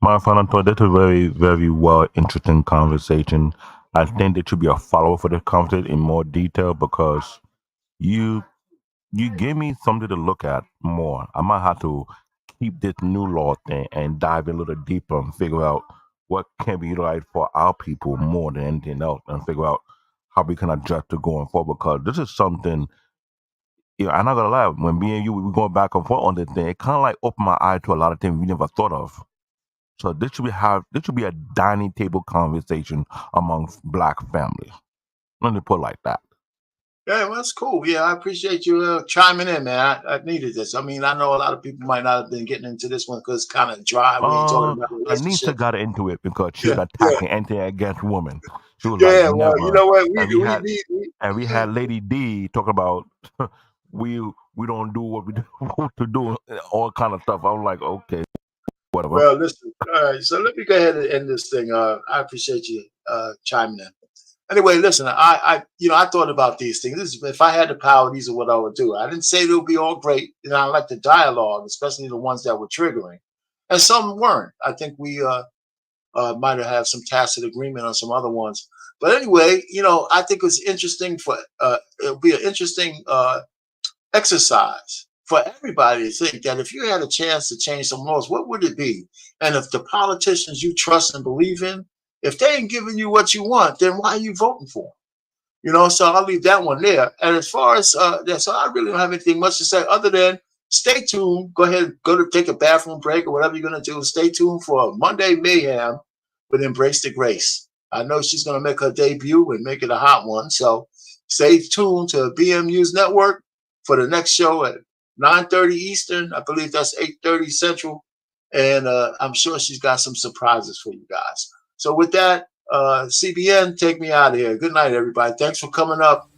My final thought, that's a very, very well interesting conversation. I think there should be a follow-up for the conversation in more detail because you you gave me something to look at more. I might have to keep this new law thing and dive in a little deeper and figure out what can be utilized for our people more than anything else and figure out how we can adjust to going forward because this is something, I'm not gonna lie, when me and you we were going back and forth on this thing, it kinda like opened my eye to a lot of things we never thought of. So this should be a dining table conversation among black families. Let me put it like that. Yeah, well, that's cool. Yeah, I appreciate you chiming in, man. I needed this. I mean, I know a lot of people might not have been getting into this one because it's kind of dry. We ain't talking about Anita relationships. got into it because she was Yeah, yeah, attacking anything against women. She was like, yeah. Well, you never. know what? And we had We Lady D talking about we don't do what we do to do, all kind of stuff. I'm like, okay, whatever. well, listen. All right, so let me go ahead and end this thing. I appreciate you chiming in. Anyway, listen. I thought about these things. If I had the power, these are what I would do. I didn't say they'll be all great. I like the dialogue, especially the ones that were triggering, and some weren't. I think we might have had some tacit agreement on some other ones. But anyway, I think it's interesting it'll be an interesting exercise for everybody to think that if you had a chance to change some laws, what would it be? And if the politicians you trust and believe in, if they ain't giving you what you want, then why are you voting for them? So I'll leave that one there. And as far as that, so I really don't have anything much to say other than stay tuned. Go ahead, go to take a bathroom break or whatever you're going to do. Stay tuned for Monday Mayhem with Embrace the Grace. I know she's going to make her debut and make it a hot one. So stay tuned to BMU's network for the next show at 9:30 Eastern. I believe that's 8:30 Central. And I'm sure she's got some surprises for you guys. So with that, CBN, take me out of here. Good night, everybody. Thanks for coming up.